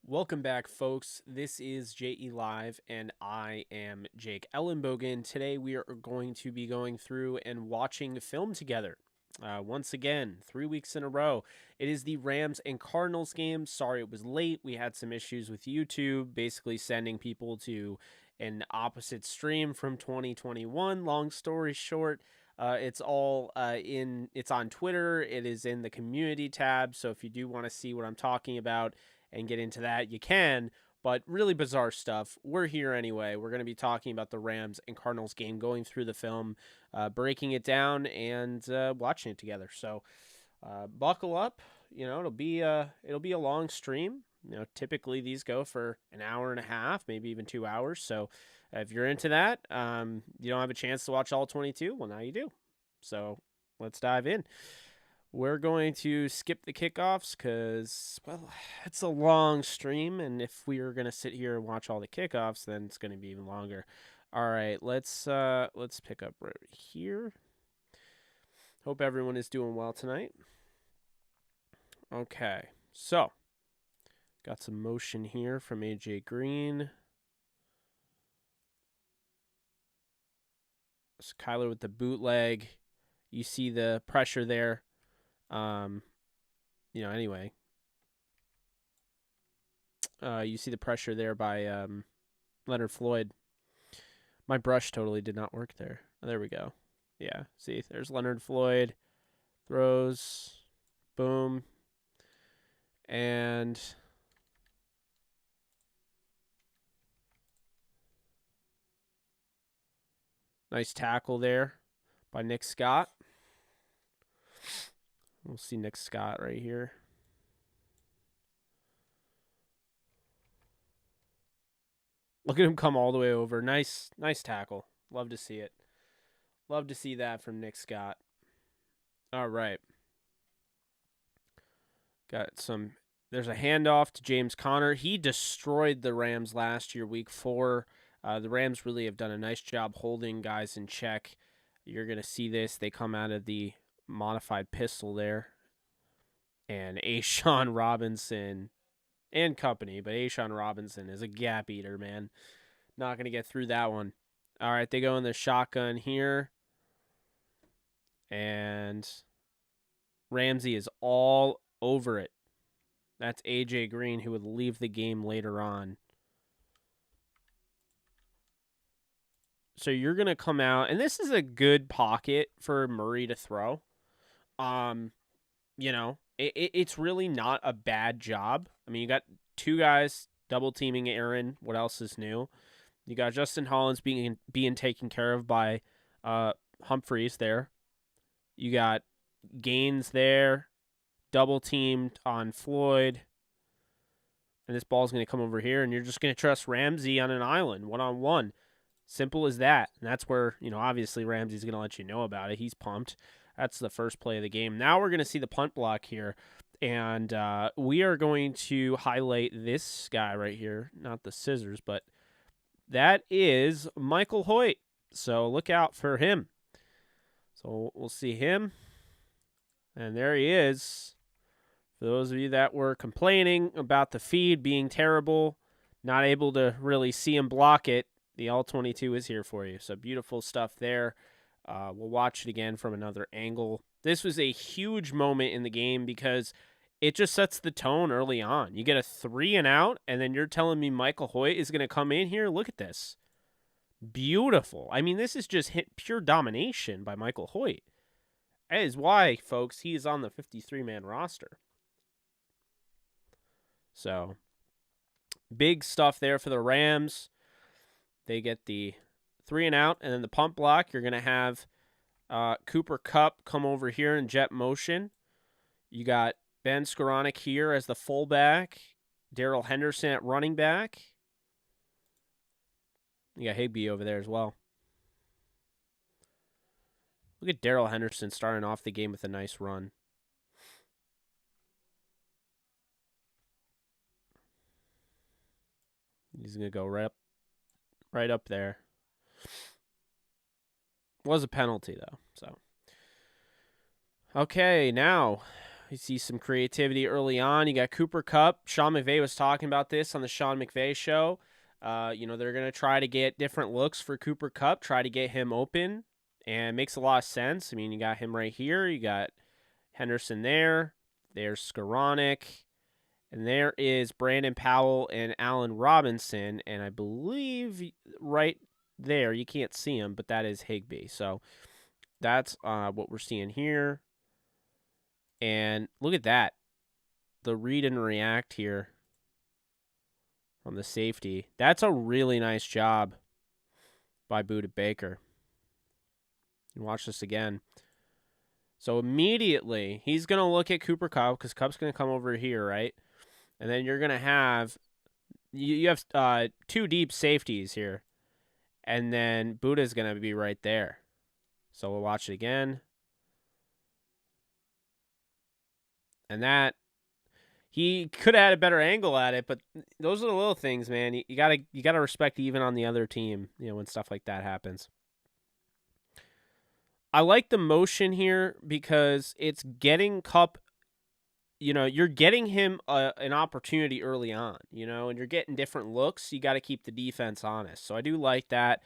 Welcome back, folks. This is JE Live, and I am Jake Ellenbogen. Today, we are going to be going through and watching film together. Once again, 3 weeks in a row. It is the Rams and Cardinals game. Sorry it was late. We had some issues with YouTube, basically sending people to an opposite stream from 2021. Long story short, it's all it's on Twitter. It is in the community tab. So if you do want to see what I'm talking about and get into that, you can. But really bizarre stuff. We're here anyway. We're going to be talking about the Rams and Cardinals game, going through the film, breaking it down, and watching it together. So buckle up. You know, it'll be a long stream. You know, typically these go for an hour and a half, maybe even 2 hours. So if you're into that, you don't have a chance to watch all 22. Well, now you do. So let's dive in. We're going to skip the kickoffs because, well, it's a long stream, and if we are going to sit here and watch all the kickoffs, then it's going to be even longer. All right, let's pick up right here. Hope everyone is doing well tonight. Okay, so got some motion here from AJ Green. So Kyler with the bootleg. You see the pressure there. Anyway, you see the pressure there by Leonard Floyd. My brush totally did not work there. Oh, there we go. Yeah, see, there's Leonard Floyd. Throws. Boom. And nice tackle there by Nick Scott. We'll see Nick Scott right here. Look at him come all the way over. Nice tackle. Love to see it. Love to see that from Nick Scott. All right. There's a handoff to James Conner. He destroyed the Rams last year, week 4. The Rams really have done a nice job holding guys in check. You're going to see this. They come out of the modified pistol there. And A'Shawn Robinson and company, but A'Shawn Robinson is a gap eater, man. Not going to get through that one. All right, they go in the shotgun here. And Ramsey is all over it. That's AJ Green, who would leave the game later on. So you're going to come out, and this is a good pocket for Murray to throw. It's really not a bad job. I mean, you got 2 guys double teaming Aaron. What else is new? You got Justin Hollins being taken care of by Humphreys there. You got Gaines there, double teamed on Floyd. And this ball's going to come over here, and you're just going to trust Ramsey on an island, one-on-one. Simple as that. And that's where, obviously Ramsey's going to let you know about it. He's pumped. That's the first play of the game. Now we're going to see the punt block here. And we are going to highlight this guy right here. Not the scissors, but that is Michael Hoyt. So look out for him. So we'll see him. And there he is. For those of you that were complaining about the feed being terrible, not able to really see him block it, the All-22 is here for you. So beautiful stuff there. We'll watch it again from another angle. This was a huge moment in the game because it just sets the tone early on. You get a 3 and out, and then you're telling me Michael Hoyt is going to come in here? Look at this. Beautiful. I mean, this is just pure domination by Michael Hoyt. That is why, folks, he is on the 53-man roster. So, big stuff there for the Rams. They get the 3 and out, and then the punt block. You're going to have Cooper Kupp come over here in jet motion. You got Ben Skoranek here as the fullback. Darrell Henderson at running back. You got Higbee over there as well. Look at Darrell Henderson starting off the game with a nice run. He's going to go right up there. Was a penalty, though. So, okay, now You see some creativity early on. You got Cooper Kupp. Sean McVay was talking about this on the Sean McVay show. They're going to try to get different looks for Cooper Kupp, try to get him open, and it makes a lot of sense. I mean, you got him right here. You got Henderson there. There's Skoranek. And there is Brandon Powell and Allen Robinson. And I believe right there, you can't see him, but that is Higbee. So that's what we're seeing here. And look at that. The read and react here from the safety. That's a really nice job by Budda Baker. And watch this again. So immediately, he's going to look at Cooper Kupp because Kupp's going to come over here, right? And then you're going to have, you have 2 deep safeties here. And then Budda's going to be right there. So we'll watch it again. And that, he could have had a better angle at it, but those are the little things, man. You gotta respect even on the other team, when stuff like that happens. I like the motion here because it's getting Kupp, you're getting him an opportunity early on, and you're getting different looks. You got to keep the defense honest. So I do like that.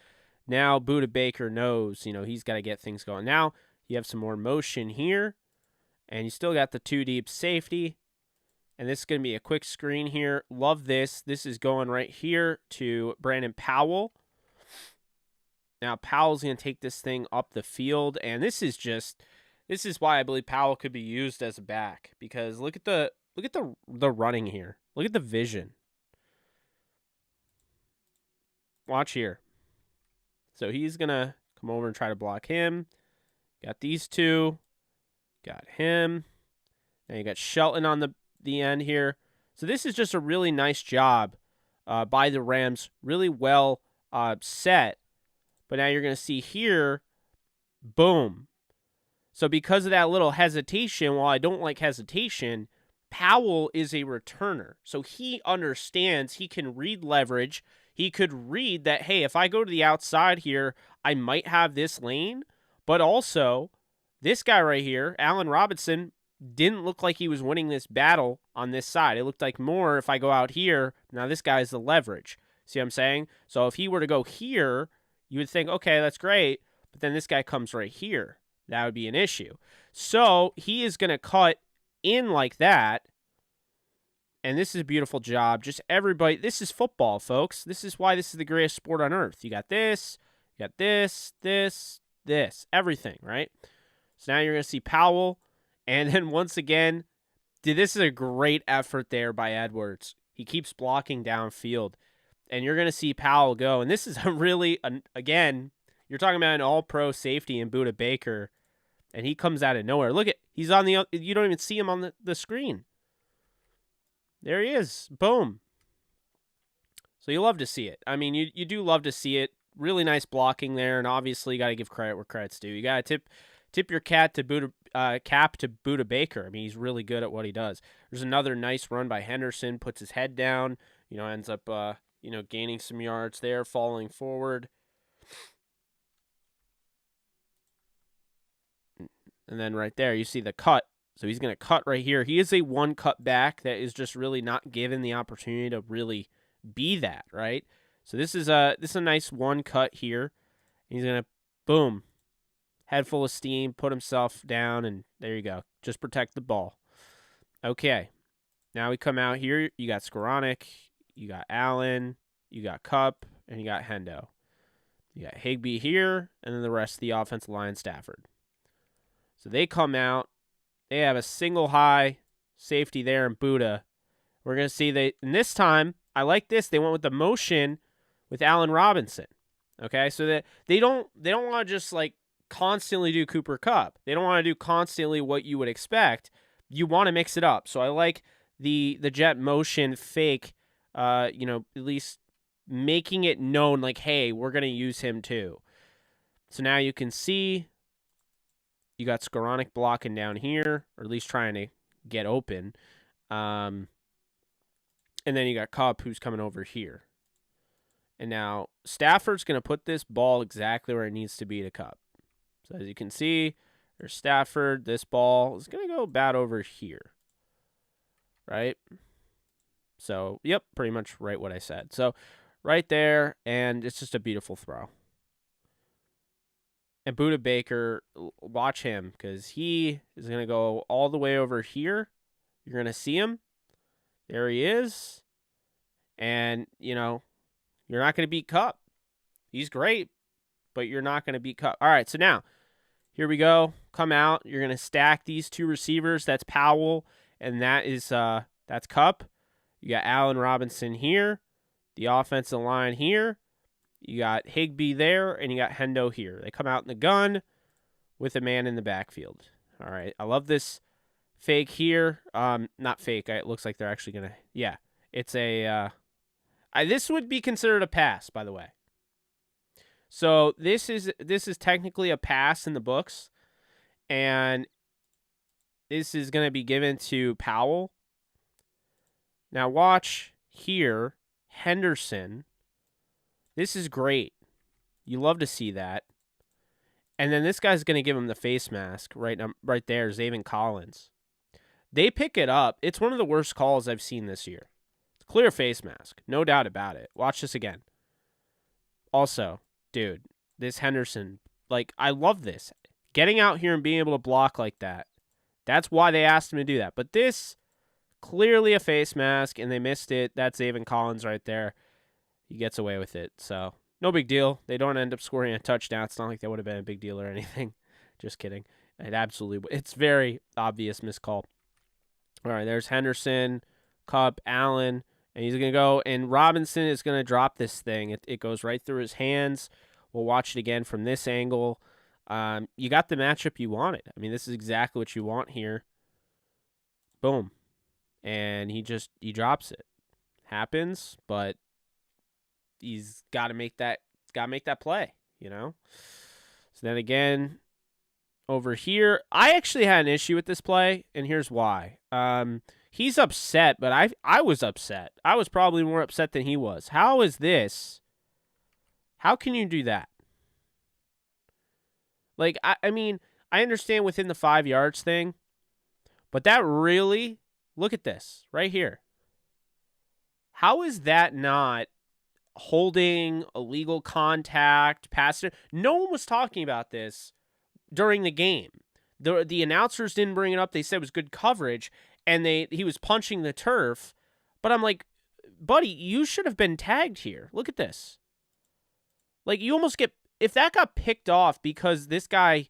Now Budda Baker knows, he's got to get things going. Now you have some more motion here. And you still got the 2 deep safety. And this is going to be a quick screen here. Love this. This is going right here to Brandon Powell. Now Powell's going to take this thing up the field. And this is why I believe Powell could be used as a back. Because look at the running here. Look at the vision. Watch here. So he's going to come over and try to block him. Got these 2. Got him. And you got Shelton on the end here. So this is just a really nice job by the Rams. Really well set. But now you're going to see here, boom. So because of that little hesitation, while I don't like hesitation, Powell is a returner. So he understands, he can read leverage. He could read that, hey, if I go to the outside here, I might have this lane. But also, this guy right here, Allen Robinson, didn't look like he was winning this battle on this side. It looked like more if I go out here, now this guy's the leverage. See what I'm saying? So if he were to go here, you would think, okay, that's great. But then this guy comes right here. That would be an issue. So he is going to cut in like that. And this is a beautiful job. Just everybody, this is football, folks. This is why this is the greatest sport on earth. You got this, this, everything, right? So now you're going to see Powell. And then once again, this is a great effort there by Edwards. He keeps blocking downfield. And you're going to see Powell go. And this is again, you're talking about an all-pro safety in Budda Baker. And he comes out of nowhere. Look at, he's on the, you don't even see him on the screen. There he is. Boom. So you love to see it. I mean, you do love to see it. Really nice blocking there. And obviously, you got to give credit where credit's due. You got to tip your cap to Budda Baker. I mean, he's really good at what he does. There's another nice run by Henderson. Puts his head down. Ends up, gaining some yards there, falling forward. And then right there, you see the cut. So he's going to cut right here. He is a one cut back that is just really not given the opportunity to really be that, right? So this is a nice one cut here. He's going to, boom, head full of steam, put himself down, and there you go. Just protect the ball. Okay. Now we come out here. You got Skoranek, you got Allen, you got Kupp, and you got Hendo. You got Higbee here, and then the rest of the offensive line, Stafford. So they come out. They have a single high safety there in Budda. We're going to see and this time, I like this. They went with the motion with Allen Robinson. Okay, so that they don't want to just like constantly do Cooper Kupp. They don't want to do constantly what you would expect. You want to mix it up. So I like the jet motion fake, at least making it known like, hey, we're going to use him too. So now you can see you got Skoranek blocking down here, or at least trying to get open. And then you got Kupp who's coming over here. And now Stafford's going to put this ball exactly where it needs to be to Kupp. So as you can see, There's Stafford. This ball is going to go about over here, right? So, yep, pretty much right what I said. So, right there, and it's just a beautiful throw. And Buda Baker, watch him because he is going to go all the way over here. You're going to see him. There he is. And, you're not going to beat Kupp. He's great, but you're not going to beat Kupp. All right, so now, here we go. Come out. You're going to stack these two receivers. That's Powell, and that's Kupp. You got Allen Robinson here. The offensive line here. You got Higbee there, and you got Hendo here. They come out in the gun with a man in the backfield. All right, I love this fake here. Not fake. It looks like they're actually going to, yeah. It's a, this would be considered a pass, by the way. So this is technically a pass in the books, and this is going to be given to Powell. Now watch here, Henderson. This is great. You love to see that. And then this guy's going to give him the face mask right there, Zaven Collins. They pick it up. It's one of the worst calls I've seen this year. It's clear face mask, no doubt about it. Watch this again. Also, dude, this Henderson, I love this. Getting out here and being able to block like that. That's why they asked him to do that. But this, clearly a face mask, and they missed it. That's Zaven Collins right there. He gets away with it. So, no big deal. They don't end up scoring a touchdown. It's not like that would have been a big deal or anything. Just kidding. It's very obvious miscall. All right, there's Henderson, Kupp, Allen, and he's going to go, and Robinson is going to drop this thing. It goes right through his hands. We'll watch it again from this angle. You got the matchup you wanted. I mean, this is exactly what you want here. Boom. And he drops it. Happens, but he's got to make that play, So then again, over here, I actually had an issue with this play, and here's why. He's upset, but I was upset. I was probably more upset than he was. How is this? How can you do that? I mean, I understand within the 5 yards thing, but that really, look at this right here. How is that not holding, illegal contact, pass? No one was talking about this during the game. The announcers didn't bring it up. They said it was good coverage, and he was punching the turf. But I'm like, buddy, you should have been tagged here. Look at this. You almost get, if that got picked off because this guy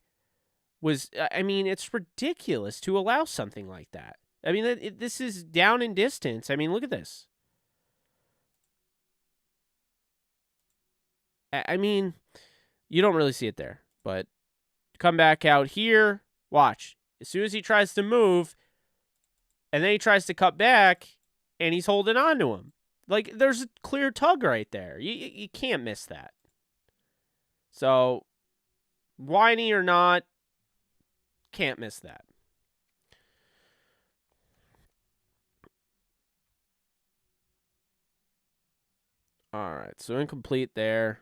was, I mean, it's ridiculous to allow something like that. I mean, this is down in distance. I mean, look at this. I mean, you don't really see it there, but come back out here. Watch. As soon as he tries to move, and then he tries to cut back, and he's holding on to him. There's a clear tug right there. You can't miss that. So, whiny or not, can't miss that. All right, so incomplete there.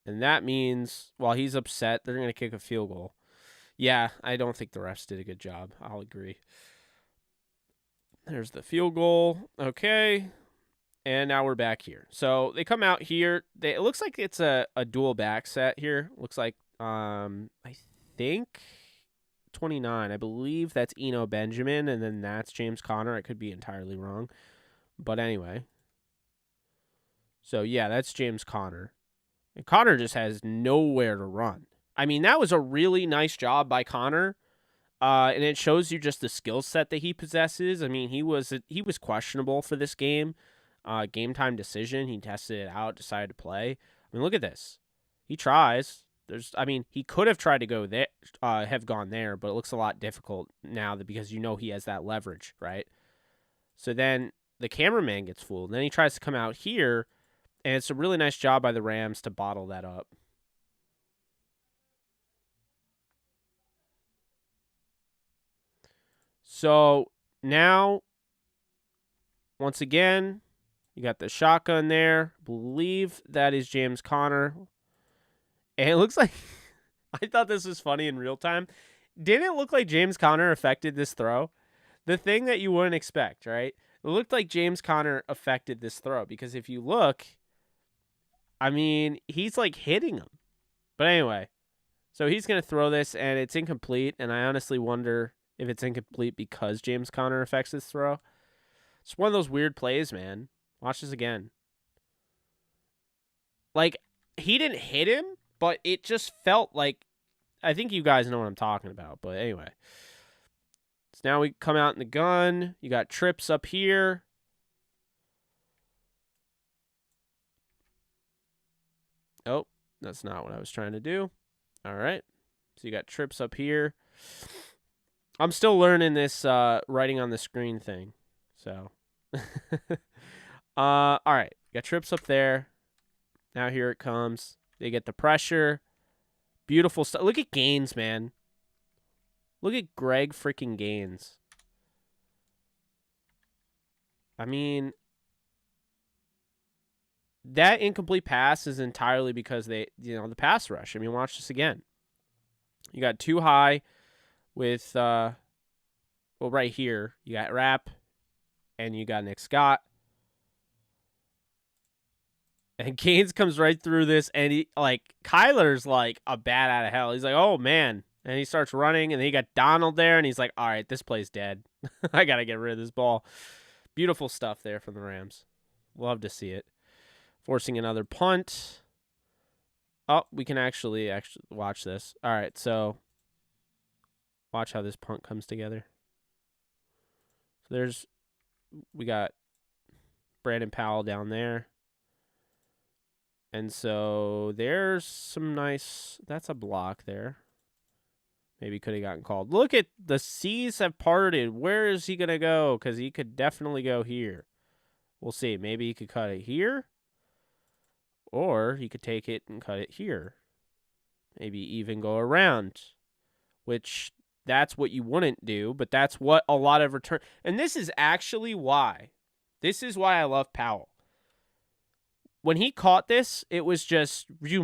And that means, while he's upset, they're going to kick a field goal. Yeah, I don't think the refs did a good job. I'll agree. There's the field goal. Okay. And now we're back here. So they come out here. It looks like it's a dual back set here. Looks like, I think 29. I believe that's Eno Benjamin, and then that's James Conner. I could be entirely wrong. But anyway. So, yeah, that's James Conner. And Conner just has nowhere to run. I mean, that was a really nice job by Conner. And it shows you just the skill set that he possesses. I mean, he was questionable for this game. Game time decision. He tested it out, decided to play. I mean, look at this. He tries. He could have tried to go there, have gone there, but it looks a lot difficult now because he has that leverage, right? So then the cameraman gets fooled. And then he tries to come out here, and it's a really nice job by the Rams to bottle that up. So now, once again, you got the shotgun there. I believe that is James Conner. And it looks like, I thought this was funny in real time. didn't it look like James Conner affected this throw? The thing that you wouldn't expect, right? It looked like James Conner affected this throw because if you look, I mean, he's like hitting him. But anyway, so he's going to throw this and it's incomplete. And I honestly wonder if it's incomplete because James Conner affects this throw. It's one of those weird plays, man. Watch this again. Like, he didn't hit him, but it just felt like, I think you guys know what I'm talking about. But anyway. So now we come out in the gun. You got trips up here. Oh, that's not what I was trying to do. All right. So you got trips up here. I'm still learning this writing on the screen thing. So, all right. Got trips up there. Now here it comes. They get the pressure. Beautiful stuff. Look at Gaines, man. Look at Greg freaking Gaines. I mean, that incomplete pass is entirely because the pass rush. I mean, watch this again. You got too high with, right here, you got Rapp and you got Nick Scott. And Gaines comes right through this, and Kyler's like a bat out of hell. He's like, oh, man. And he starts running, and then you got Donald there, and he's like, all right, this play's dead. I got to get rid of this ball. Beautiful stuff there from the Rams. Love to see it. Forcing another punt. Oh, we can actually watch this. All right, so watch how this punt comes together. So we got Brandon Powell down there. And so there's some nice, that's a block there. Maybe could have gotten called. Look at the seas have parted. Where is he going to go? Because he could definitely go here. We'll see. Maybe he could cut it here. Or he could take it and cut it here. Maybe even go around. Which, that's what you wouldn't do. But that's what a lot of return. And this is actually why. This is why I love Powell. When he caught this, it was just, there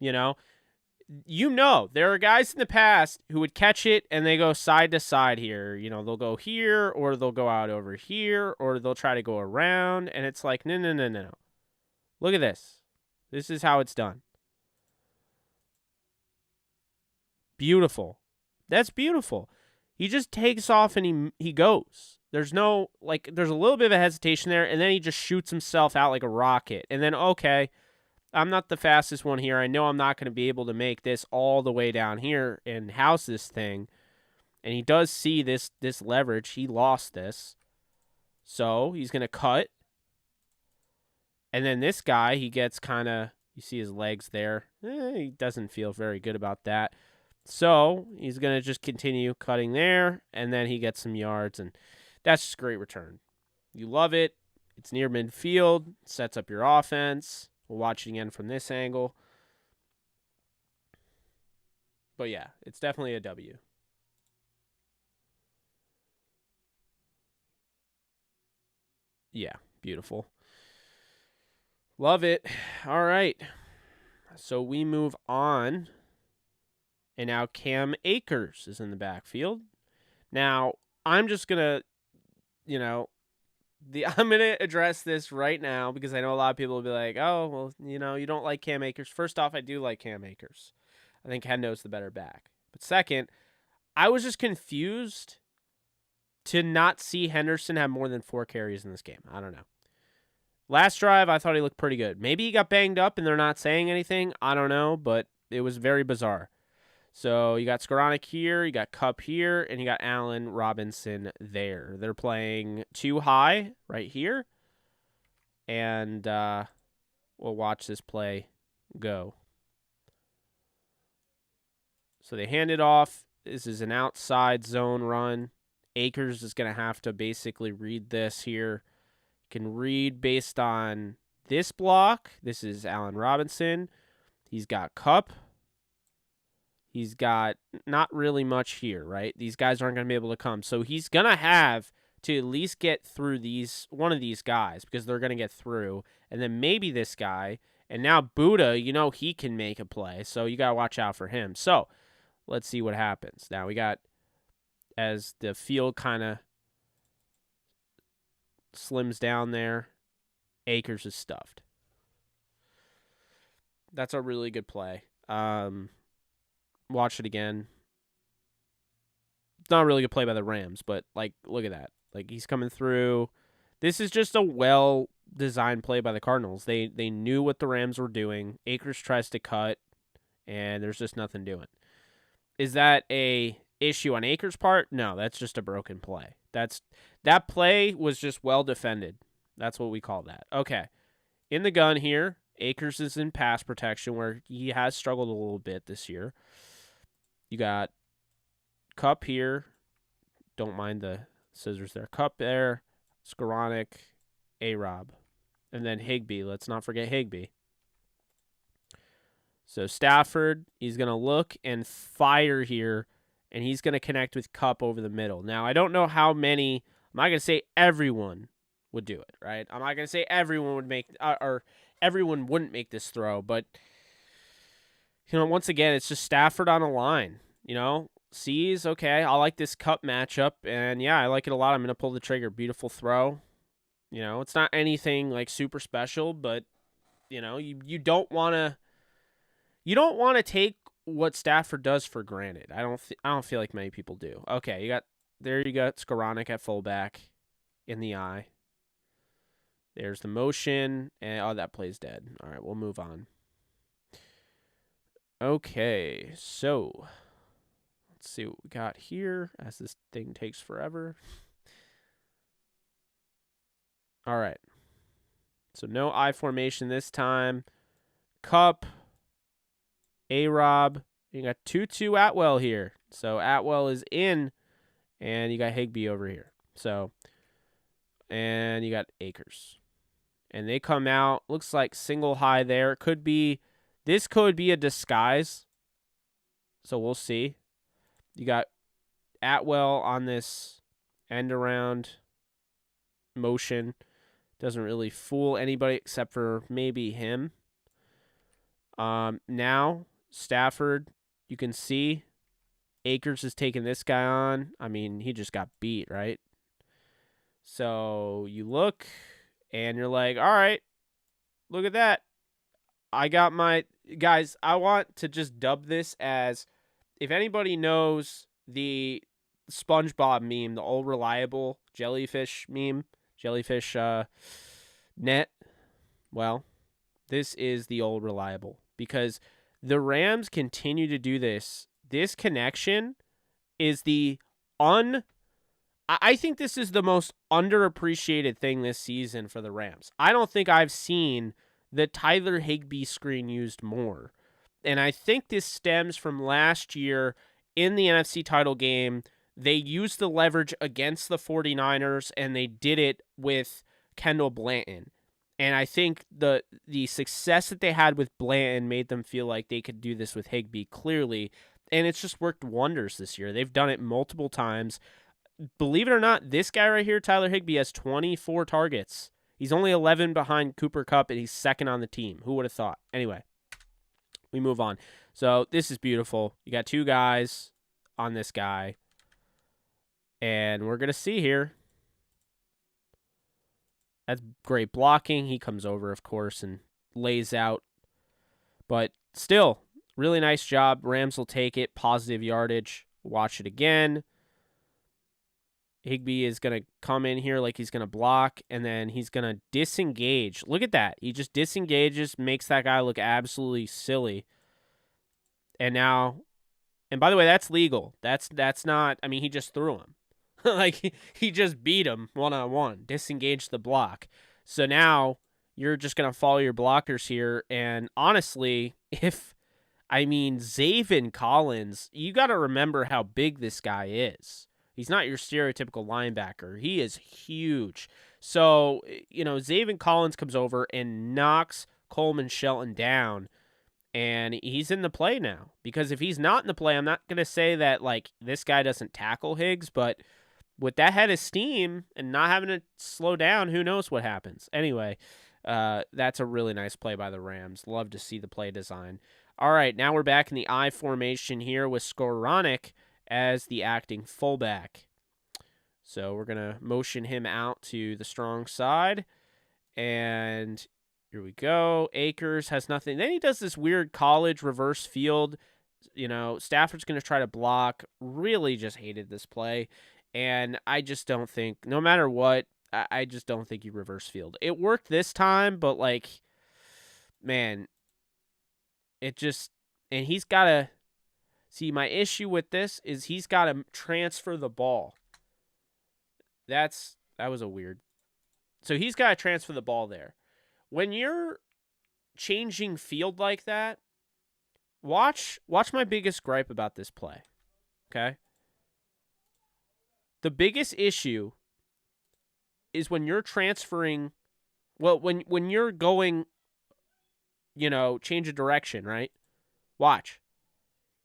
are guys in the past who would catch it and they go side to side here. They'll go here or they'll go out over here or they'll try to go around. And it's like, no. Look at this. This is how it's done. Beautiful. That's beautiful. He just takes off and he goes. There's no, there's a little bit of a hesitation there, and then he just shoots himself out like a rocket. And then, okay, I'm not the fastest one here. I know I'm not going to be able to make this all the way down here and house this thing. And he does see this leverage. He lost this. So he's going to cut. And then this guy, he gets kind of, you see his legs there. He doesn't feel very good about that. So he's going to just continue cutting there, and then he gets some yards, and that's just a great return. You love it. It's near midfield. Sets up your offense. We'll watch it again from this angle. But yeah, it's definitely a W. Yeah, beautiful. Love it. All right. So we move on. And now Cam Akers is in the backfield. Now, I'm just going to, I'm going to address this right now because I know a lot of people will be like, oh, well, you don't like Cam Akers. First off, I do like Cam Akers. I think Hendo's the better back. But second, I was just confused to not see Henderson have more than 4 carries in this game. I don't know. Last drive, I thought he looked pretty good. Maybe he got banged up and they're not saying anything. I don't know, but it was very bizarre. So you got Skoranek here, you got Kupp here, and you got Allen Robinson there. They're playing too high right here. And we'll watch this play go. So they hand it off. This is an outside zone run. Akers is going to have to basically read this here. Can read based on this block. This is Allen Robinson. He's got Kupp. He's got not really much here, right? These guys aren't going to be able to come. So he's going to have to at least get through one of these guys because they're going to get through. And then maybe this guy. And now Buddha, he can make a play. So you got to watch out for him. So let's see what happens. Now we got, as the field kind of slims down there, Akers is stuffed. That's a really good play. Watch it again. It's not a really good play by the Rams, but, like, look at that. Like, he's coming through. This is just a well-designed play by the Cardinals. They knew what the Rams were doing. Akers tries to cut, and there's just nothing doing. Is that a issue on Akers' part? No, that's just a broken play. That play was just well defended. That's what we call that. Okay. In the gun here, Akers is in pass protection, where he has struggled a little bit this year. You got Kupp here. Don't mind the scissors there. Kupp there. Skoranek, A-Rob. And then Higbee. Let's not forget Higbee. So Stafford, he's going to look and fire here, and he's going to connect with Kupp over the middle. Now, I don't know how many. I'm not going to say everyone would do it, right? I'm not going to say everyone would make, or everyone wouldn't make this throw, but, once again, it's just Stafford on a line, sees, okay, I like this Kupp matchup, and yeah, I like it a lot. I'm going to pull the trigger. Beautiful throw. It's not anything like super special, but, you don't want to take what Stafford does for granted. I don't feel like many people do. Okay, you got Skoranek at fullback in the eye. There's the motion, and that play's dead. All right, we'll move on. Okay, so let's see what we got here as this thing takes forever. All right. So no I formation this time. Kupp, A-Rob. You got Tutu Atwell here. So Atwell is in, and you got Higbee over here. So, and you got Akers. And they come out. Looks like single high there. This could be a disguise. So we'll see. You got Atwell on this end around motion. Doesn't really fool anybody except for maybe him. Now, Stafford, you can see Akers is taking this guy on. I mean, he just got beat, right? So you look, and you're like, all right, look at that. I got my... Guys, I want to just dub this as, if anybody knows the SpongeBob meme, the old reliable jellyfish meme, jellyfish net, well, this is the old reliable, because the Rams continue to do this. This connection is I think this is the most underappreciated thing this season for the Rams. I don't think I've seen the Tyler Higbee screen used more. And I think this stems from last year in the NFC title game. They used the leverage against the 49ers, and they did it with Kendall Blanton. And I think the success that they had with Blanton made them feel like they could do this with Higbee clearly. And it's just worked wonders this year. They've done it multiple times. Believe it or not, this guy right here, Tyler Higbee, has 24 targets. He's only 11 behind Cooper Kupp, and he's second on the team. Who would have thought? Anyway, we move on. So this is beautiful. You got two guys on this guy. And we're going to see here. That's great blocking. He comes over, of course, and lays out. But still, really nice job. Rams will take it. Positive yardage. Watch it again. Higbee is going to come in here like he's going to block, and then he's going to disengage. Look at that. He just disengages, makes that guy look absolutely silly. And now, and by the way, that's legal. That's not, I mean, he just threw him. Like, he just beat him one-on-one, disengaged the block. So now you're just going to follow your blockers here. And honestly, Zaven Collins, you got to remember how big this guy is. He's not your stereotypical linebacker. He is huge. So, Zaven Collins comes over and knocks Coleman Shelton down, and he's in the play now. Because if he's not in the play, I'm not going to say that, like, this guy doesn't tackle Higgs, but with that head of steam and not having to slow down, who knows what happens. Anyway, that's a really nice play by the Rams. Love to see the play design. All right, now we're back in the I formation here with Skowronek as the acting fullback. So we're going to motion him out to the strong side. And here we go. Akers has nothing. Then he does this weird college reverse field. Stafford's going to try to block. Really just hated this play. And I just don't think, no matter what, I just don't think you reverse field. It worked this time, but man, it just, and he's got to, see, my issue with this is he's got to transfer the ball. That was a weird. So he's got to transfer the ball there. When you're changing field like that, watch my biggest gripe about this play. Okay? The biggest issue is when you're transferring, when you're going, change of direction, right? Watch.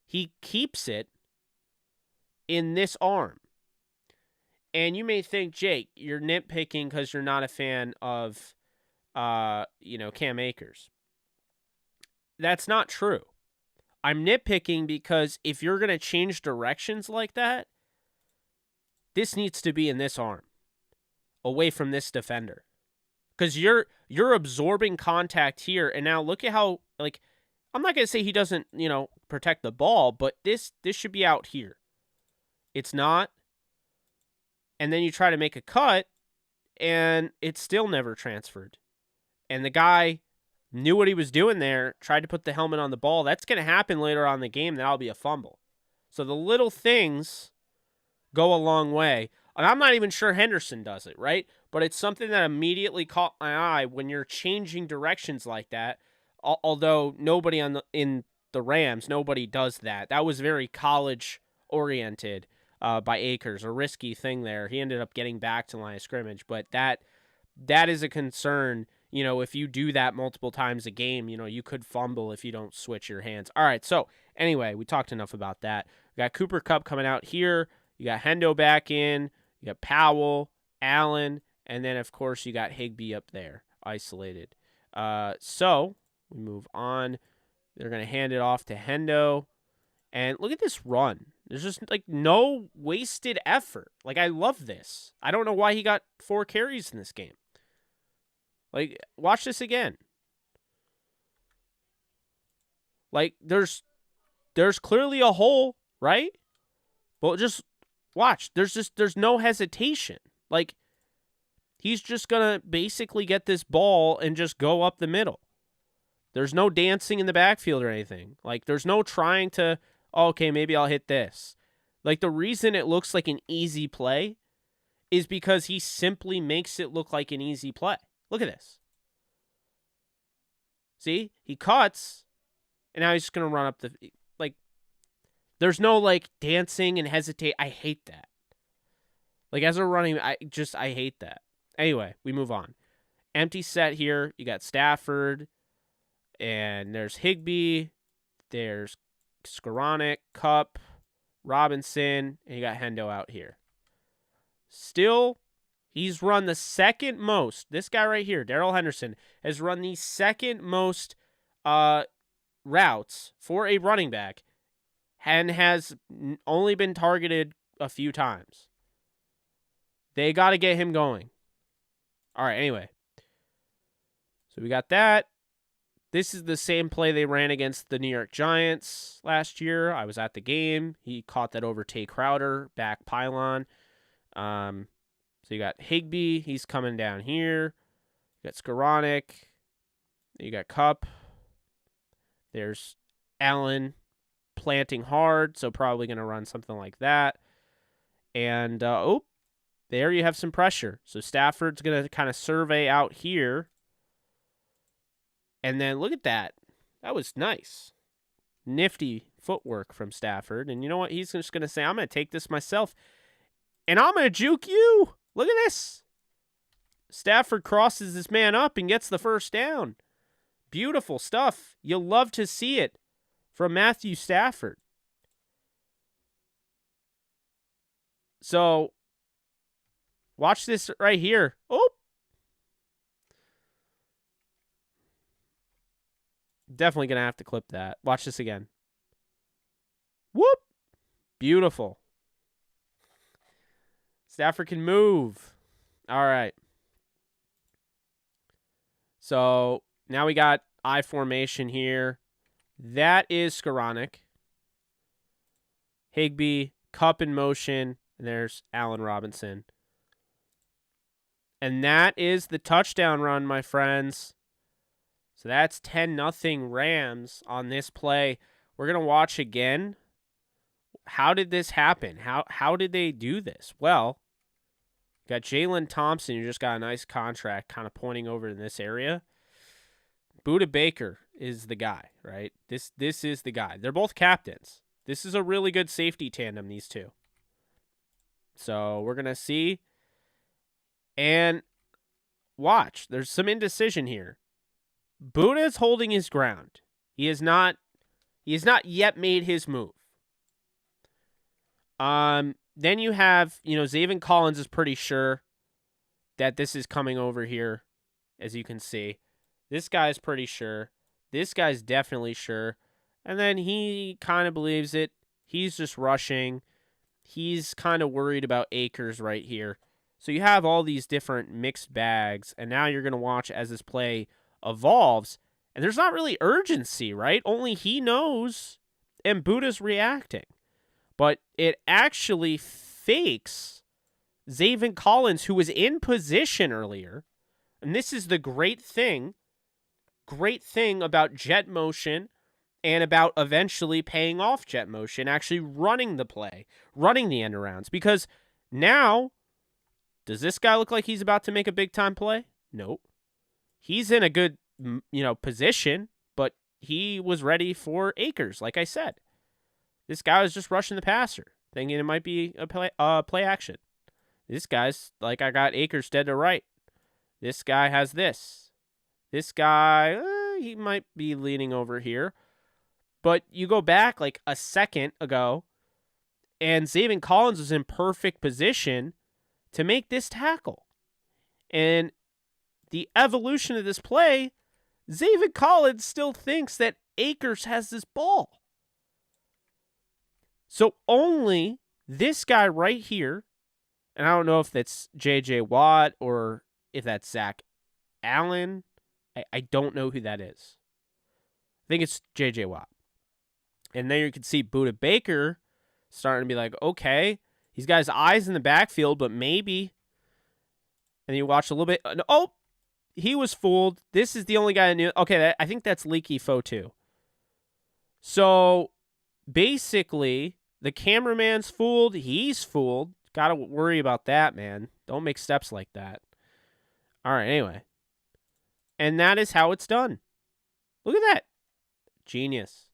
He keeps it in this arm. And you may think, Jake, you're nitpicking because you're not a fan of, Cam Akers. That's not true. I'm nitpicking because if you're going to change directions like that, this needs to be in this arm, away from this defender. Because you're absorbing contact here, and now look at how, I'm not going to say he doesn't, protect the ball, but this should be out here. It's not. And then you try to make a cut, and it's still never transferred. And the guy knew what he was doing there, tried to put the helmet on the ball. That's going to happen later on in the game. That'll be a fumble. So the little things go a long way. And I'm not even sure Henderson does it, right? But it's something that immediately caught my eye when you're changing directions like that. Although nobody in the Rams, nobody does that. That was very college-oriented. By Akers, a risky thing there. He ended up getting back to line of scrimmage, but that is a concern. If you do that multiple times a game, you could fumble if you don't switch your hands. All right, so anyway, we talked enough about that. We got Cooper Kupp coming out here. You got Hendo back in. You got Powell, Allen, and then, of course, you got Higbee up there, isolated. So we move on. They're going to hand it off to Hendo. And look at this run. There's just no wasted effort. I love this. I don't know why he got 4 carries in this game. Watch this again. There's clearly a hole, right? Well, just watch. There's no hesitation. He's just going to basically get this ball and just go up the middle. There's no dancing in the backfield or anything. There's no trying to, okay, maybe I'll hit this. The reason it looks like an easy play is because he simply makes it look like an easy play. Look at this. See? He cuts, and now he's just going to run up the... there's no, dancing and hesitate. I hate that. As a running... I hate that. Anyway, we move on. Empty set here. You got Stafford, and there's Higbee. There's Skowronek, Kupp, Robinson, and you got Hendo out here. Still, he's run the second most. This guy right here, Darrell Henderson, has run the second most routes for a running back and has only been targeted a few times. They got to get him going. All right, anyway. So we got that. This is the same play they ran against the New York Giants last year. I was at the game. He caught that over Tay Crowder, back pylon. So you got Higbee. He's coming down here. You got Skowronek. You got Kupp. There's Allen planting hard, so probably going to run something like that. And, there you have some pressure. So Stafford's going to kind of survey out here. And then look at that. That was nice. Nifty footwork from Stafford. And you know what? He's just going to say, I'm going to take this myself. And I'm going to juke you. Look at this. Stafford crosses this man up and gets the first down. Beautiful stuff. You'll love to see it from Matthew Stafford. So, watch this right here. Oh. Definitely going to have to clip that. Watch this again. Whoop. Beautiful. Stafford can move. All right. So now we got I formation here. That is Skoranek. Higbee, Kupp in motion, and there's Allen Robinson. And that is the touchdown run, my friends. So that's 10-0 Rams on this play. We're going to watch again. How did this happen? How did they do this? Well, got Jalen Thompson, who just got a nice contract, kind of pointing over in this area. Budda Baker is the guy, right? This is the guy. They're both captains. This is a really good safety tandem, these two. So we're going to see. And watch. There's some indecision here. Budda is holding his ground. He has not yet made his move. Then you have, Zaven Collins is pretty sure that this is coming over here, as you can see. This guy's pretty sure. This guy's definitely sure. And then he kind of believes it. He's just rushing. He's kind of worried about Akers right here. So you have all these different mixed bags, and now you're going to watch as this play evolves. And there's not really urgency, right? Only he knows, and Budda's reacting. But it actually fakes Zaven Collins, who was in position earlier. And this is the great thing about jet motion and about eventually paying off jet motion, actually running the play, running the end arounds. Because now, does this guy look like he's about to make a big-time play? Nope. He's in a good, position, but he was ready for Akers, like I said. This guy was just rushing the passer, thinking it might be a play action. This guy's like, I got Akers dead to right. This guy has this. This guy, he might be leaning over here. But you go back like a second ago, and Zaven Collins was in perfect position to make this tackle. And the evolution of this play, Zaven Collins still thinks that Akers has this ball. So only this guy right here, and I don't know if that's J.J. Watt or if that's Zach Allen. I don't know who that is. I think it's J.J. Watt. And there you can see Budda Baker starting to be like, okay, he's got his eyes in the backfield, but maybe. And you watch a little bit. Oh, he was fooled. This is the only guy I knew. Okay, I think that's Leaky Foe too. So basically, the cameraman's fooled. He's fooled. Got to worry about that, man. Don't make steps like that. All right, anyway. And that is how it's done. Look at that. Genius.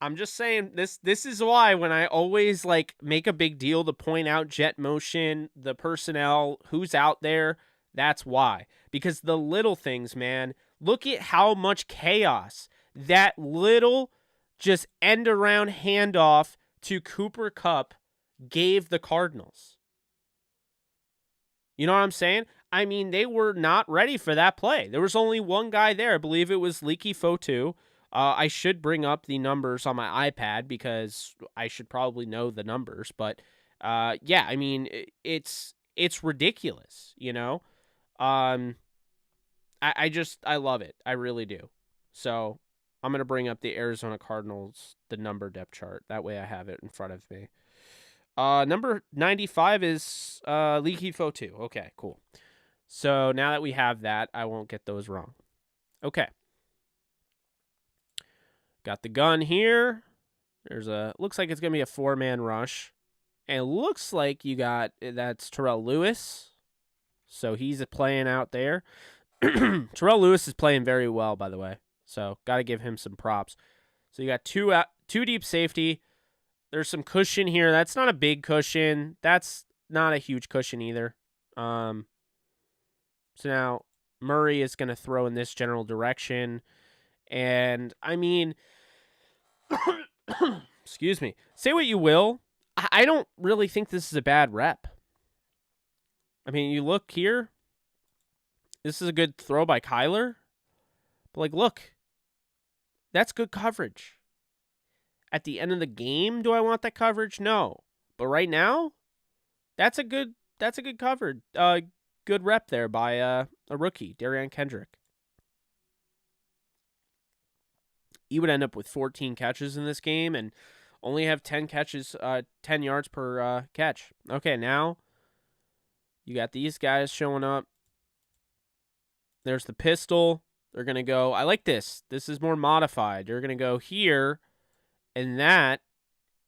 I'm just saying, this is why when I always make a big deal to point out jet motion, the personnel, who's out there, that's why. Because the little things, man, look at how much chaos that little just end around handoff to Cooper Kupp gave the Cardinals. You know what I'm saying? I mean, they were not ready for that play. There was only one guy there. I believe it was Leaky Foe 2. I should bring up the numbers on my iPad because I should probably know the numbers. But, yeah, I mean, it's ridiculous, I love it. I really do. So I'm going to bring up the Arizona Cardinals, the number depth chart. That way I have it in front of me. Number 95 is Leaky Foe 2. Okay, cool. So now that we have that, I won't get those wrong. Okay. Got the gun here. Looks like it's going to be a 4-man rush. And it looks like that's Terrell Lewis. So he's playing out there. Terrell Lewis is playing very well, by the way. So got to give him some props. So you got two deep safety. There's some cushion here. That's not a big cushion. That's not a huge cushion either. So now Murray is going to throw in this general direction. And, I mean, excuse me. Say what you will. I don't really think this is a bad rep. I mean, you look here. This is a good throw by Kyler. But But, like, look, that's good coverage. At the end of the game, do I want that coverage? No. But right now, that's a good coverage. Good rep there by a rookie, Darian Kendrick. He would end up with 14 catches in this game and only have 10 catches, 10 yards per catch. Okay, now you got these guys showing up. There's the pistol. They're going to go, I like this. This is more modified. They're going to go here, and that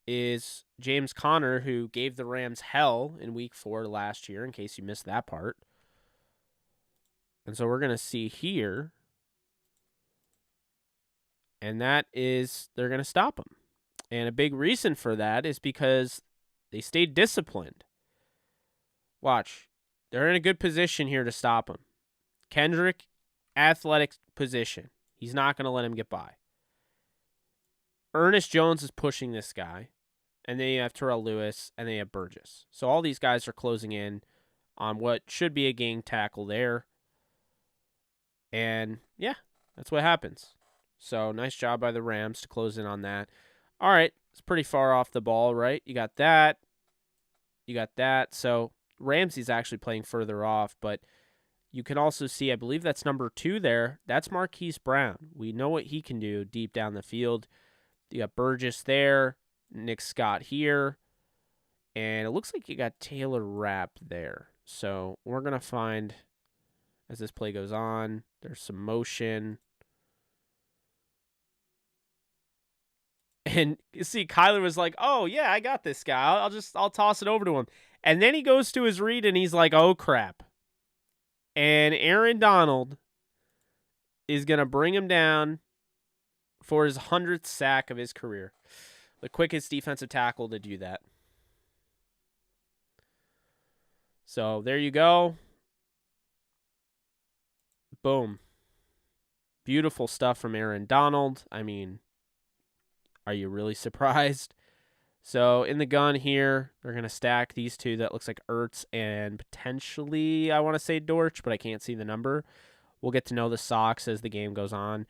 is James Conner, who gave the Rams hell in week 4 last year, in case you missed that part. And so we're going to see here, and that is they're going to stop him. And a big reason for that is because they stayed disciplined. Watch. They're in a good position here to stop him. Kendrick, athletic position. He's not going to let him get by. Ernest Jones is pushing this guy. And then you have Terrell Lewis, and then you have Burgess. So all these guys are closing in on what should be a gang tackle there. And, yeah, that's what happens. So nice job by the Rams to close in on that. All right, it's pretty far off the ball, right? You got that. You got that. So Ramsey's actually playing further off, but you can also see, I believe that's number 2 there. That's Marquis Brown. We know what he can do deep down the field. You got Burgess there, Nick Scott here, and it looks like you got Taylor Rapp there. So we're going to find, as this play goes on, there's some motion. And you see, Kyler was like, oh, yeah, I got this guy. I'll toss it over to him. And then he goes to his read, and he's like, oh, crap. And Aaron Donald is going to bring him down for his 100th sack of his career. The quickest defensive tackle to do that. So there you go. Boom. Beautiful stuff from Aaron Donald. I mean, are you really surprised? So in the gun here, they're going to stack these two. That looks like Ertz and potentially, I want to say Dortch, but I can't see the number. We'll get to know the socks as the game goes on.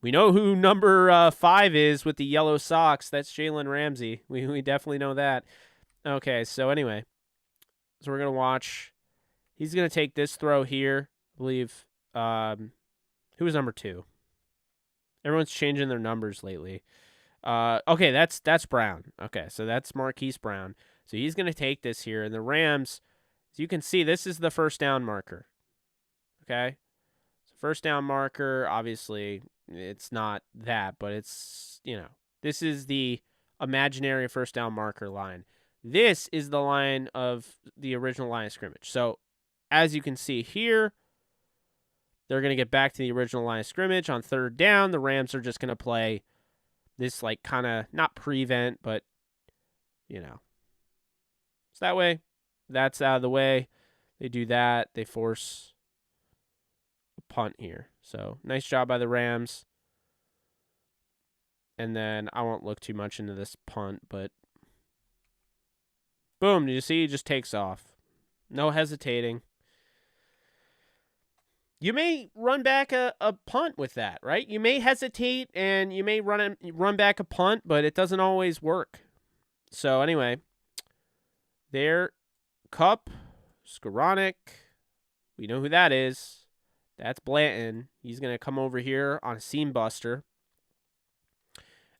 We know who number 5 is with the yellow socks. That's Jalen Ramsey. We definitely know that. Okay, so anyway. So we're going to watch. He's going to take this throw here. I believe. Who was number 2? Everyone's changing their numbers lately. Okay, that's Brown. Okay, so that's Marquis Brown. So he's going to take this here. And the Rams, as you can see, this is the first down marker. Okay? So first down marker, obviously, it's not that, but it's, this is the imaginary first down marker line. This is the line of the original line of scrimmage. So as you can see here, they're going to get back to the original line of scrimmage. On third down, the Rams are just going to play this, like, kind of not prevent, but, So that way, that's out of the way. They do that. They force a punt here. So nice job by the Rams. And then I won't look too much into this punt, but boom, did you see? He just takes off. No hesitating. You may run back a punt with that, right? You may hesitate and you may run back a punt, but it doesn't always work. So anyway, there, Kupp, Skoranek, we know who that is. That's Blanton. He's going to come over here on a seam buster.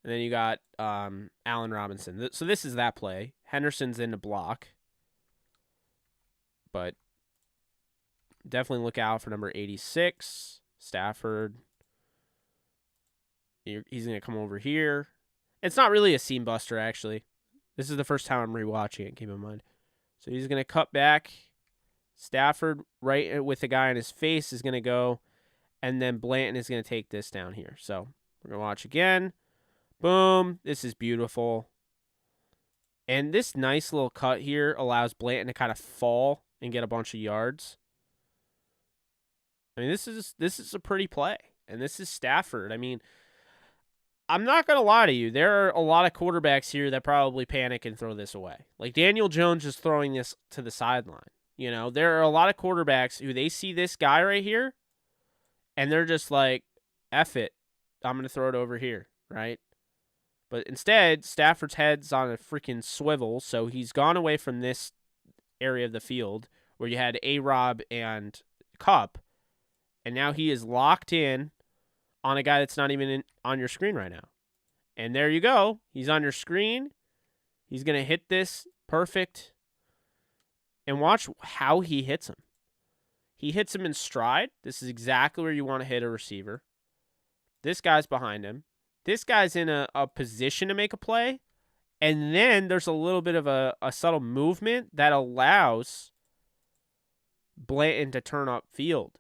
And then you got Allen Robinson. So this is that play. Henderson's in the block. But definitely look out for number 86, Stafford. He's going to come over here. It's not really a seam buster, actually. This is the first time I'm rewatching it, keep in mind. So he's going to cut back. Stafford, right with the guy in his face, is going to go. And then Blanton is going to take this down here. So we're going to watch again. Boom. This is beautiful. And this nice little cut here allows Blanton to kind of fall and get a bunch of yards. I mean, this is a pretty play. And this is Stafford. I mean, I'm not going to lie to you. There are a lot of quarterbacks here that probably panic and throw this away. Like Daniel Jones is throwing this to the sideline. There are a lot of quarterbacks who they see this guy right here, And they're just like, F it. I'm going to throw it over here, right? But instead, Stafford's head's on a freaking swivel, so he's gone away from this area of the field where you had A-Rob and Kupp, and now he is locked in on a guy that's not even on your screen right now. And there you go. He's on your screen. He's going to hit this perfect. And watch how he hits him. He hits him in stride. This is exactly where you want to hit a receiver. This guy's behind him. This guy's in a position to make a play. And then there's a little bit of a subtle movement that allows Blanton to turn up field.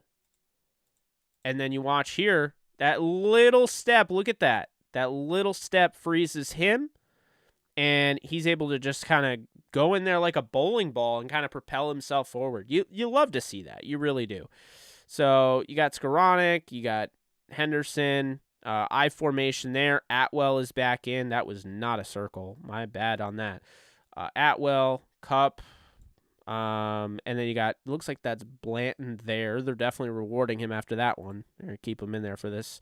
And then you watch here, that little step, look at that. That little step freezes him, and he's able to just kind of go in there like a bowling ball and kind of propel himself forward. You love to see that. You really do. So you got Skoranek, you got Henderson, I formation there. Atwell is back in. That was not a circle. My bad on that. Atwell, Kupp, and then you got, looks like that's Blanton there. They're definitely rewarding him after that one. They're going to keep him in there for this.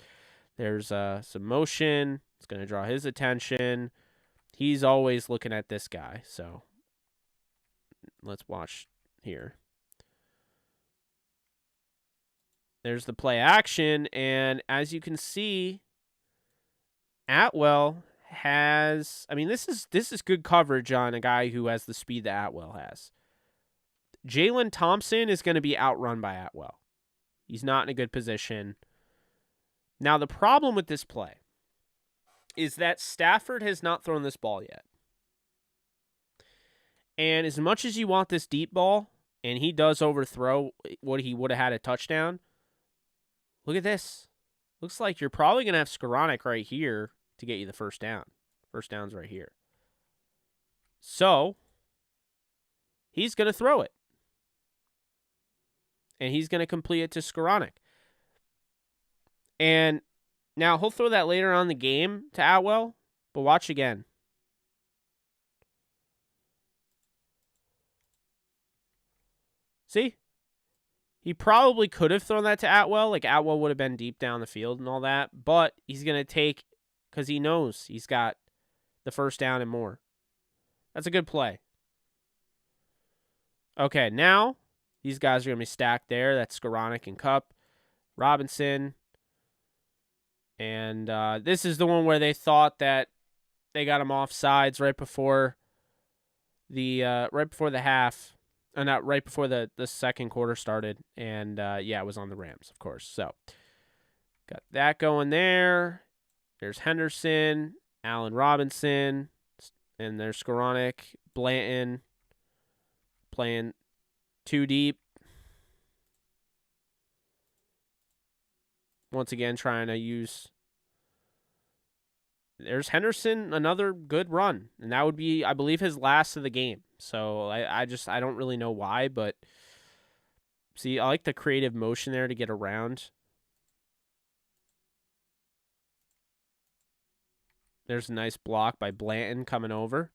There's some motion. It's going to draw his attention. He's always looking at this guy. So let's watch here. There's the play action. And as you can see, Atwell has, I mean, this is good coverage on a guy who has the speed that Atwell has. Jalen Thompson is going to be outrun by Atwell. He's not in a good position. Now, the problem with this play is that Stafford has not thrown this ball yet. And as much as you want this deep ball, and he does overthrow what he would have had a touchdown, look at this. Looks like you're probably going to have Skoranek right here to get you the first down. First down's right here. So, he's going to throw it. And he's going to complete it to Skoranek. And now he'll throw that later on in the game to Atwell, but watch again. See? He probably could have thrown that to Atwell. Like, Atwell would have been deep down the field and all that. But he's going to take, because he knows he's got the first down and more. That's a good play. Okay, now these guys are going to be stacked there. That's Skoranek and Kupp. Robinson. And this is the one where they thought that they got him off sides right before the half. Not right before the second quarter started. And, yeah, it was on the Rams, of course. So, got that going there. There's Henderson, Allen Robinson, and there's Skoranek, Blanton playing too deep. Once again, trying to use. There's Henderson, another good run. And that would be, I believe, his last of the game. So I don't really know why, but see, I like the creative motion there to get around. There's a nice block by Blanton coming over.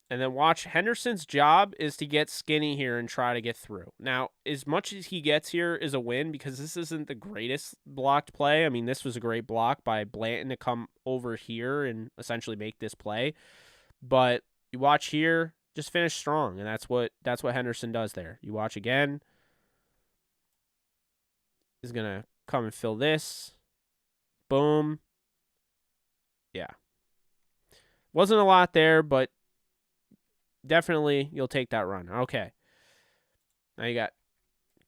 And then watch, Henderson's job is to get skinny here and try to get through. Now, as much as he gets here is a win because this isn't the greatest blocked play. I mean, this was a great block by Blanton to come over here and essentially make this play. But you watch here, just finish strong, and that's what Henderson does there. You watch again. He's going to come and fill this. Boom. Yeah. Wasn't a lot there, but definitely, you'll take that run. Okay. Now you got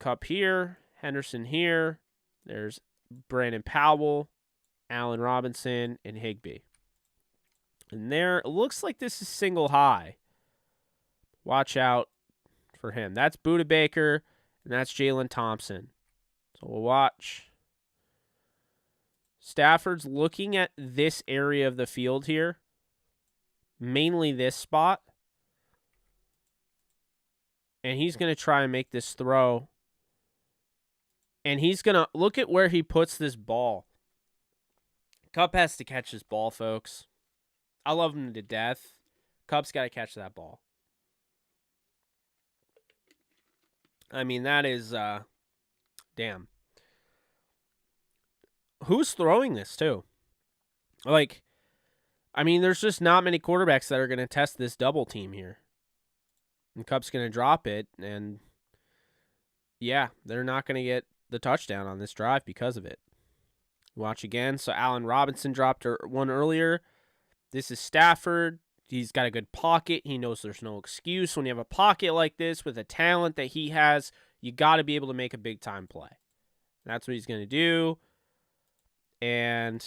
Kupp here, Henderson here. There's Brandon Powell, Allen Robinson, and Higbee. And there, it looks like this is single high. Watch out for him. That's Budda Baker, and that's Jalen Thompson. So we'll watch. Stafford's looking at this area of the field here, mainly this spot. And he's going to try and make this throw. And he's going to look at where he puts this ball. Kupp has to catch this ball, folks. I love him to death. Kupp's got to catch that ball. I mean, that is, damn. who's throwing this too? Like, I mean, there's just not many quarterbacks that are going to test this double team here. And Cup's going to drop it, and yeah, they're not going to get the touchdown on this drive because of it. Watch again. So Allen Robinson dropped one earlier. This is Stafford. He's got a good pocket. He knows there's no excuse. When you have a pocket like this with a talent that he has, you got to be able to make a big-time play. That's what he's going to do. And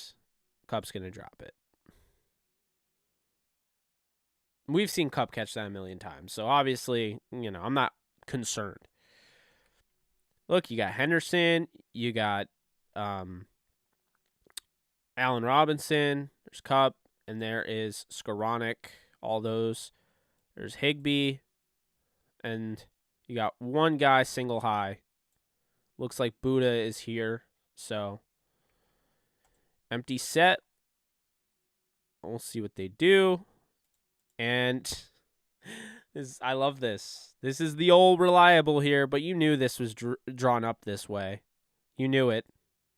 Cup's going to drop it. We've seen Cup catch that a million times. So obviously, I'm not concerned. Look, you got Henderson. You got Allen Robinson. There's Cup. And there is Skoranek. All those. There's Higbee. And you got one guy single high. Looks like Buddha is here. So, empty set. We'll see what they do. And I love this. This is the old reliable here, but you knew this was drawn up this way. You knew it.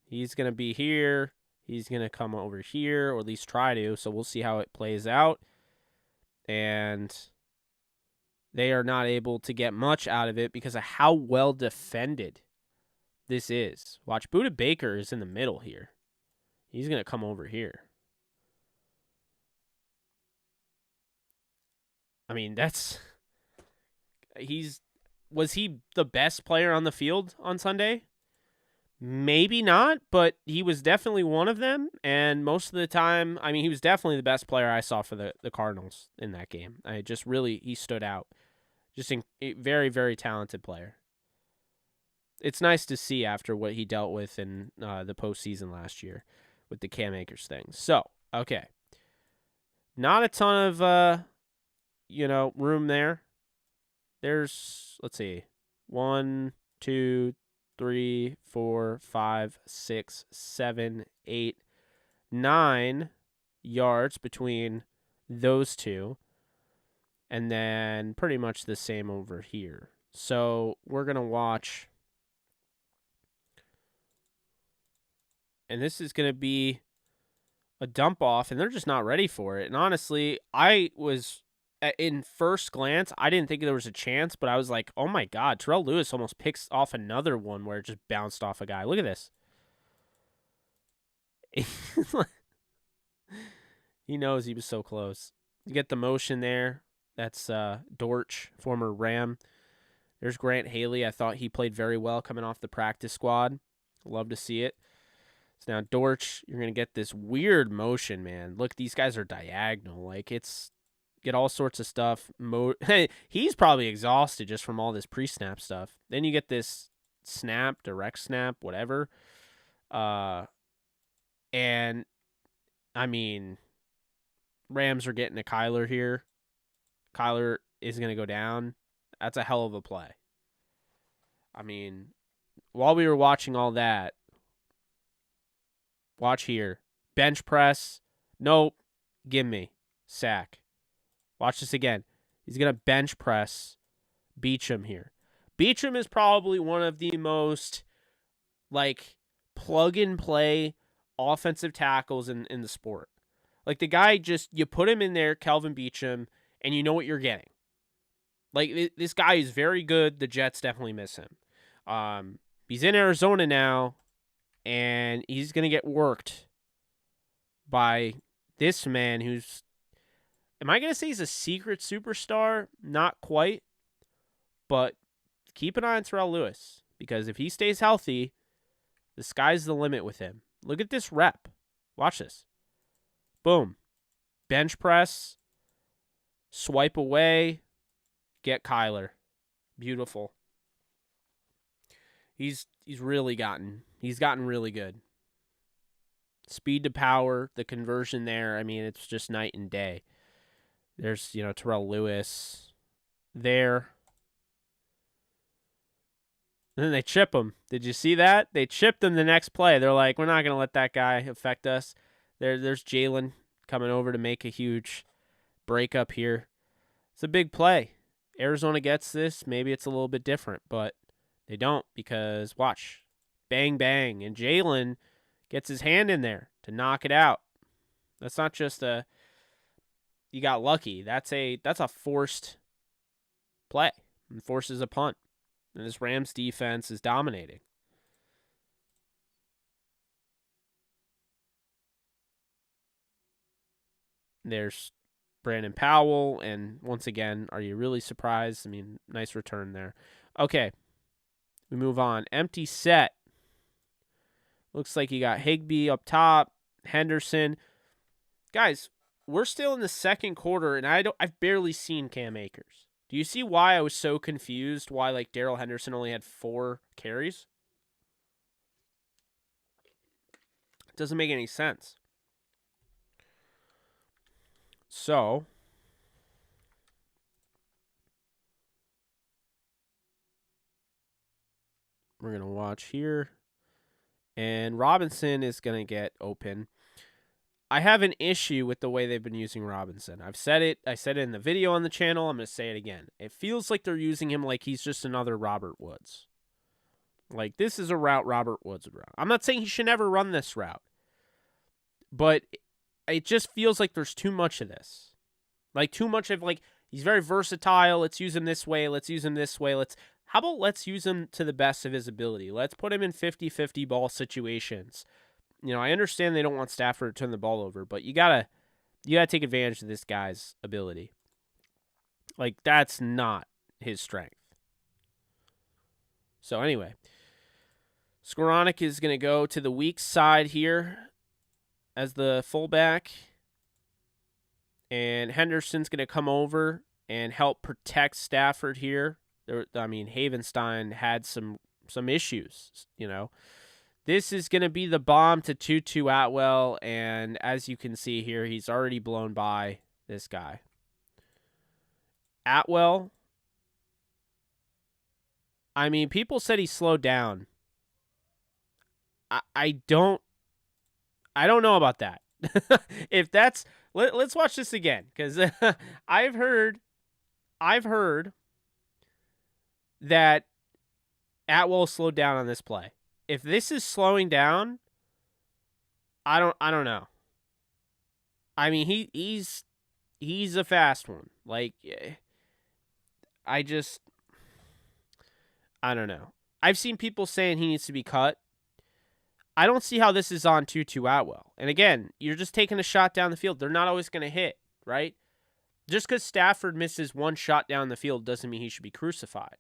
He's going to be here. He's going to come over here, or at least try to. So we'll see how it plays out. And they are not able to get much out of it because of how well defended this is. Watch, Buddha Baker is in the middle here. He's going to come over here. I mean, was he the best player on the field on Sunday? Maybe not, but he was definitely one of them. And most of the time, I mean, he was definitely the best player I saw for the Cardinals in that game. He stood out. Just a very, very talented player. It's nice to see after what he dealt with in the postseason last year with the Cam Akers thing. So, okay. Not a ton of room there. There's, let's see, 1, 2, 3, 4, 5, 6, 7, 8, 9 yards between those two. And then pretty much the same over here. So we're going to watch. And this is going to be a dump off, and they're just not ready for it. And honestly, in first glance, I didn't think there was a chance, but I was like, oh my God, Terrell Lewis almost picks off another one where it just bounced off a guy. Look at this. He knows he was so close. You get the motion there. That's Dortch, former Ram. There's Grant Haley. I thought he played very well coming off the practice squad. Love to see it. So now Dortch, you're going to get this weird motion, man. Look, these guys are diagonal. Like, get all sorts of stuff. He's probably exhausted just from all this pre-snap stuff. Then you get this snap, direct snap, whatever. And, I mean, Rams are getting a Kyler here. Kyler is going to go down. That's a hell of a play. I mean, while we were watching all that, watch here. Bench press. Nope. Gimme. Sack. Watch this again. He's going to bench press Beachum here. Beachum is probably one of the most, plug-and-play offensive tackles in the sport. Like, the guy you put him in there, Kelvin Beachum, and you know what you're getting. Like, this guy is very good. The Jets definitely miss him. He's in Arizona now, and he's going to get worked by this man who's, am I going to say he's a secret superstar? Not quite. But keep an eye on Terrell Lewis, because if he stays healthy, the sky's the limit with him. Look at this rep. Watch this. Boom. Bench press. Swipe away. Get Kyler. Beautiful. He's gotten really good. Speed to power, the conversion there, I mean, it's just night and day. There's, Terrell Lewis there. And then they chip him. Did you see that? They chipped him the next play. They're like, we're not going to let that guy affect us. There's Jalen coming over to make a huge breakup here. It's a big play. Arizona gets this. Maybe it's a little bit different, but they don't, because watch. Bang, bang. And Jalen Gets his hand in there to knock it out. That's not just you got lucky. That's a forced play and forces a punt. And this Rams defense is dominating. There's Brandon Powell, and once again, are you really surprised? I mean, nice return there. Okay, we move on. Empty set. Looks like you got Higbee up top, Henderson. Guys, we're still in the second quarter, and I've barely seen Cam Akers. Do you see why I was so confused? Why like Darrell Henderson only had 4 carries? It doesn't make any sense. So we're going to watch here. And Robinson is going to get open. I have an issue with the way they've been using Robinson. I've said it. I said it in the video on the channel. I'm going to say it again. It feels like they're using him like he's just another Robert Woods. Like, this is a route Robert Woods would run. I'm not saying he should never run this route. But it just feels like there's too much of this. Like, too much of, like, he's very versatile. Let's use him this way. Let's use him this way. How about let's use him to the best of his ability? Let's put him in 50-50 ball situations. You know, I understand they don't want Stafford to turn the ball over, but you gotta take advantage of this guy's ability. Like, that's not his strength. So anyway, Skoranek is going to go to the weak side here as the fullback. And Henderson's going to come over and help protect Stafford here. Havenstein had some issues, you know. This is going to be the bomb to Tutu Atwell, and as you can see here, he's already blown by this guy. Atwell, I mean, people said he slowed down. I don't know about that. If that's, let's watch this again, because I've heard that Atwell slowed down on this play. If this is slowing down, I don't know. I mean, he's a fast one. Like, I don't know. I've seen people saying he needs to be cut. I don't see how this is on Tutu Atwell. And again, you're just taking a shot down the field. They're not always going to hit, right? Just because Stafford misses one shot down the field doesn't mean he should be crucified.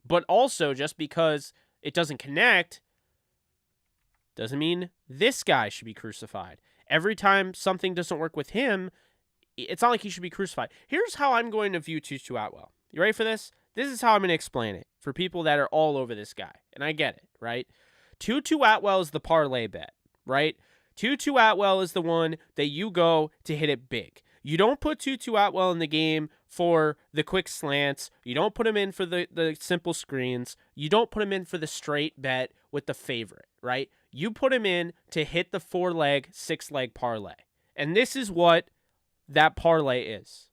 But also, just because it doesn't connect doesn't mean this guy should be crucified. Every time something doesn't work with him, it's not like he should be crucified. Here's how I'm going to view Tutu Atwell. You ready for this? This is how I'm going to explain it for people that are all over this guy. And I get it, right? Tutu Atwell is the parlay bet, right? Tutu Atwell is the one that you go to hit it big. You don't put Tutu Atwell in the game for the quick slants. You don't put him in for the simple screens. You don't put him in for the straight bet with the favorite, right? You put him in to hit the 4-leg, 6-leg parlay. And this is what that parlay is.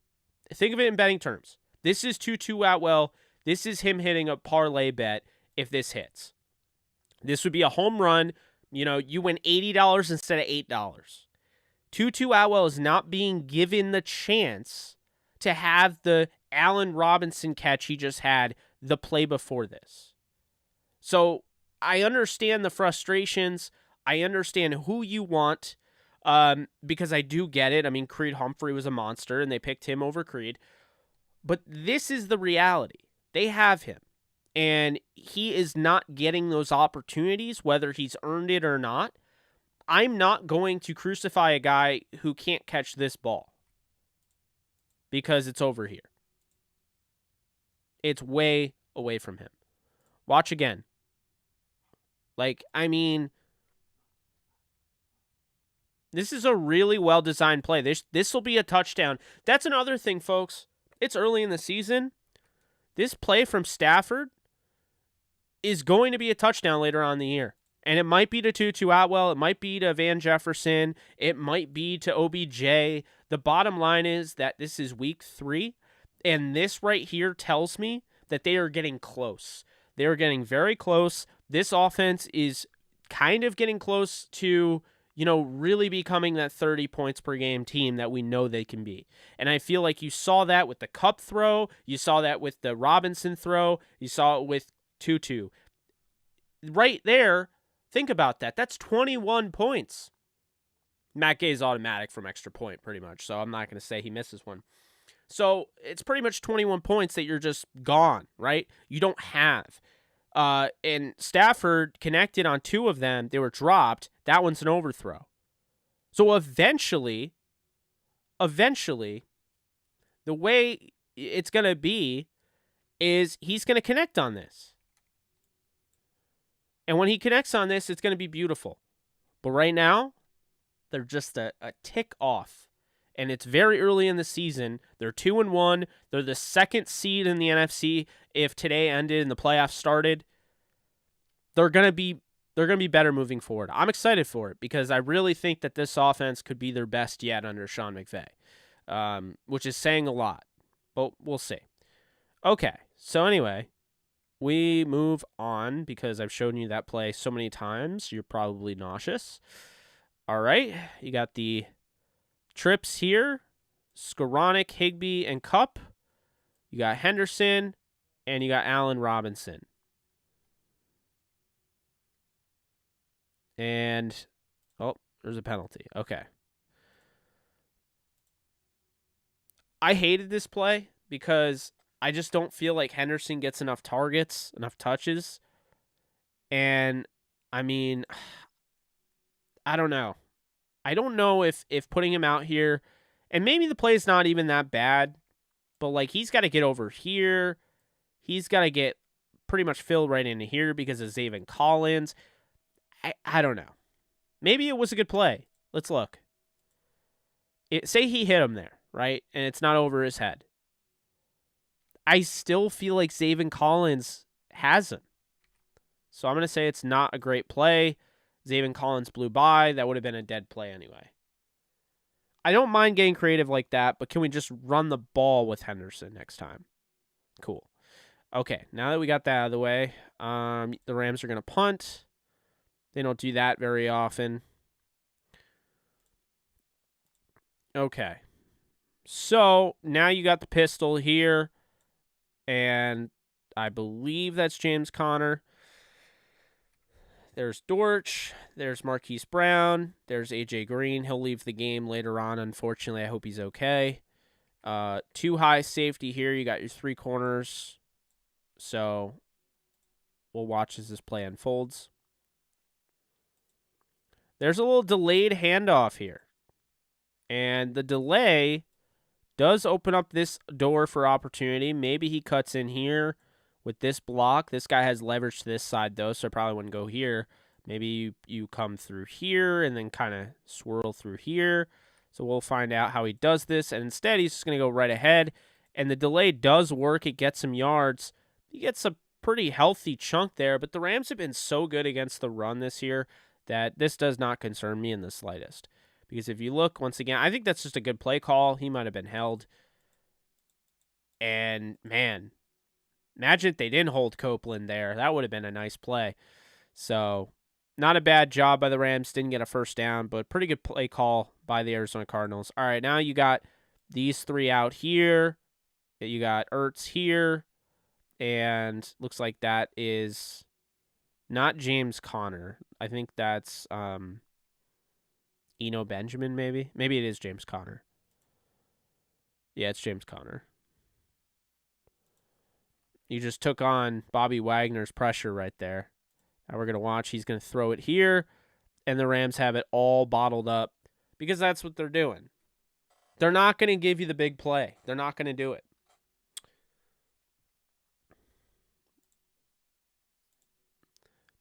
Think of it in betting terms. This is Tutu Atwell. This is him hitting a parlay bet if this hits. This would be a home run. You know, you win $80 instead of $8. Tutu Atwell is not being given the chance to have the Allen Robinson catch he just had the play before this. So I understand the frustrations. I understand who you want because I do get it. I mean, Creed Humphrey was a monster, and they picked him over Creed. But this is the reality. They have him, and he is not getting those opportunities, whether he's earned it or not. I'm not going to crucify a guy who can't catch this ball because it's over here. It's way away from him. Watch again. Like, I mean, this is a really well-designed play. This will be a touchdown. That's another thing, folks. It's early in the season. This play from Stafford is going to be a touchdown later on in the year. And it might be to Tutu Atwell. It might be to Van Jefferson. It might be to OBJ. The bottom line is that this is week 3. And this right here tells me that they are getting close. They are getting very close. This offense is kind of getting close to, really becoming that 30 points per game team that we know they can be. And I feel like you saw that with the Cup throw. You saw that with the Robinson throw. You saw it with Tutu. Right there, think about that. That's 21 points. Matt Gay's automatic from extra point pretty much, so I'm not going to say he misses one. So it's pretty much 21 points that you're just gone, right? You don't have. And Stafford connected on 2 of them. They were dropped. That one's an overthrow. So eventually, the way it's going to be is he's going to connect on this. And when he connects on this, it's going to be beautiful. But right now, they're just a tick off. And it's very early in the season. They're 2-1. They're the 2nd seed in the NFC. If today ended and the playoffs started, they're gonna be better moving forward. I'm excited for it because I really think that this offense could be their best yet under Sean McVay, which is saying a lot. But we'll see. Okay, so anyway, we move on because I've shown you that play so many times. You're probably nauseous. All right, you got the trips here, Skoranek, Higbee, and Kupp. You got Henderson, and you got Allen Robinson. And, there's a penalty. Okay. I hated this play because I just don't feel like Henderson gets enough targets, enough touches. And, I mean, I don't know. I don't know if putting him out here, and maybe the play is not even that bad, but like he's got to get over here. He's got to get pretty much filled right into here because of Zaven Collins. I don't know. Maybe it was a good play. Let's look. Say he hit him there, right? And it's not over his head. I still feel like Zaven Collins has him. So I'm going to say it's not a great play. Zaven Collins blew by. That would have been a dead play anyway. I don't mind getting creative like that, but can we just run the ball with Henderson next time? Cool. Okay, now that we got that out of the way, the Rams are going to punt. They don't do that very often. Okay. So now you got the pistol here, and I believe that's James Conner. There's Dortch. There's Marquis Brown. There's A.J. Green. He'll leave the game later on, unfortunately. I hope he's okay. 2 high safety here. You got your 3 corners. So we'll watch as this play unfolds. There's a little delayed handoff here. And the delay does open up this door for opportunity. Maybe he cuts in here with this block. This guy has leverage to this side, though, so I probably wouldn't go here. Maybe you come through here and then kind of swirl through here. So we'll find out how he does this. And instead, he's just going to go right ahead. And the delay does work. It gets some yards. He gets a pretty healthy chunk there. But the Rams have been so good against the run this year that this does not concern me in the slightest. Because if you look, once again, I think that's just a good play call. He might have been held. And, man, imagine if they didn't hold Copeland there. That would have been a nice play. So, not a bad job by the Rams. Didn't get a first down, but pretty good play call by the Arizona Cardinals. All right, now you got these 3 out here. You got Ertz here. And looks like that is not James Conner. I think that's Eno Benjamin, maybe. Maybe it is James Conner. Yeah, it's James Conner. You just took on Bobby Wagner's pressure right there. Now we're going to watch. He's going to throw it here, and the Rams have it all bottled up because that's what they're doing. They're not going to give you the big play. They're not going to do it.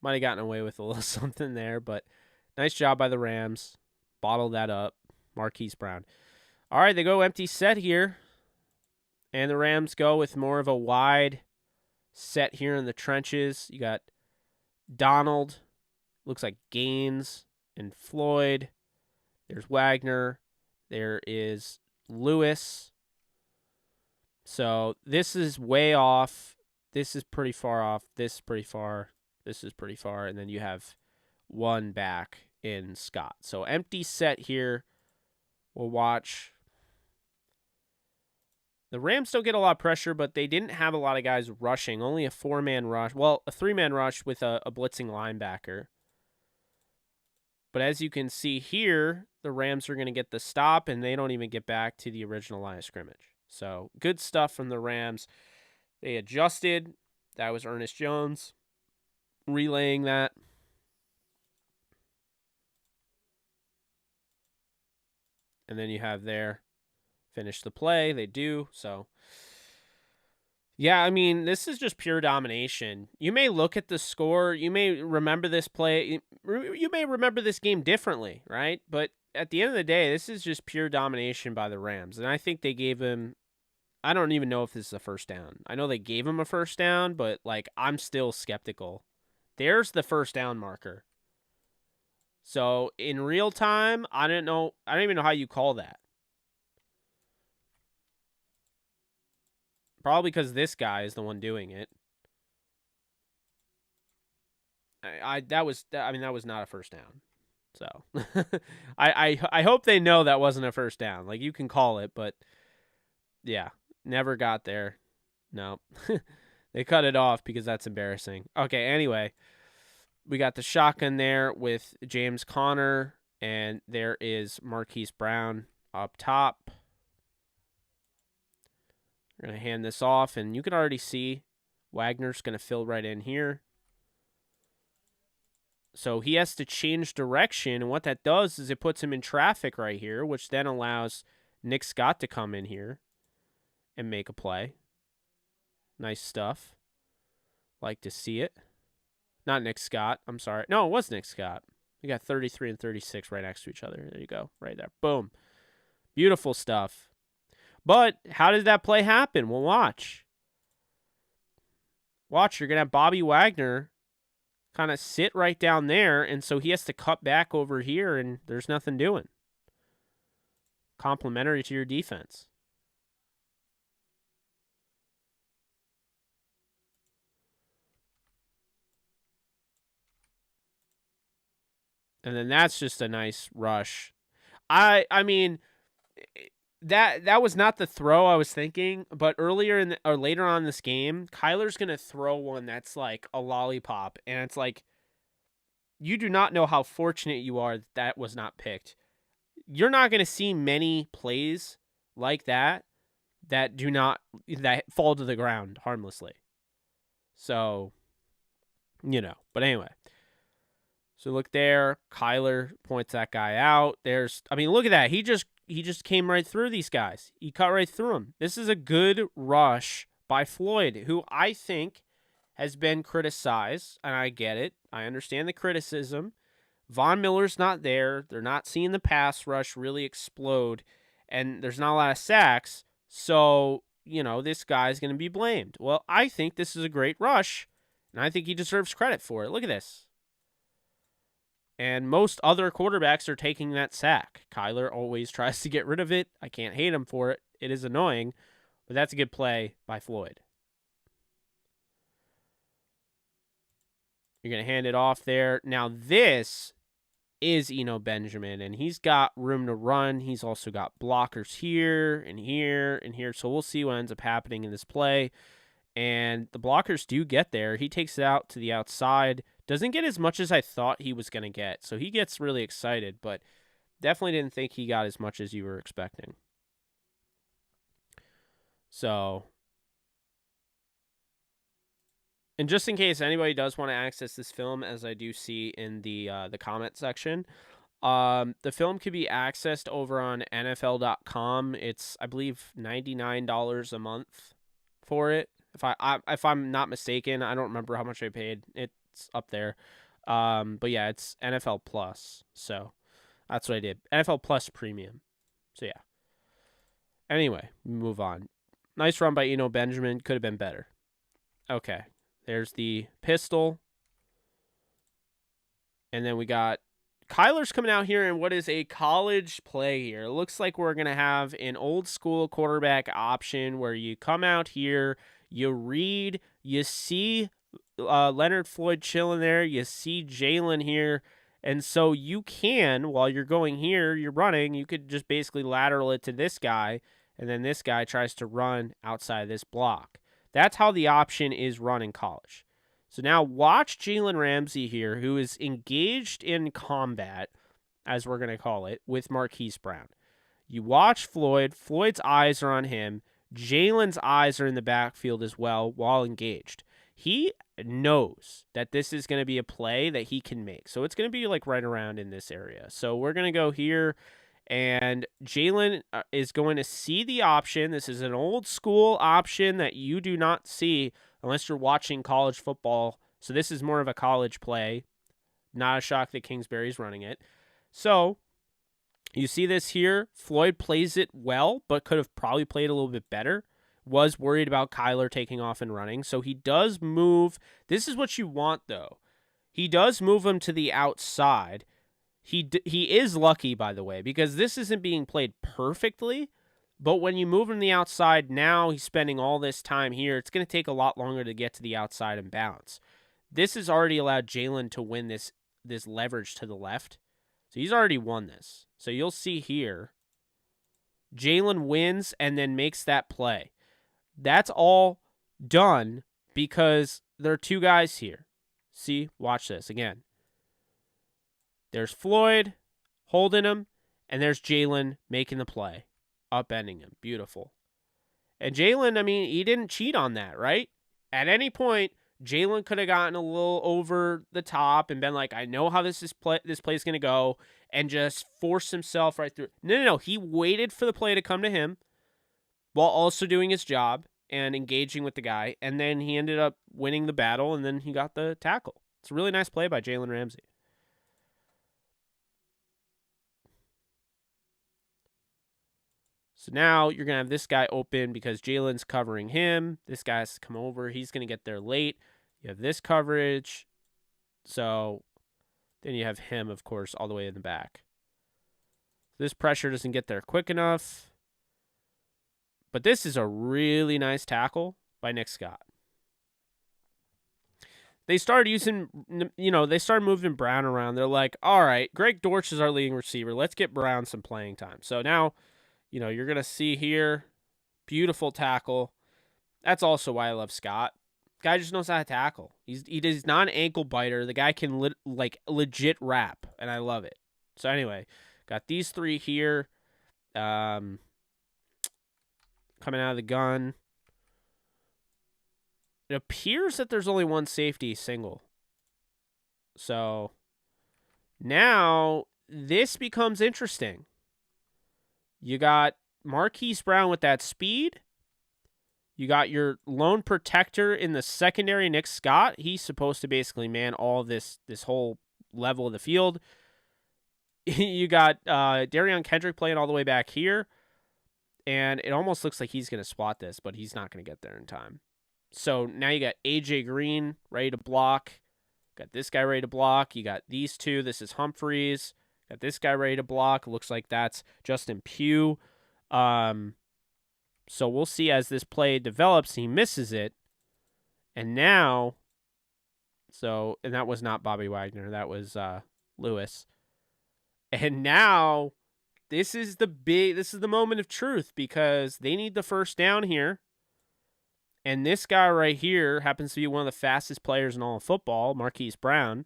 Might have gotten away with a little something there, but nice job by the Rams. Bottle that up. Marquis Brown. All right, they go empty set here, and the Rams go with more of a wide set here in the trenches. You got Donald, looks like Gaines and Floyd. There's Wagner. There is Lewis. So this is way off. This is pretty far off. This is pretty far. This is pretty far. And then you have one back in Scott. So empty set here. We'll watch. The Rams don't get a lot of pressure, but they didn't have a lot of guys rushing. Only a 4-man rush. Well, a 3-man rush with a blitzing linebacker. But as you can see here, the Rams are going to get the stop, and they don't even get back to the original line of scrimmage. So good stuff from the Rams. They adjusted. That was Ernest Jones relaying that. And then you have there, finish the play. They do. So, yeah, I mean, this is just pure domination. You may look at the score. You may remember this play. You may remember this game differently, right? But at the end of the day, this is just pure domination by the Rams. And I think they gave him, I don't even know if this is a first down. I know they gave him a first down, but, like, I'm still skeptical. There's the first down marker. So in real time, I don't even know how you call that. Probably because this guy is the one doing it. That was not a first down. So I hope they know that wasn't a first down. Like, you can call it, but yeah, never got there. No. They cut it off because that's embarrassing. Okay, anyway. We got the shotgun there with James Conner, and there is Marquis Brown up top. We're going to hand this off, and you can already see Wagner's going to fill right in here. So he has to change direction, and what that does is it puts him in traffic right here, which then allows Nick Scott to come in here and make a play. Nice stuff. Like to see it. Not Nick Scott. I'm sorry. No, it was Nick Scott. We got 33 and 36 right next to each other. There you go. Right there. Boom. Beautiful stuff. But how did that play happen? Well, watch. Watch. You're going to have Bobby Wagner kind of sit right down there, and so he has to cut back over here, and there's nothing doing. Complimentary to your defense. And then that's just a nice rush. I mean, that was not the throw I was thinking, but earlier or later on in this game, Kyler's going to throw one that's like a lollipop, and it's like, you do not know how fortunate you are that was not picked. You're not going to see many plays like that that fall to the ground harmlessly. So, but anyway. So look there, Kyler points that guy out. Look at that. He just came right through these guys. He cut right through them. This is a good rush by Floyd, who I think has been criticized, and I get it. I understand the criticism. Von Miller's not there. They're not seeing the pass rush really explode, and there's not a lot of sacks. So, this guy's going to be blamed. Well, I think this is a great rush, and I think he deserves credit for it. Look at this. And most other quarterbacks are taking that sack. Kyler always tries to get rid of it. I can't hate him for it. It is annoying, but that's a good play by Floyd. You're going to hand it off there. Now this is Benjamin, and he's got room to run. He's also got blockers here and here and here. So we'll see what ends up happening in this play. And the blockers do get there. He takes it out to the outside. Doesn't get as much as I thought he was going to get. So he gets really excited, but definitely didn't think he got as much as you were expecting. So, and just in case anybody does want to access this film, as I do see in the comment section, the film can be accessed over on NFL.com. It's, I believe, $99 a month for it. If I'm not mistaken, I don't remember how much I paid. It's up there. But yeah, it's NFL Plus. So that's what I did. NFL Plus Premium. So yeah. Anyway, move on. Nice run by Benjamin. Could have been better. Okay. There's the pistol. And then we got Kyler's coming out here in what is a college play here. It looks like we're going to have an old school quarterback option where you come out here, you read, you see Leonard Floyd chilling there. You see Jalen here. And so you can, while you're going here, you're running, you could just basically lateral it to this guy, and then this guy tries to run outside this block. That's how the option is run in college. So now watch Jalen Ramsey here, who is engaged in combat, as we're going to call it, with Marquis Brown. You watch Floyd. Floyd's eyes are on him. Jalen's eyes are in the backfield as well while engaged. He knows that this is going to be a play that he can make. So it's going to be like right around in this area. So we're going to go here, and Jalen is going to see the option. This is an old school option that you do not see unless you're watching college football. So this is more of a college play. Not a shock that Kingsbury's running it. So you see this here. Floyd plays it well, but could have probably played a little bit better. Was worried about Kyler taking off and running. So he does move. This is what you want, though. He does move him to the outside. He is lucky, by the way, because this isn't being played perfectly. But when you move him to the outside, now he's spending all this time here. It's going to take a lot longer to get to the outside and bounce. This has already allowed Jalen to win this leverage to the left. So he's already won this. So you'll see here, Jalen wins and then makes that play. That's all done because there are two guys here. See, watch this again. There's Floyd holding him, and there's Jalen making the play, upending him. Beautiful. And Jalen, I mean, he didn't cheat on that, right? At any point, Jalen could have gotten a little over the top and been like, I know how this play's going to go, and just force himself right through. No. He waited for the play to come to him while also doing his job and engaging with the guy, and then he ended up winning the battle, and then he got the tackle. It's a really nice play by Jalen Ramsey. So now you're going to have this guy open because Jalen's covering him. This guy has to come over. He's going to get there late. You have this coverage. So then you have him, of course, all the way in the back. This pressure doesn't get there quick enough. But this is a really nice tackle by Nick Scott. They started they started moving Brown around. They're like, all right, Greg Dortch is our leading receiver. Let's get Brown some playing time. So now, you're going to see here, beautiful tackle. That's also why I love Scott. Guy just knows how to tackle. He's not an ankle biter. The guy can legit rap, and I love it. So anyway, got these three here. Coming out of the gun. It appears that there's only one safety single. So now this becomes interesting. You got Marquis Brown with that speed. You got your lone protector in the secondary, Nick Scott. He's supposed to basically man all of this whole level of the field. You got Darion Kendrick playing all the way back here. And it almost looks like he's going to spot this, but he's not going to get there in time. So now you got AJ Green ready to block. Got this guy ready to block. You got these two. This is Humphreys. Got this guy ready to block. Looks like that's Justin Pugh. So we'll see as this play develops. He misses it. And now, and that was not Bobby Wagner. That was Lewis. And now, this is the moment of truth because they need the first down here. And this guy right here happens to be one of the fastest players in all of football, Marquis Brown.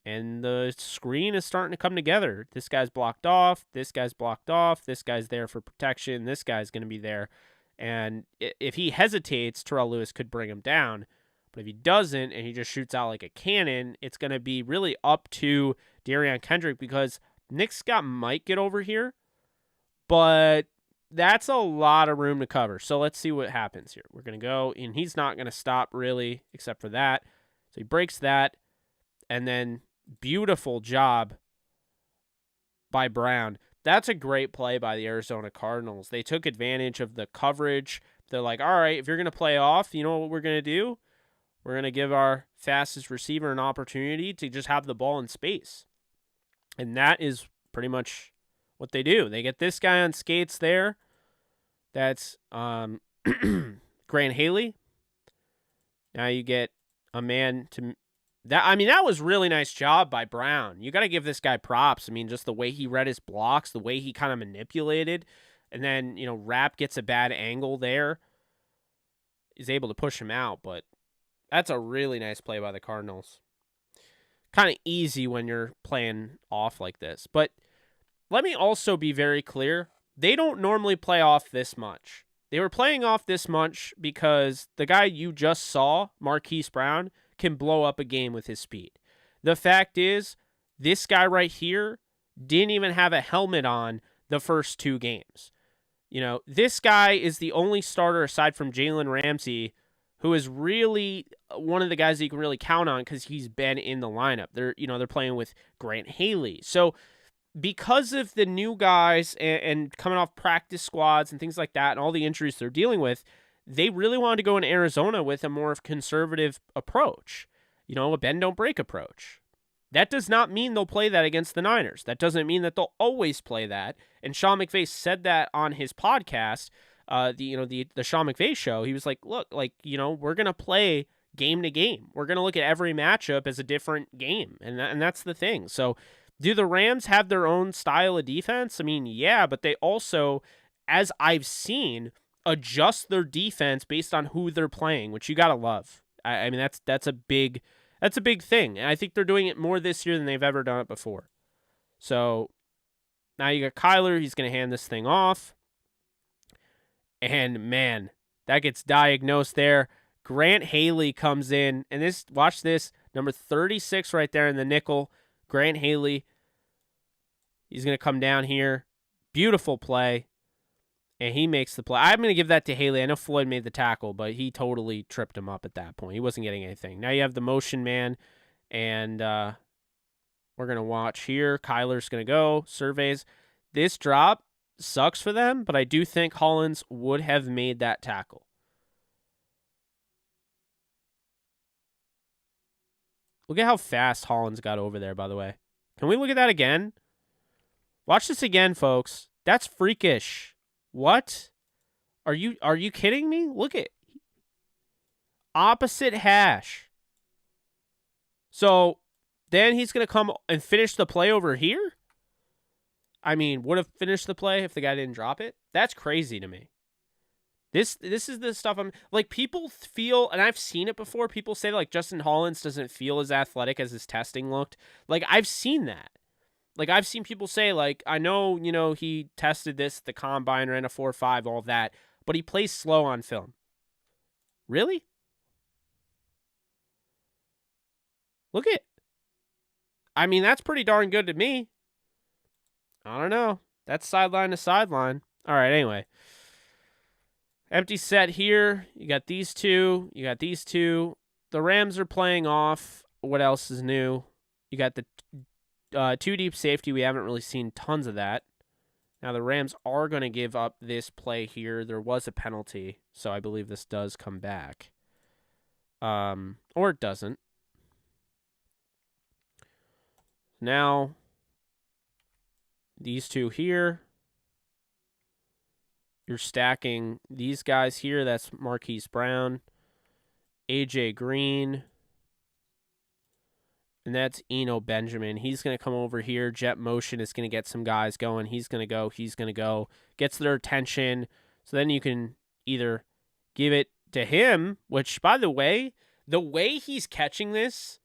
And the screen is starting to come together. This guy's blocked off. This guy's blocked off. This guy's there for protection. This guy's going to be there. And if he hesitates, Terrell Lewis could bring him down. But if he doesn't and he just shoots out like a cannon, it's going to be really up to Darion Kendrick because Nick Scott might get over here. But that's a lot of room to cover. So let's see what happens here. We're going to go, and he's not going to stop really except for that. So he breaks that. And then beautiful job by Brown. That's a great play by the Arizona Cardinals. They took advantage of the coverage. They're like, all right, if you're going to play off, you know what we're going to do? We're going to give our fastest receiver an opportunity to just have the ball in space. And that is pretty much what they do. They get this guy on skates there. That's Grant Haley. Now you get a man to that. I mean, that was really nice job by Brown. You got to give this guy props. I mean, just the way he read his blocks, the way he kind of manipulated, and then, Rapp gets a bad angle there. Is able to push him out, but that's a really nice play by the Cardinals. Kind of easy when you're playing off like this. But let me also be very clear. They don't normally play off this much. They were playing off this much because the guy you just saw, Marquis Brown, can blow up a game with his speed. The fact is, this guy right here didn't even have a helmet on the first 2 games. This guy is the only starter aside from Jalen Ramsey who is really one of the guys that you can really count on because he's been in the lineup. They're playing with Grant Haley. So because of the new guys and coming off practice squads and things like that and all the injuries they're dealing with, they really wanted to go in Arizona with a more conservative approach, a bend don't break approach. That does not mean they'll play that against the Niners. That doesn't mean that they'll always play that. And Sean McVay said that on his podcast, the Sean McVay show. He was like, look, we're going to play game to game. We're going to look at every matchup as a different game. And that's the thing. So do the Rams have their own style of defense? I mean, yeah, but they also, as I've seen, adjust their defense based on who they're playing, which you got to love. I mean, that's a big thing. And I think they're doing it more this year than they've ever done it before. So now you got Kyler. He's going to hand this thing off. And man, that gets diagnosed there. Grant Haley comes in, and watch this, number 36 right there in the nickel. Grant Haley, he's going to come down here. Beautiful play, and he makes the play. I'm going to give that to Haley. I know Floyd made the tackle, but he totally tripped him up at that point. He wasn't getting anything. Now you have the motion man, and we're going to watch here. Kyler's going to go, surveys. This drop sucks for them, but I do think Hollins would have made that tackle. Look at how fast Hollins got over there, by the way. Can we look at that again? Watch this again, folks. That's freakish. What? Are you kidding me? Look at opposite hash. So then he's going to come and finish the play over here? I mean, would have finished the play if the guy didn't drop it? That's crazy to me. This is the stuff I'm like, people feel, and I've seen it before, people say like Justin Hollins doesn't feel as athletic as his testing looked. Like, I've seen that. Like, I've seen people say, like, I know, he tested this, the combine, ran a 4.5, all that, but he plays slow on film. Really? Look at, I mean, that's pretty darn good to me. I don't know. That's sideline to sideline. All right, anyway. Empty set here. You got these two. You got these two. The Rams are playing off. What else is new? You got the 2 deep safety. We haven't really seen tons of that. Now, the Rams are going to give up this play here. There was a penalty, so I believe this does come back. Or it doesn't. Now, these two here. You're stacking these guys here. That's Marquis Brown, A.J. Green, and that's Eno Benjamin. He's going to come over here. Jet motion is going to get some guys going. He's going to go. He's going to go. Gets their attention. So then you can either give it to him, which, by the way he's catching this,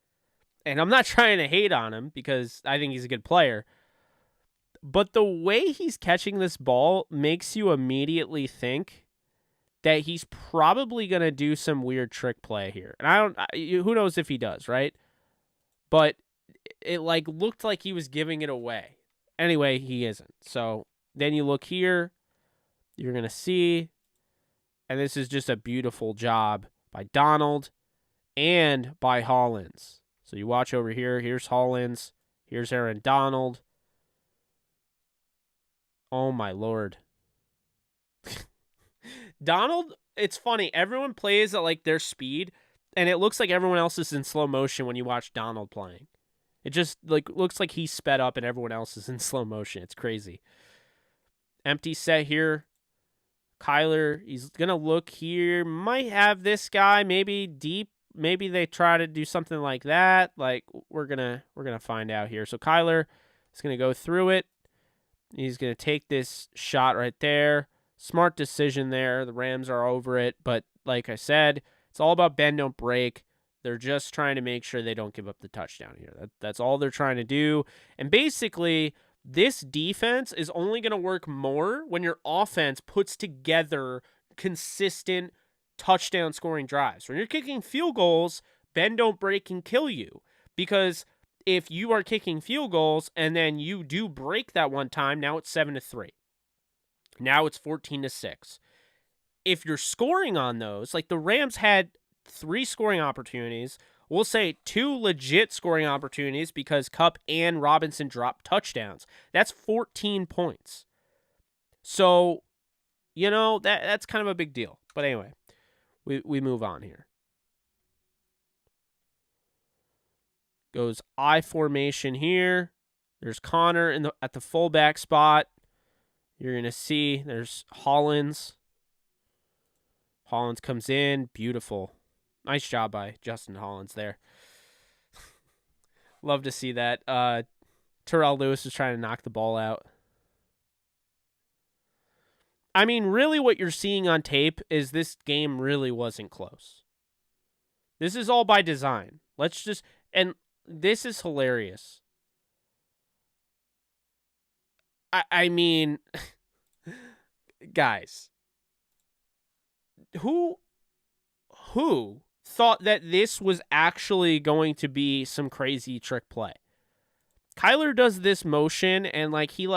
and I'm not trying to hate on him because I think he's a good player, but the way he's catching this ball makes you immediately think that he's probably going to do some weird trick play here. And who knows if he does, right? But it looked like he was giving it away. Anyway, he isn't. So then you look here, you're going to see, and this is just a beautiful job by Donald and by Hollins. So you watch over here. Here's Hollins. Here's Aaron Donald. Oh, my Lord. Donald, it's funny. Everyone plays at, their speed, and it looks like everyone else is in slow motion when you watch Donald playing. It just, looks like he's sped up and everyone else is in slow motion. It's crazy. Empty set here. Kyler, he's going to look here. Might have this guy maybe deep. maybe they try to do something like that. Like, we're gonna find out here. So Kyler is gonna go through it. He's gonna take this shot right there. Smart decision there. The Rams are over it, but like I said, it's all about bend, don't break. They're just trying to make sure they don't give up the touchdown here. That's all they're trying to do. And basically, this defense is only going to work more when your offense puts together consistent touchdown scoring drives. When you're kicking field goals, bend, don't break can kill you. Because if you are kicking field goals and then you do break that one time, now it's 7-3. Now it's 14-6. If you're scoring on those, like the Rams had 3 scoring opportunities, we'll say 2 legit scoring opportunities because Kupp and Robinson dropped touchdowns. That's 14 points. So, that's kind of a big deal. But anyway, we move on here. Goes I formation here. There's Connor at the fullback spot. You're going to see there's Hollins. Hollins comes in. Beautiful. Nice job by Justin Hollins there. Love to see that. Terrell Lewis is trying to knock the ball out. I mean, really what you're seeing on tape is this game really wasn't close. This is all by design. And this is hilarious. I mean, guys, who thought that this was actually going to be some crazy trick play? Kyler does this motion and he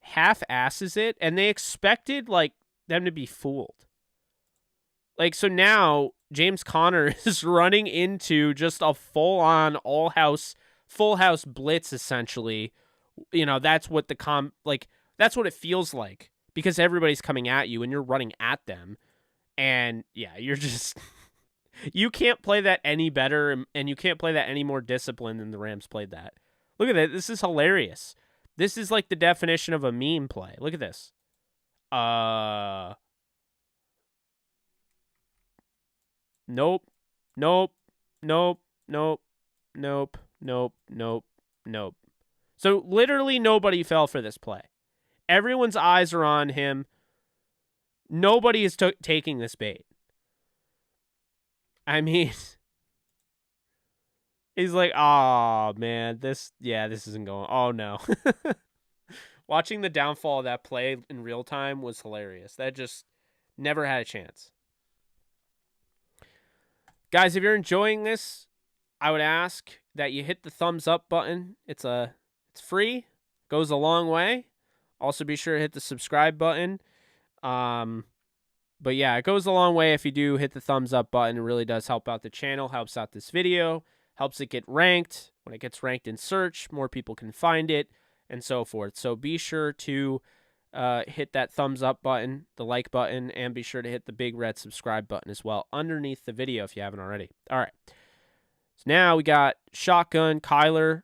half-asses it, and they expected them to be fooled. So now James Conner is running into just a full-on full house blitz essentially. That's what that's what it feels like because everybody's coming at you and you're running at them. And yeah, you're just you can't play that any better and you can't play that any more disciplined than the Rams played that. Look at that. This is hilarious. This is like the definition of a meme play. Look at this. Nope. So literally nobody fell for this play. Everyone's eyes are on him. Nobody is taking this bait. I mean, he's like, oh man, this isn't going. Oh no. Watching the downfall of that play in real time was hilarious. That just never had a chance. Guys, if you're enjoying this, I would ask that you hit the thumbs up button. It's free, goes a long way. Also, be sure to hit the subscribe button. But yeah, it goes a long way if you do hit the thumbs up button. It really does help out the channel, helps out this video, helps it get ranked. When it gets ranked in search, more people can find it, and so forth. So be sure to hit that thumbs up button, the like button, and be sure to hit the big red subscribe button as well underneath the video if you haven't already. All right. So now we got shotgun Kyler.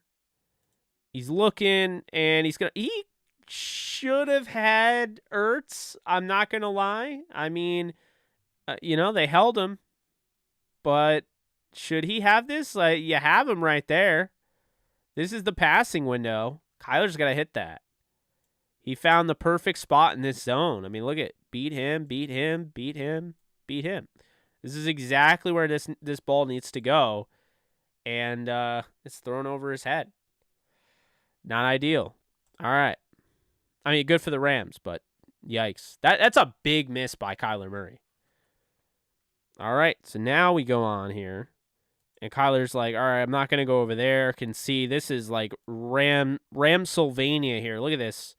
He's looking, and he should have had Ertz. I'm not going to lie. I mean, they held him, but should he have this? You have him right there. This is the passing window. Kyler's got to hit that. He found the perfect spot in this zone. I mean, look at beat him. This is exactly where this ball needs to go, and it's thrown over his head. Not ideal. All right. I mean, good for the Rams, but yikes. That's a big miss by Kyler Murray. All right, so now we go on here. And Kyler's like, all right, I'm not going to go over there. Can see this is like Ramsylvania here. Look at this.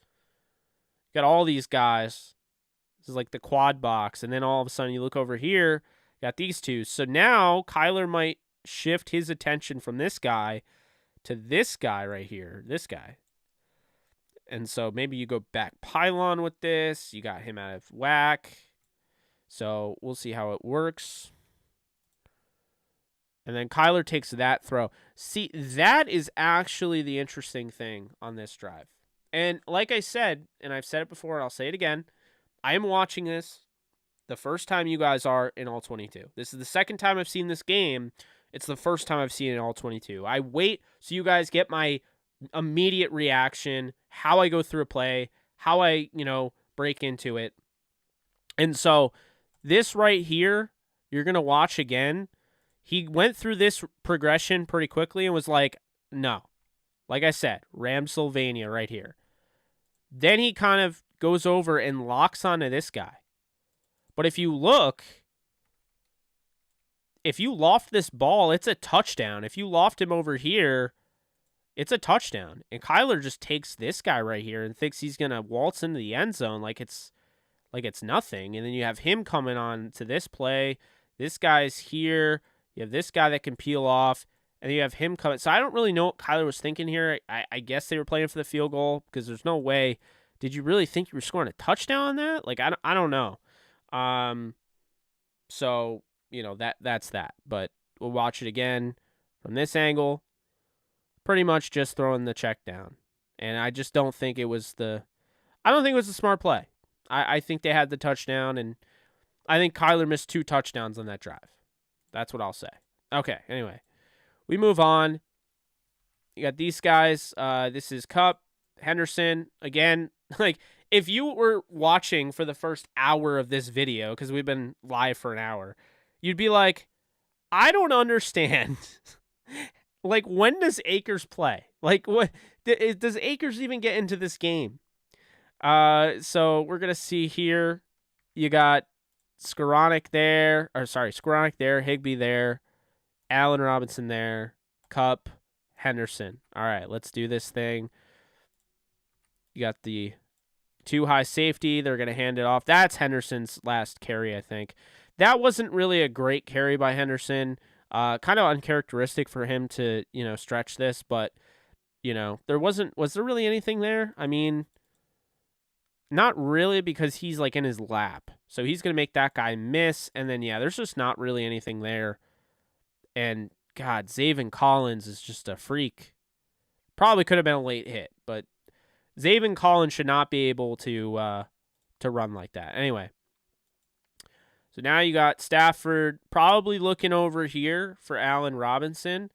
Got all these guys. This is like the quad box. And then all of a sudden you look over here, got these two. So now Kyler might shift his attention from this guy to this guy right here. This guy. And so maybe you go back pylon with this. You got him out of whack. So we'll see how it works. And then Kyler takes that throw. See, that is actually the interesting thing on this drive. And like I said, and I've said it before, and I'll say it again, I am watching this The first time you guys are in all 22. This is the second time I've seen this game. It's the first time I've seen it in all 22. I wait so you guys get my immediate reaction, how I go through a play, how I, break into it. And so this right here, you're going to watch again. He went through this progression pretty quickly and was like, no. Like I said, Ramsylvania right here. Then he kind of goes over and locks onto this guy. But if you look, if you loft this ball, it's a touchdown. If you loft him over here, it's a touchdown. And Kyler just takes this guy right here and thinks he's going to waltz into the end zone like it's nothing. And then you have him coming on to this play. This guy's here. You have this guy that can peel off. And you have him coming. So I don't really know what Kyler was thinking here. I guess they were playing for the field goal because there's no way. Did you really think you were scoring a touchdown on that? Like, I don't know. So, that's that. But we'll watch it again from this angle. Pretty much just throwing the check down. And I just don't think it was a smart play. I think they had the touchdown, and I think Kyler missed 2 touchdowns on that drive. That's what I'll say. Okay, anyway. We move on. You got these guys. This is Kupp, Henderson. Again, like, if you were watching for the first hour of this video, because we've been live for an hour, you'd be like, I don't understand. Like, when does Akers play? Like, what does Akers even get into this game? So we're going to see here. You got Skoranek there, Higbee there, Allen Robinson there, Kupp, Henderson. All right, let's do this thing. You got the 2 high safety. They're going to hand it off. That's Henderson's last carry, I think. That wasn't really a great carry by Henderson. Kind of uncharacteristic for him to, stretch this, but, was there really anything there? I mean, not really, because he's like in his lap. So he's going to make that guy miss. And then, there's just not really anything there. And God, Zaven Collins is just a freak. Probably could have been a late hit, but Zaven Collins should not be able to run like that. Anyway. So now you got Stafford probably looking over here for Allen Robinson.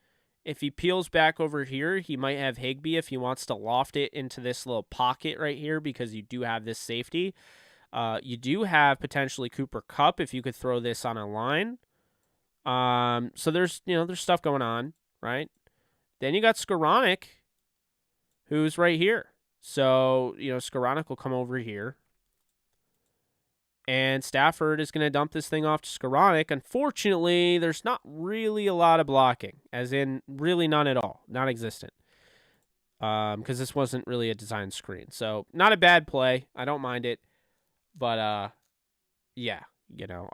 If he peels back over here, he might have Higbee if he wants to loft it into this little pocket right here, because you do have this safety. You do have potentially Cooper Kupp if you could throw this on a line. So there's stuff going on, right? Then you got Skoranek, who's right here. So, Skoranek will come over here. And Stafford is going to dump this thing off to Skoranek. Unfortunately, there's not really a lot of blocking, as in really none at all, non-existent, because this wasn't really a design screen. So not a bad play. I don't mind it. But,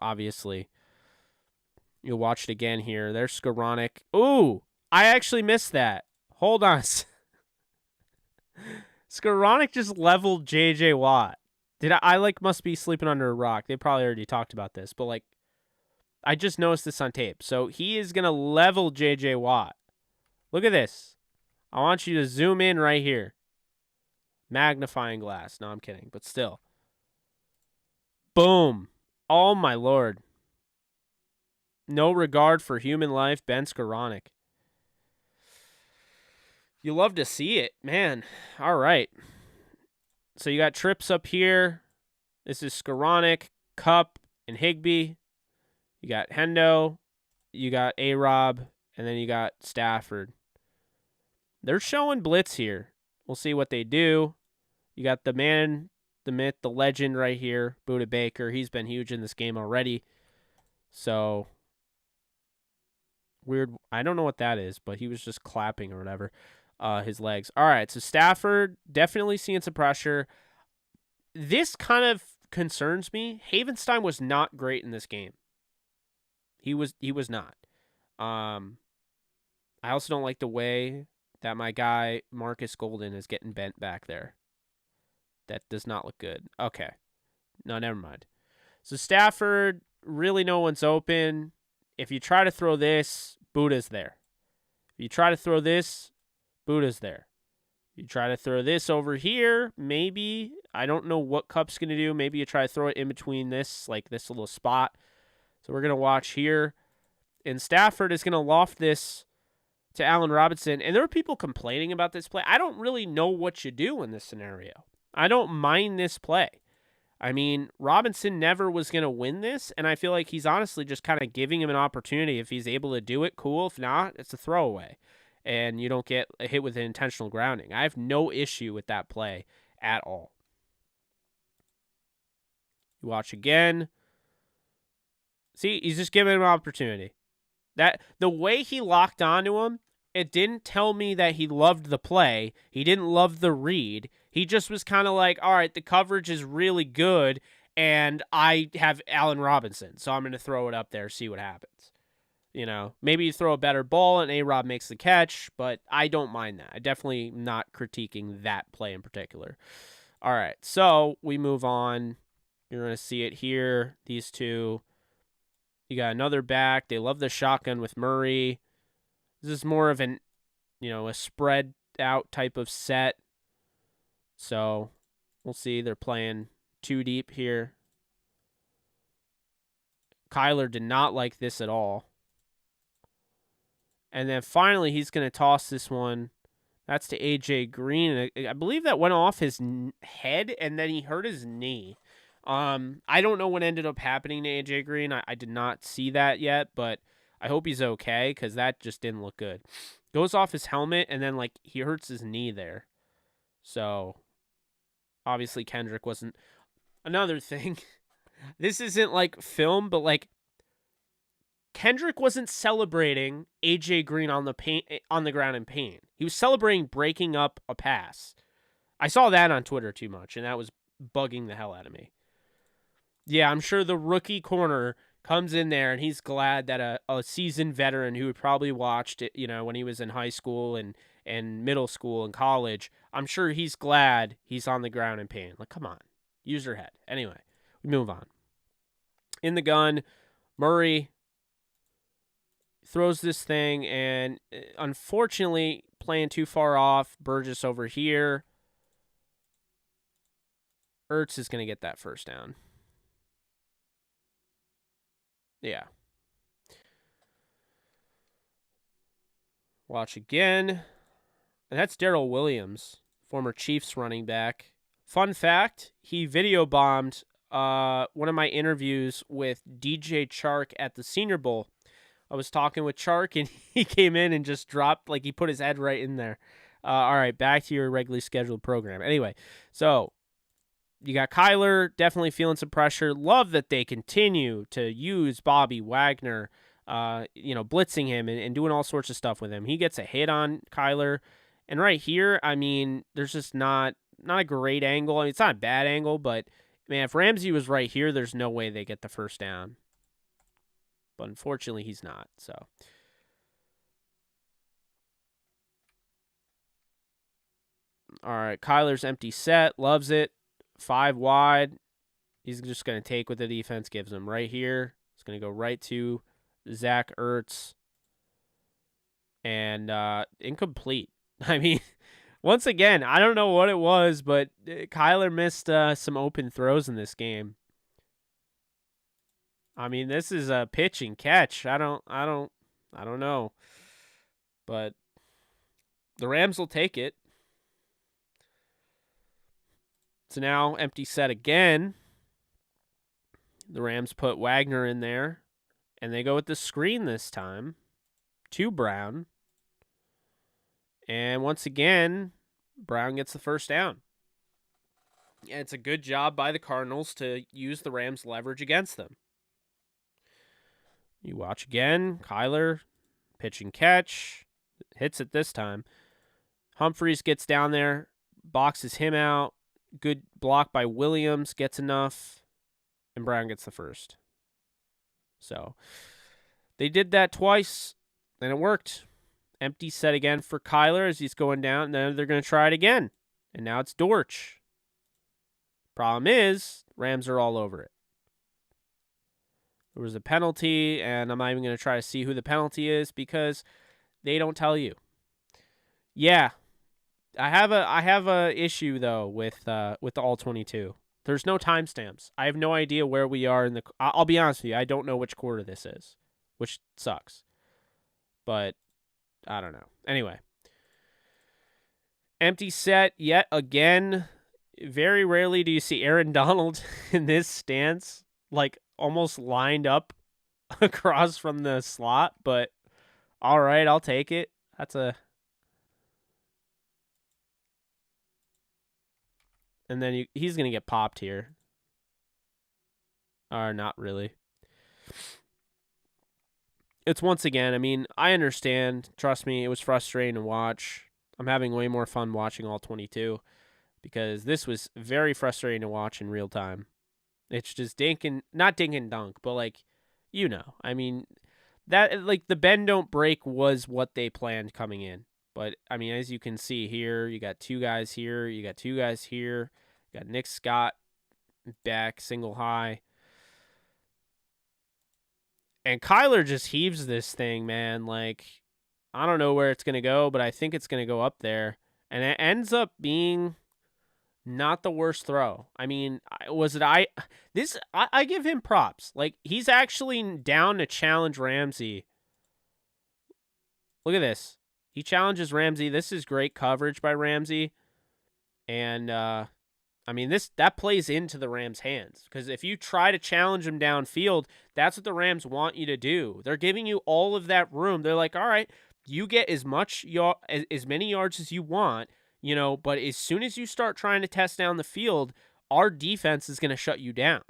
obviously, you'll watch it again here. There's Skoranek. Ooh, I actually missed that. Hold on. Skoranek just leveled J.J. Watt. I must be sleeping under a rock. They probably already talked about this, but I just noticed this on tape. So he is going to level J.J. Watt. Look at this. I want you to zoom in right here. Magnifying glass. No, I'm kidding, but still. Boom. Oh, my Lord. No regard for human life, Ben Skoranek. You love to see it, man. All right. So you got trips up here. This is Skoranek, Kupp, and Higbee. You got Hendo. You got A-Rob. And then you got Stafford. They're showing blitz here. We'll see what they do. You got the man, the myth, the legend right here, Budda Baker. He's been huge in this game already. So, weird. I don't know what that is, but he was just clapping or whatever. His legs. All right, so Stafford definitely seeing some pressure. This kind of concerns me. Havenstein was not great in this game. He was not. I also don't like the way that my guy Marcus Golden is getting bent back there. That does not look good. Okay. No, never mind. So Stafford, really no one's open. If you try to throw this, Budda's there. If you try to throw this, Budda's there. You try to throw this over here, maybe. I don't know what Kupp's going to do. Maybe you try to throw it in between this, like this little spot. So we're going to watch here. And Stafford is going to loft this to Allen Robinson. And there were people complaining about this play. I don't really know what you do in this scenario. I don't mind this play. I mean, Robinson never was going to win this, and I feel like he's honestly just kind of giving him an opportunity. If he's able to do it, cool. If not, it's a throwaway, and you don't get a hit with an intentional grounding. I have no issue with that play at all. You watch again. See, he's just giving him an opportunity. That the way he locked onto him, it didn't tell me that he loved the play. He didn't love the read. He just was kind of like, all right, the coverage is really good, and I have Allen Robinson, so I'm going to throw it up there, see what happens. You know, maybe you throw a better ball and A-Rob makes the catch, but I don't mind that. I definitely not critiquing that play in particular. All right, so we move on. You're going to see it here, these two. You got another back. They love the shotgun with Murray. This is more of an, a spread out type of set. So we'll see. They're playing too deep here. Kyler did not like this at all. And then finally, he's going to toss this one. That's to A.J. Green. I believe that went off his head, and then he hurt his knee. I don't know what ended up happening to A.J. Green. I did not see that yet, but I hope he's okay because that just didn't look good. Goes off his helmet, and then, he hurts his knee there. So, obviously, Kendrick wasn't. Another thing, this isn't, film, but, Kendrick wasn't celebrating A.J. Green on the ground in pain. He was celebrating breaking up a pass. I saw that on Twitter too much, and that was bugging the hell out of me. Yeah, I'm sure the rookie corner comes in there, and he's glad that a seasoned veteran who had probably watched it, when he was in high school and middle school and college, I'm sure he's glad he's on the ground in pain. Come on. Use your head. Anyway, we move on. In the gun, Murray throws this thing, and unfortunately, playing too far off. Burgess over here. Ertz is going to get that first down. Yeah. Watch again. And that's Darrell Williams, former Chiefs running back. Fun fact, he video bombed one of my interviews with DJ Chark at the Senior Bowl. I was talking with Chark, and he came in and just dropped, he put his head right in there. All right, back to your regularly scheduled program. Anyway, so you got Kyler definitely feeling some pressure. Love that they continue to use Bobby Wagner, blitzing him and doing all sorts of stuff with him. He gets a hit on Kyler. And right here, there's just not a great angle. It's not a bad angle, but, man, if Ramsey was right here, there's no way they get the first down. But unfortunately, he's not. So, all right, Kyler's empty set. Loves it. 5 wide. He's just going to take what the defense gives him right here. It's going to go right to Zach Ertz. And incomplete. Once again, I don't know what it was, but Kyler missed some open throws in this game. This is a pitch and catch. I don't know. But the Rams will take it. So now empty set again. The Rams put Wagner in there, and they go with the screen this time to Brown. And once again, Brown gets the first down. And it's a good job by the Cardinals to use the Rams' leverage against them. You watch again, Kyler, pitch and catch, hits it this time. Humphreys gets down there, boxes him out. Good block by Williams, gets enough, and Brown gets the first. So they did that twice, and it worked. Empty set again for Kyler as he's going down, and then they're going to try it again. And now it's Dortch. Problem is, Rams are all over it. There was a penalty, and I'm not even going to try to see who the penalty is because they don't tell you. Yeah, I have a issue though with the all 22. There's no timestamps. I have no idea where we are in the. I'll be honest with you. I don't know which quarter this is, which sucks. But I don't know. Anyway, empty set yet again. Very rarely do you see Aaron Donald in this stance, like almost lined up across from the slot. But all right, I'll take it. That's a. And then he's going to get popped here. Or not really. It's once again, I mean, I understand. Trust me, it was frustrating to watch. I'm having way more fun watching all 22 because this was very frustrating to watch in real time. It's just not dink and dunk, but like, I mean, that like the bend don't break was what they planned coming in. But I mean, as you can see here, you got two guys here, you got two guys here, you got Nick Scott back single high. And Kyler just heaves this thing, man. Like, I don't know where it's going to go, but I think it's going to go up there. And it ends up being not the worst throw. I mean, I give him props. Like, he's actually down to challenge Ramsey. Look at this. He challenges Ramsey. This is great coverage by Ramsey. And, I mean, that plays into the Rams' hands because if you try to challenge them downfield, that's what the Rams want you to do. They're giving you all of that room. They're like, all right, you get as many yards as you want, but as soon as you start trying to test down the field, our defense is going to shut you down.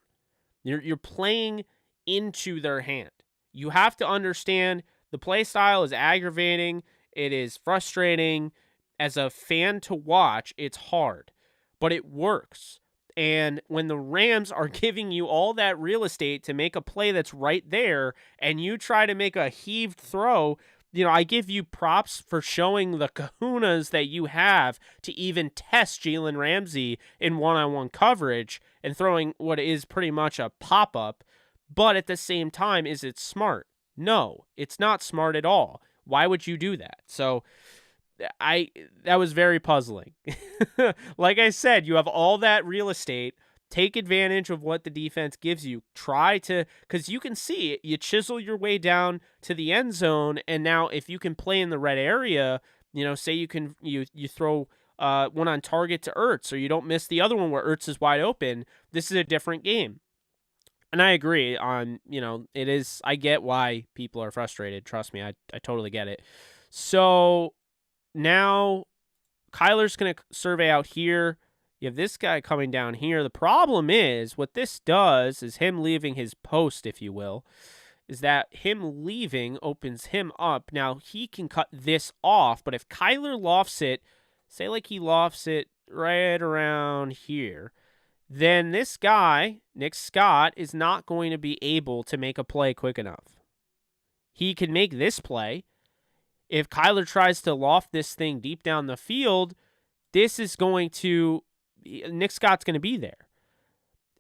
You're playing into their hand. You have to understand the play style is aggravating. It is frustrating. As a fan to watch, it's hard. But it works. And when the Rams are giving you all that real estate to make a play that's right there, and you try to make a heaved throw, I give you props for showing the kahunas that you have to even test Jalen Ramsey in one-on-one coverage and throwing what is pretty much a pop-up. But at the same time, is it smart? No, it's not smart at all. Why would you do that? So that was very puzzling. Like I said, you have all that real estate. Take advantage of what the defense gives you. Because you can see it. You chisel your way down to the end zone, and now if you can play in the red area, say you throw one on target to Ertz, or you don't miss the other one where Ertz is wide open. This is a different game. And I agree on, it is. I get why people are frustrated. Trust me, I totally get it. So now Kyler's going to survey out here. You have this guy coming down here. The problem is what this does is him leaving his post, if you will, is that him leaving opens him up. Now he can cut this off, but if Kyler lofts it, say like he lofts it right around here, then this guy, Nick Scott, is not going to be able to make a play quick enough. He can make this play. If Kyler tries to loft this thing deep down the field, Nick Scott's going to be there.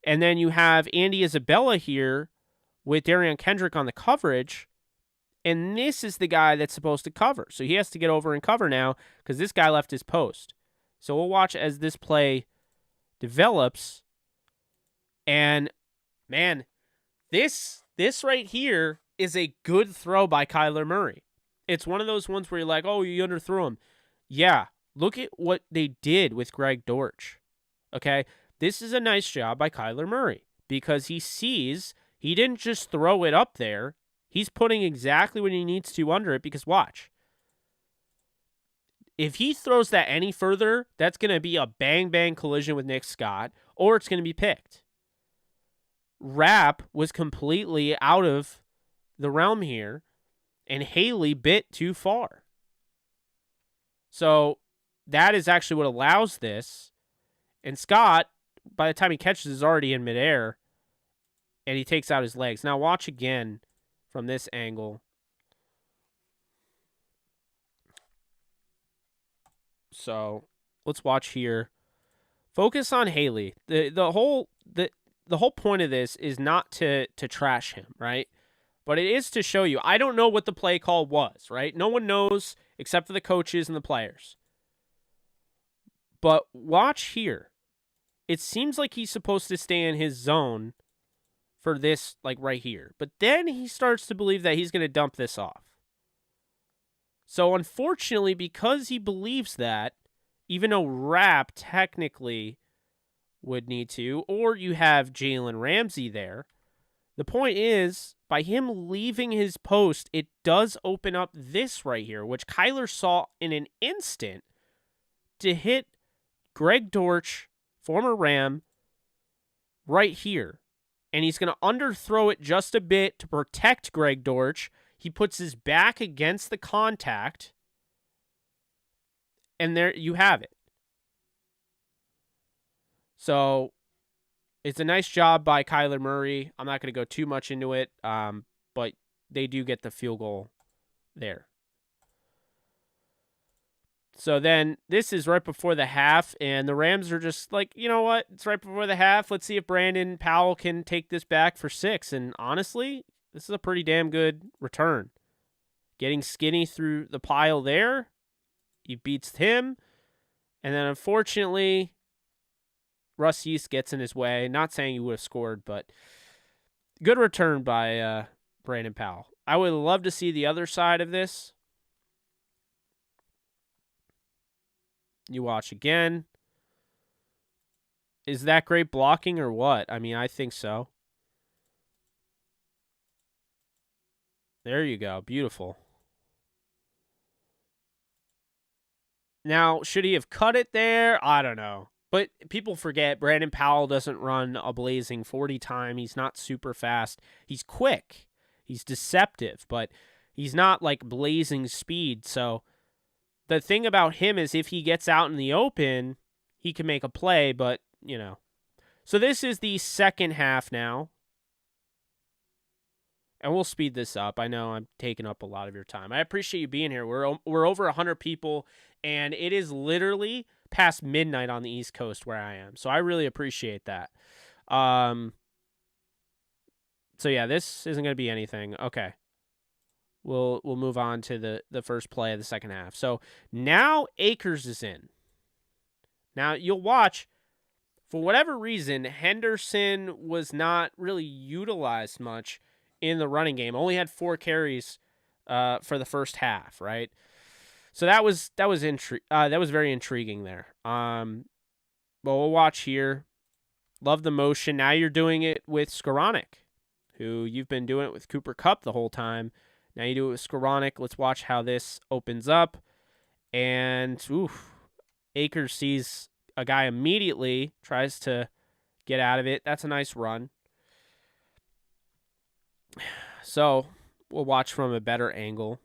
And then you have Andy Isabella here with Darian Kendrick on the coverage, and this is the guy that's supposed to cover. So he has to get over and cover now because this guy left his post. So we'll watch as this play develops. And, man, this right here is a good throw by Kyler Murray. It's one of those ones where you're like, oh, you underthrew him. Yeah, look at what they did with Greg Dortch. Okay, this is a nice job by Kyler Murray because he sees he didn't just throw it up there. He's putting exactly what he needs to under it because watch. If he throws that any further, that's going to be a bang-bang collision with Nick Scott, or it's going to be picked. Rapp was completely out of the realm here, and Haley bit too far. So that is actually what allows this. And Scott, by the time he catches, is already in midair, and he takes out his legs. Now watch again from this angle. So let's watch here. Focus on Haley. The whole point of this is not to trash him, right? But it is to show you. I don't know what the play call was, right? No one knows except for the coaches and the players. But watch here. It seems like he's supposed to stay in his zone for this, like right here. But then he starts to believe that he's going to dump this off. So unfortunately, because he believes that, even though Rapp technically would need to, or you have Jalen Ramsey there, the point is, by him leaving his post, it does open up this right here, which Kyler saw in an instant to hit Greg Dortch, former Ram, right here. And he's going to underthrow it just a bit to protect Greg Dortch. He puts his back against the contact, and there you have it. So it's a nice job by Kyler Murray. I'm not going to go too much into it, but they do get the field goal there. So then this is right before the half, and the Rams are just like, you know what? It's right before the half. Let's see if Brandon Powell can take this back for 6. And honestly, this is a pretty damn good return. Getting skinny through the pile there. He beats him. And then unfortunately, Russ Yeast gets in his way. Not saying he would have scored, but good return by Brandon Powell. I would love to see the other side of this. You watch again. Is that great blocking or what? I mean, I think so. There you go. Beautiful. Now, should he have cut it there? I don't know. But people forget Brandon Powell doesn't run a blazing 40 time. He's not super fast. He's quick. He's deceptive, but he's not like blazing speed. So the thing about him is if he gets out in the open, he can make a play, but, you know. So this is the second half now. And we'll speed this up. I know I'm taking up a lot of your time. I appreciate you being here. We're over 100 people, and it is literally past midnight on the East Coast where I am. So I really appreciate that. So yeah, this isn't going to be anything. Okay. We'll move on to the first play of the second half. So now Akers is in. Now you'll watch, for whatever reason, Henderson was not really utilized much in the running game. Only had 4 carries for the first half, right? So that was very intriguing there. But we'll watch here. Love the motion. Now you're doing it with Skoranek, who you've been doing it with Cooper Kupp the whole time. Now you do it with Skoranek. Let's watch how this opens up. And, Akers sees a guy immediately, tries to get out of it. That's a nice run. So we'll watch from a better angle.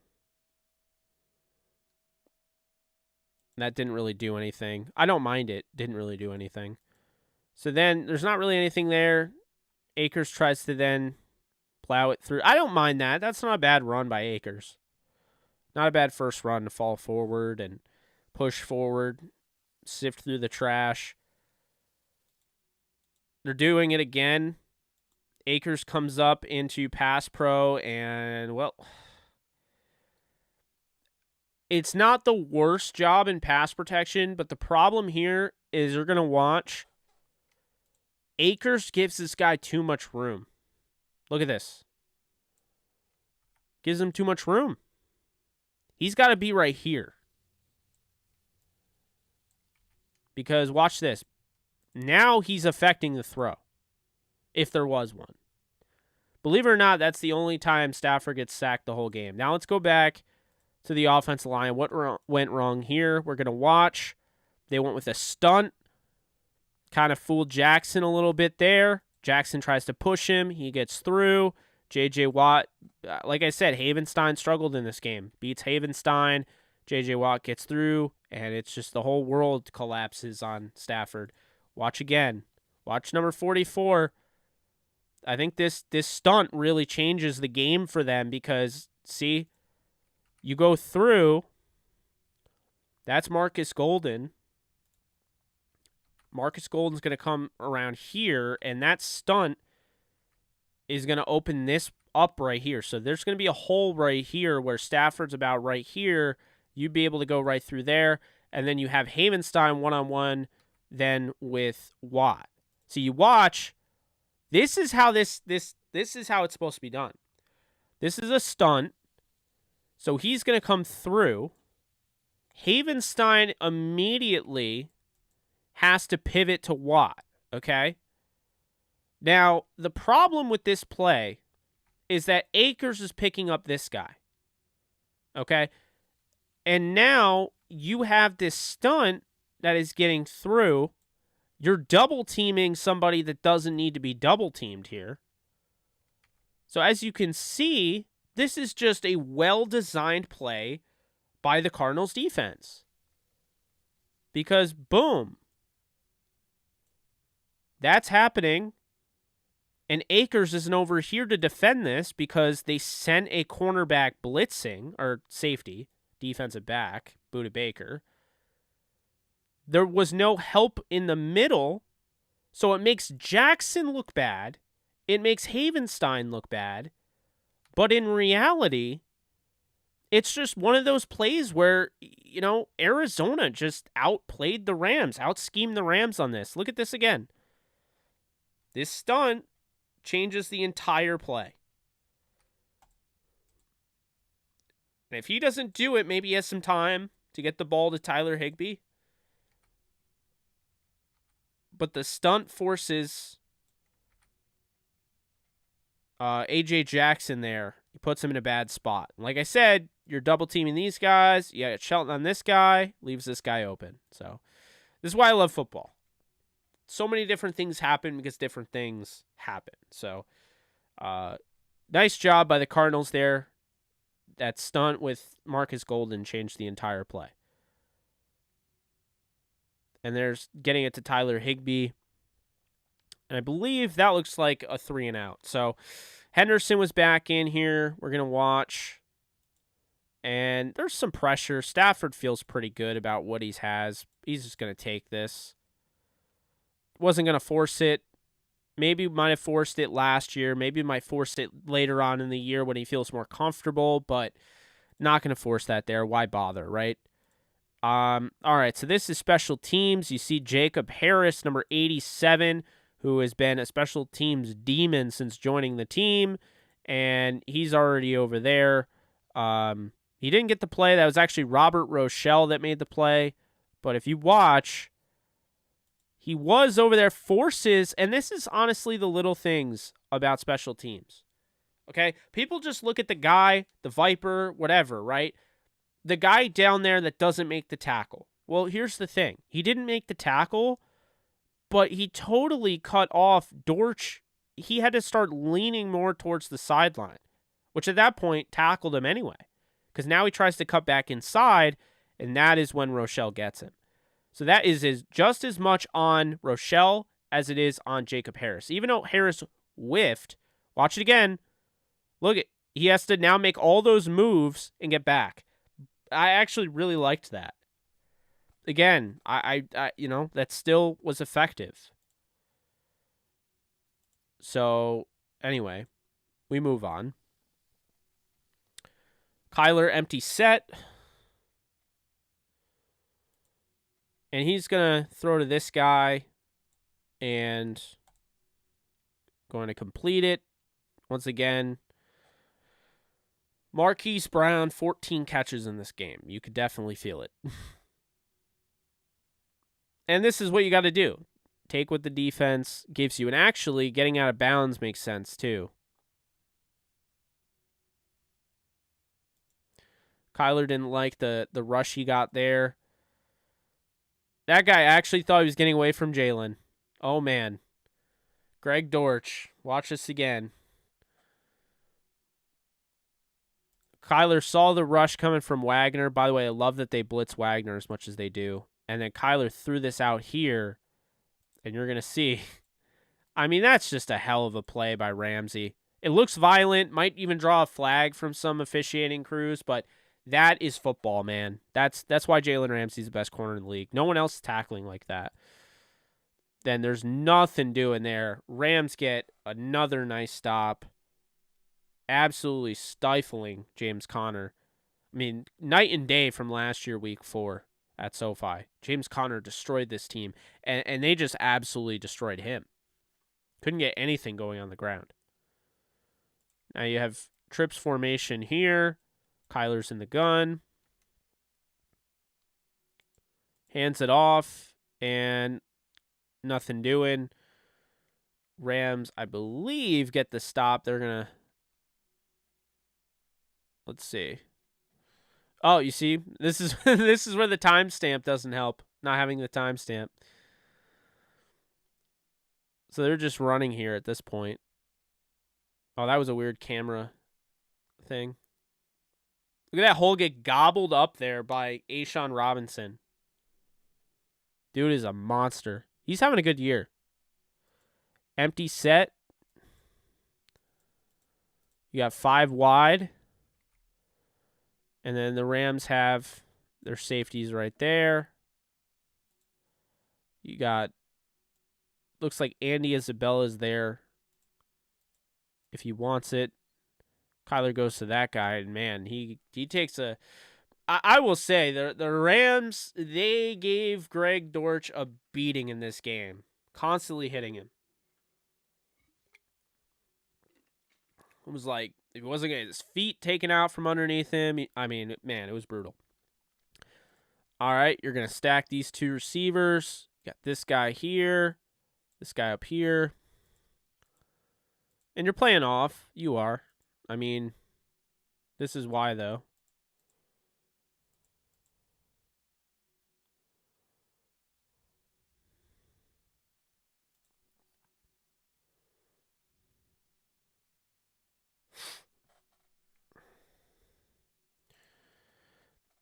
That didn't really do anything. I don't mind it. Didn't really do anything. So then there's not really anything there. Akers tries to then plow it through. I don't mind that. That's not a bad run by Akers. Not a bad first run to fall forward and push forward, sift through the trash. They're doing it again. Akers comes up into pass pro, and, well, it's not the worst job in pass protection, but the problem here is you're going to watch Akers gives this guy too much room. Look at this. Gives him too much room. He's got to be right here. Because watch this. Now he's affecting the throw, if there was one. Believe it or not, that's the only time Stafford gets sacked the whole game. Now let's go back to the offensive line. What went wrong here? We're going to watch. They went with a stunt. Kind of fooled Jackson a little bit there. Jackson tries to push him. He gets through. J.J. Watt, like I said, Havenstein struggled in this game. Beats Havenstein. J.J. Watt gets through, and it's just the whole world collapses on Stafford. Watch again. Watch number 44. I think this stunt really changes the game for them because, see, you go through. That's Marcus Golden. Marcus Golden's going to come around here, and that stunt is going to open this up right here. So there's going to be a hole right here where Stafford's about right here, You'd be able to go right through there, and then you have Havenstein one-on-one then with Watt. So you watch. This is how this is how it's supposed to be done. This is a stunt. So he's going to come through. Havenstein immediately has to pivot to Watt, okay? Now, the problem with this play is that Akers is picking up this guy, okay? And now you have this stunt that is getting through. You're double teaming somebody that doesn't need to be double teamed here. So as you can see, this is just a well-designed play by the Cardinals defense. Because, boom, that's happening. And Akers isn't over here to defend this because they sent a cornerback blitzing, or safety, defensive back, Budda Baker. There was no help in the middle, so it makes Jackson look bad. It makes Havenstein look bad. But in reality, it's just one of those plays where, you know, Arizona just outplayed the Rams, out-schemed the Rams on this. Look at this again. This stunt changes the entire play. And if he doesn't do it, maybe he has some time to get the ball to Tyler Higbee. But the stunt forces A.J. Jackson there. He puts him in a bad spot. And like I said, you're double teaming these guys. You got Shelton on this guy. Leaves this guy open. So this is why I love football. So many different things happen because different things happen. So nice job by the Cardinals there. That stunt with Marcus Golden changed the entire play. And there's getting it to Tyler Higbee. And I believe that looks like a 3-and-out. So Henderson was back in here. We're going to watch. And there's some pressure. Stafford feels pretty good about what he has. He's just going to take this. Wasn't going to force it. Maybe might have forced it last year. Maybe might force it later on in the year when he feels more comfortable. But not going to force that there. Why bother, right? All right, so this is special teams. You see Jacob Harris, number 87, who has been a special teams demon since joining the team, and he's already over there. He didn't get the play. That was actually Robert Rochelle that made the play, but if you watch, he was over there, forces, and this is honestly the little things about special teams, okay? People just look at the guy, the Viper, whatever, right? The guy down there that doesn't make the tackle. Well, here's the thing. He didn't make the tackle, but he totally cut off Dortch. He had to start leaning more towards the sideline, which at that point tackled him anyway, because now he tries to cut back inside, and that is when Rochelle gets him. So that is just as much on Rochelle as it is on Jacob Harris. Even though Harris whiffed, watch it again. Look, he has to now make all those moves and get back. I actually really liked that. Again, I you know, that still was effective. So, anyway, we move on. Kyler empty set. And he's going to throw to this guy and going to complete it. Once again, Marquis Brown, 14 catches in this game. You could definitely feel it. And this is what you got to do. Take what the defense gives you. And actually, getting out of bounds makes sense, too. Kyler didn't like the rush he got there. That guy actually thought he was getting away from Jalen. Oh, man. Greg Dortch. Watch this again. Kyler saw the rush coming from Wagner. By the way, I love that they blitz Wagner as much as they do. And then Kyler threw this out here. And you're going to see. I mean, that's just a hell of a play by Ramsey. It looks violent. Might even draw a flag from some officiating crews. But that is football, man. That's why Jalen Ramsey's the best corner in the league. No one else is tackling like that. Then there's nothing doing there. Rams get another nice stop. Absolutely stifling James Conner. I mean, night and day from last year, week 4 at SoFi. James Conner destroyed this team, and they just absolutely destroyed him. Couldn't get anything going on the ground. Now you have trips formation here. Kyler's in the gun. Hands it off, and nothing doing. Rams, I believe, get the stop. They're going to... Let's see. Oh, you see? This is this is where the timestamp doesn't help. Not having the timestamp. So they're just running here at this point. Oh, that was a weird camera thing. Look at that hole get gobbled up there by A'Shawn Robinson. Dude is a monster. He's having a good year. Empty set. You got 5 wide. And then the Rams have their safeties right there. You got, looks like Andy Isabella's there if he wants it. Kyler goes to that guy, and man, he takes a... I will say, the Rams, they gave Greg Dortch a beating in this game. Constantly hitting him. It was like, if he wasn't getting his feet taken out from underneath him, I mean, man, it was brutal. All right, you're going to stack these 2 receivers. You got this guy here, this guy up here. And you're playing off. You are. I mean, this is why, though.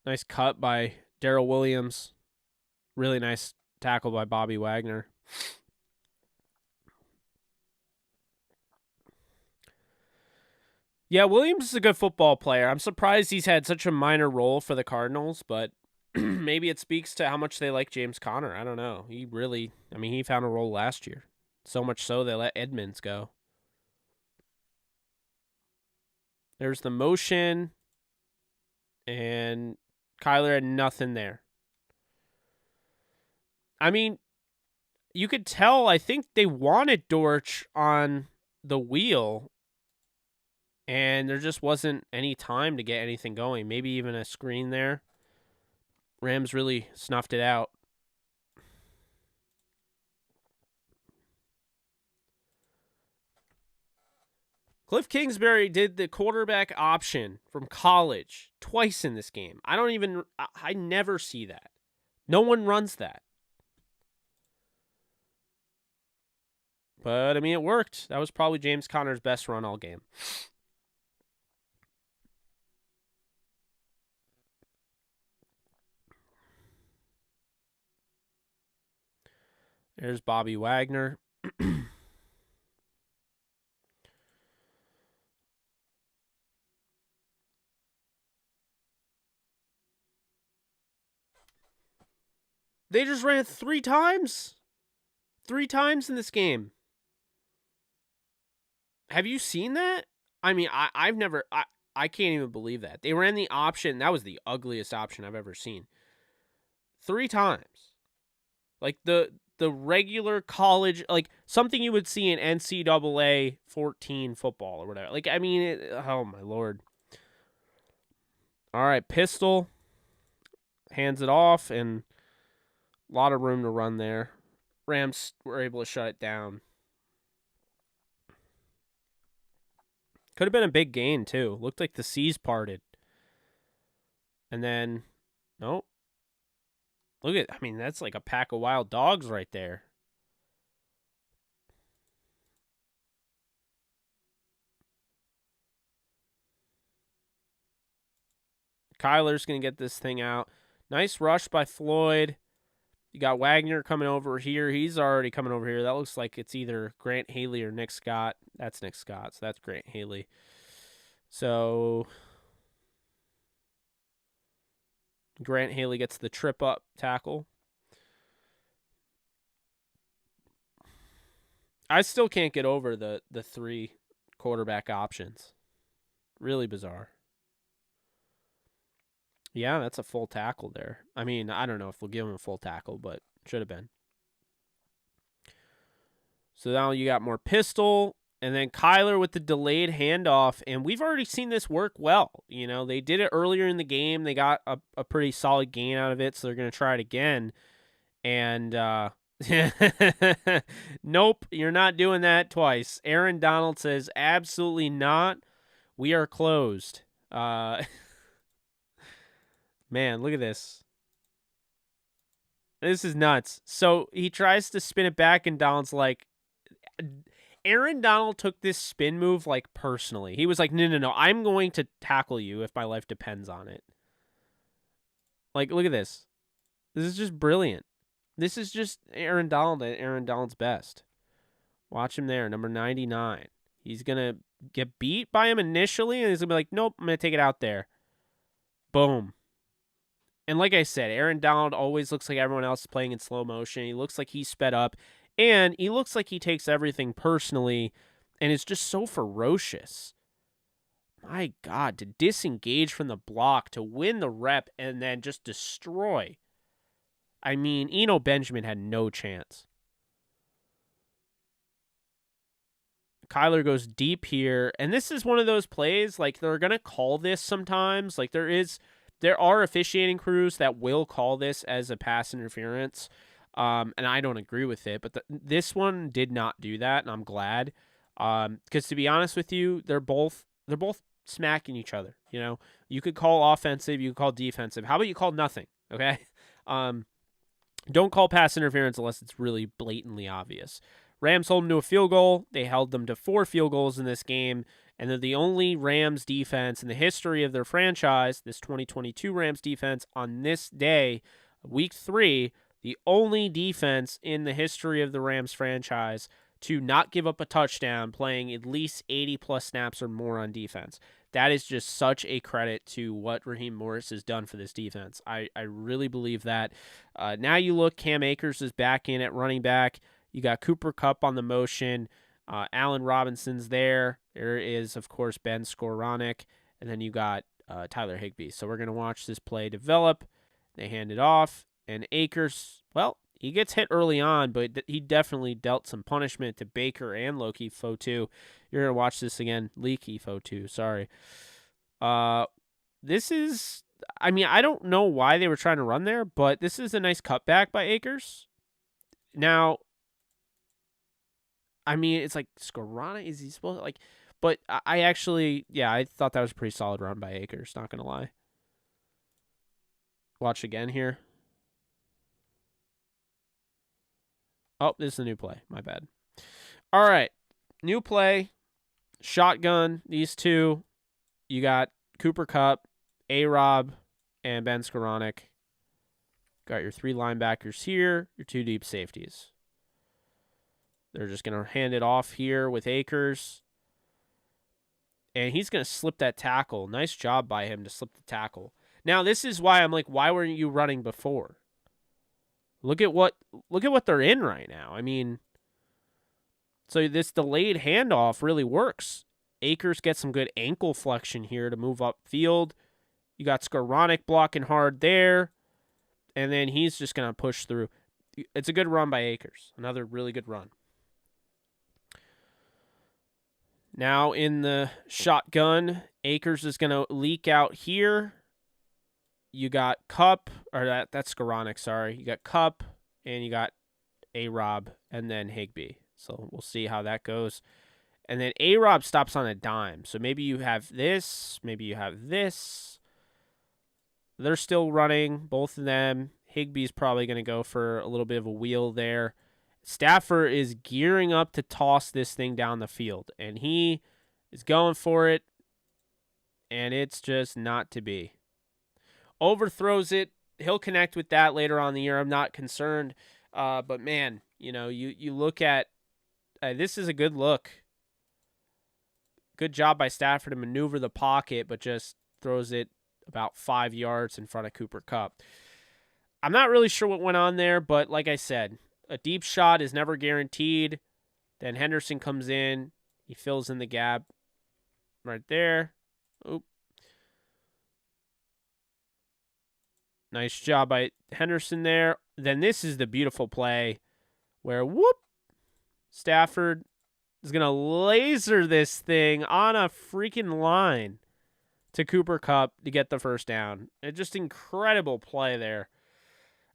Nice cut by Darrell Williams. Really nice tackle by Bobby Wagner. Yeah, Williams is a good football player. I'm surprised he's had such a minor role for the Cardinals, but maybe it speaks to how much they like James Conner. I don't know. He found a role last year. So much so they let Edmonds go. There's the motion, and Kyler had nothing there. I mean, you could tell, I think they wanted Dortch on the wheel, and there just wasn't any time to get anything going. Maybe even a screen there. Rams really snuffed it out. Cliff Kingsbury did the quarterback option from college twice in this game. I never see that. No one runs that. But, I mean, it worked. That was probably James Conner's best run all game. There's Bobby Wagner. They just ran it 3 times. 3 times in this game. Have you seen that? I mean, I can't even believe that. They ran the option. That was the ugliest option I've ever seen. 3 times. Like the regular college, like something you would see in NCAA 14 football or whatever. Like, I mean, oh my Lord. All right, pistol. Hands it off, and a lot of room to run there. Rams were able to shut it down. Could have been a big gain, too. Looked like the seas parted. And then, nope. Look at, I mean, that's like a pack of wild dogs right there. Kyler's going to get this thing out. Nice rush by Floyd. You got Wagner coming over here. He's already coming over here. That looks like it's either Grant Haley or Nick Scott. That's Nick Scott, so that's Grant Haley. So Grant Haley gets the trip up tackle. I still can't get over the 3 quarterback options. Really bizarre. Yeah, that's a full tackle there. I mean, I don't know if we'll give him a full tackle, but should have been. So now you got more pistol, and then Kyler with the delayed handoff, and we've already seen this work well. You know, they did it earlier in the game. They got a pretty solid gain out of it, so they're going to try it again. And nope, you're not doing that twice. Aaron Donald says, absolutely not. We are closed. Man, look at this. This is nuts. So he tries to spin it back, and Donald's like, Aaron Donald took this spin move like personally. He was like, no, I'm going to tackle you if my life depends on it. Like, look at this. This is just brilliant. This is just Aaron Donald at Aaron Donald's best. Watch him there, number 99. He's going to get beat by him initially, and he's going to be like, nope, I'm going to take it out there. Boom. And like I said, Aaron Donald always looks like everyone else is playing in slow motion. He looks like he's sped up, and he looks like he takes everything personally, and is just so ferocious. My God, to disengage from the block, to win the rep, and then just destroy. I mean, Eno Benjamin had no chance. Kyler goes deep here, and this is one of those plays, like, they're going to call this sometimes. Like, there are officiating crews that will call this as a pass interference, and I don't agree with it, but this one did not do that, and I'm glad, because to be honest with you, they're both smacking each other. You know, you could call offensive, you could call defensive. How about you call nothing? Okay, don't call pass interference unless it's really blatantly obvious. Rams hold them to a field goal. They held them to 4 field goals in this game, and they're the only Rams defense in the history of their franchise, this 2022 Rams defense, on this day, week 3, the only defense in the history of the Rams franchise to not give up a touchdown, playing at least 80-plus snaps or more on defense. That is just such a credit to what Raheem Morris has done for this defense. I really believe that. Now you look, Cam Akers is back in at running back. You got Cooper Kupp on the motion. Allen Robinson's there. There is, of course, Ben Skowronek. And then you got Tyler Higbee. So we're going to watch this play develop. They hand it off. And Akers, well, he gets hit early on, but he definitely dealt some punishment to Baker and Loki Fotu. You're going to watch this again. Leaky Fotu, sorry. This is, I mean, I don't know why they were trying to run there, but this is a nice cutback by Akers. Now, I mean, it's like, Skowronek, is he supposed to, like, but I actually, yeah, I thought that was a pretty solid run by Akers, not going to lie. Watch again here. Oh, this is a new play. My bad. All right. New play. Shotgun. These two. You got Cooper Kupp, A-Rob, and Ben Skowronek. Got your 3 linebackers here. Your 2 deep safeties. They're just going to hand it off here with Akers. And he's going to slip that tackle. Nice job by him to slip the tackle. Now, this is why I'm like, why weren't you running before? Look at what they're in right now. I mean, so this delayed handoff really works. Akers gets some good ankle flexion here to move up field. You got Skowronek blocking hard there. And then he's just going to push through. It's a good run by Akers. Another really good run. Now in the shotgun, Akers is going to leak out here. You got Kupp, or that's Skowronek, sorry. You got Kupp, and you got A-Rob, and then Higbee. So we'll see how that goes. And then A-Rob stops on a dime. So maybe you have this, maybe you have this. They're still running, both of them. Higbee's probably going to go for a little bit of a wheel there. Stafford is gearing up to toss this thing down the field, and he is going for it, and it's just not to be. Overthrows it. He'll connect with that later on in the year. I'm not concerned. But, man, you know, you look at this is a good look. Good job by Stafford to maneuver the pocket, but just throws it about 5 yards in front of Cooper Kupp. I'm not really sure what went on there, but like I said, a deep shot is never guaranteed. Then Henderson comes in. He fills in the gap right there. Oop. Nice job by Henderson there. Then this is the beautiful play where, whoop, Stafford is going to laser this thing on a freaking line to Cooper Kupp to get the first down. Just incredible play there.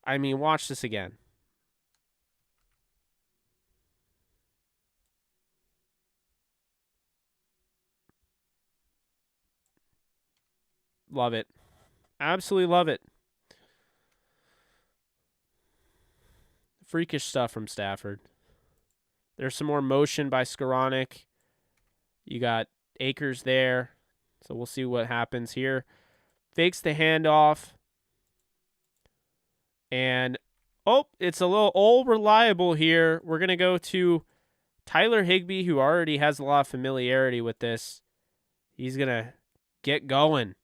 I mean, watch this again. Love it. Absolutely love it. Freakish stuff from Stafford. There's some more motion by Skoranek. You got Akers there. So we'll see what happens here. Fakes the handoff. And, oh, it's a little old reliable here. We're going to go to Tyler Higbee, who already has a lot of familiarity with this. He's going to get going.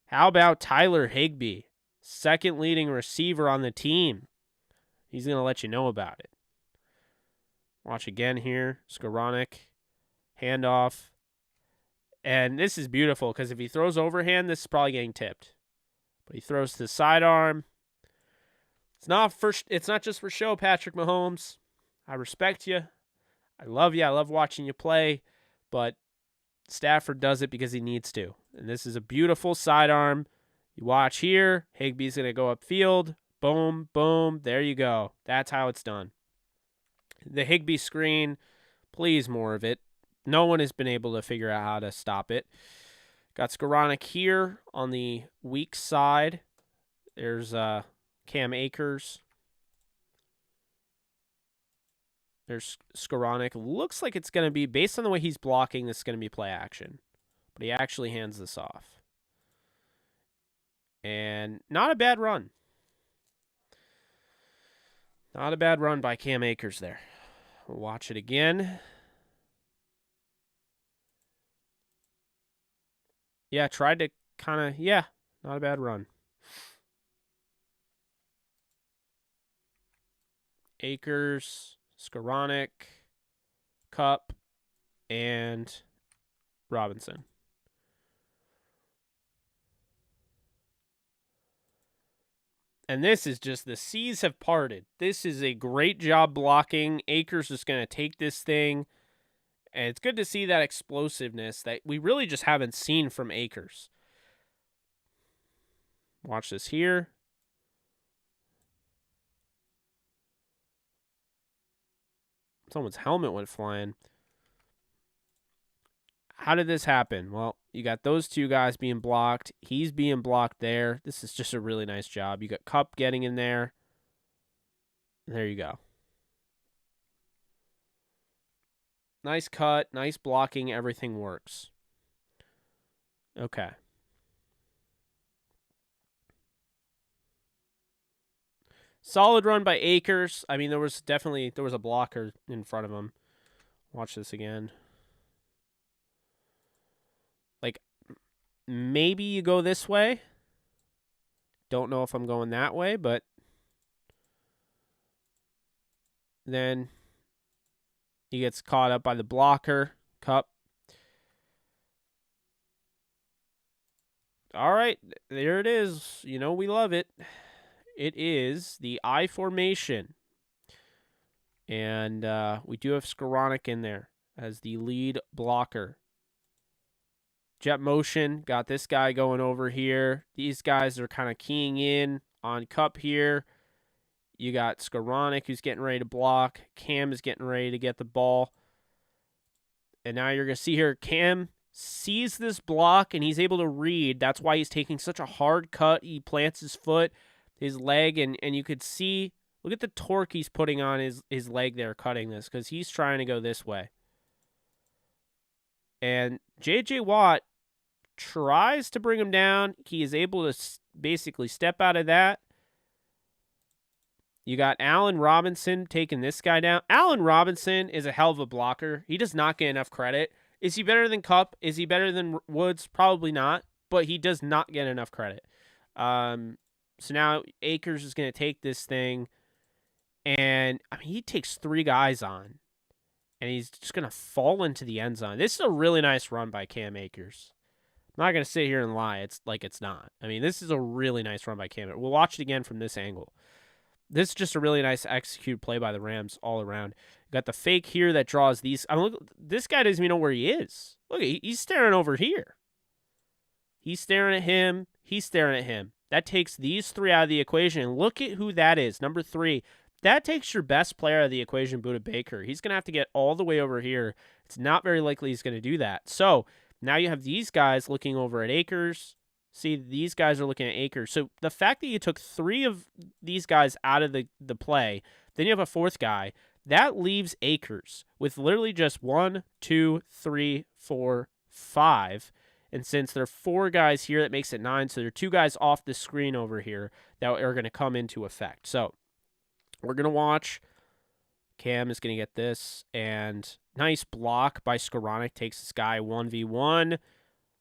How about Tyler Higbee? Second leading receiver on the team. He's going to let you know about it. Watch again here. Skoranek. Handoff. And this is beautiful because if he throws overhand, this is probably getting tipped. But he throws to the sidearm. It's not just for show, Patrick Mahomes. I respect you. I love you. I love watching you play. But Stafford does it because he needs to. And this is a beautiful sidearm. You watch here. Higbee's going to go upfield. Boom, boom. There you go. That's how it's done. The Higbee screen, please more of it. No one has been able to figure out how to stop it. Got Skoranek here on the weak side. There's Cam Akers. There's Skoranek. Looks like it's going to be, based on the way he's blocking, this is going to be play action. But he actually hands this off. And not a bad run. Not a bad run by Cam Akers there. We'll watch it again. Yeah, tried to kind of, not a bad run. Akers, Skoranek, Kupp, and Robinson. And this is just, the seas have parted. This is a great job blocking. Akers is going to take this thing. And it's good to see that explosiveness that we really just haven't seen from Akers. Watch this here. Someone's helmet went flying. How did this happen? Well, you got those two guys being blocked. He's being blocked there. This is just a really nice job. You got Kupp getting in there. There you go. Nice cut, nice blocking, everything works. Okay. Solid run by Akers. I mean, there was a blocker in front of him. Watch this again. Like, maybe you go this way. Don't know if I'm going that way, but then he gets caught up by the blocker. Kupp. All right, there it is. You know we love it. It is the I formation. And we do have Skoranek in there as the lead blocker. Jet motion, got this guy going over here. These guys are kind of keying in on Kupp here. You got Skoranek who's getting ready to block. Cam is getting ready to get the ball. And now you're going to see here, Cam sees this block and he's able to read. That's why he's taking such a hard cut. He plants his foot, his leg, and you could see, look at the torque he's putting on his leg there cutting this because he's trying to go this way. And J.J. Watt tries to bring him down. He is able to basically step out of that. You got Allen Robinson taking this guy down. Allen Robinson is a hell of a blocker. He does not get enough credit. Is he better than Kupp? Is he better than Woods? Probably not, but he does not get enough credit. So now Akers is going to take this thing, and I mean, he takes three guys on, and he's just going to fall into the end zone. This is a really nice run by Cam Akers. I'm not going to sit here and lie. It's like it's not. I mean, this is a really nice run by Cam. We'll watch it again from this angle. This is just a really nice executed play by the Rams all around. You got the fake here that draws these. I mean, look, this guy doesn't even know where he is. Look, he's staring over here. He's staring at him. He's staring at him. That takes these three out of the equation. And look at who that is. Number 3. That takes your best player out of the equation, Budda Baker. He's going to have to get all the way over here. It's not very likely he's going to do that. So now you have these guys looking over at Akers. See, these guys are looking at Akers. So the fact that you took 3 of these guys out of the play, then you have a 4th guy, that leaves Akers with literally just 1, 2, 3, 4, 5. And since there are 4 guys here, that makes it 9. So there are 2 guys off the screen over here that are going to come into effect. So we're going to watch. Cam is going to get this. And nice block by Skoranek. Takes this guy 1v1.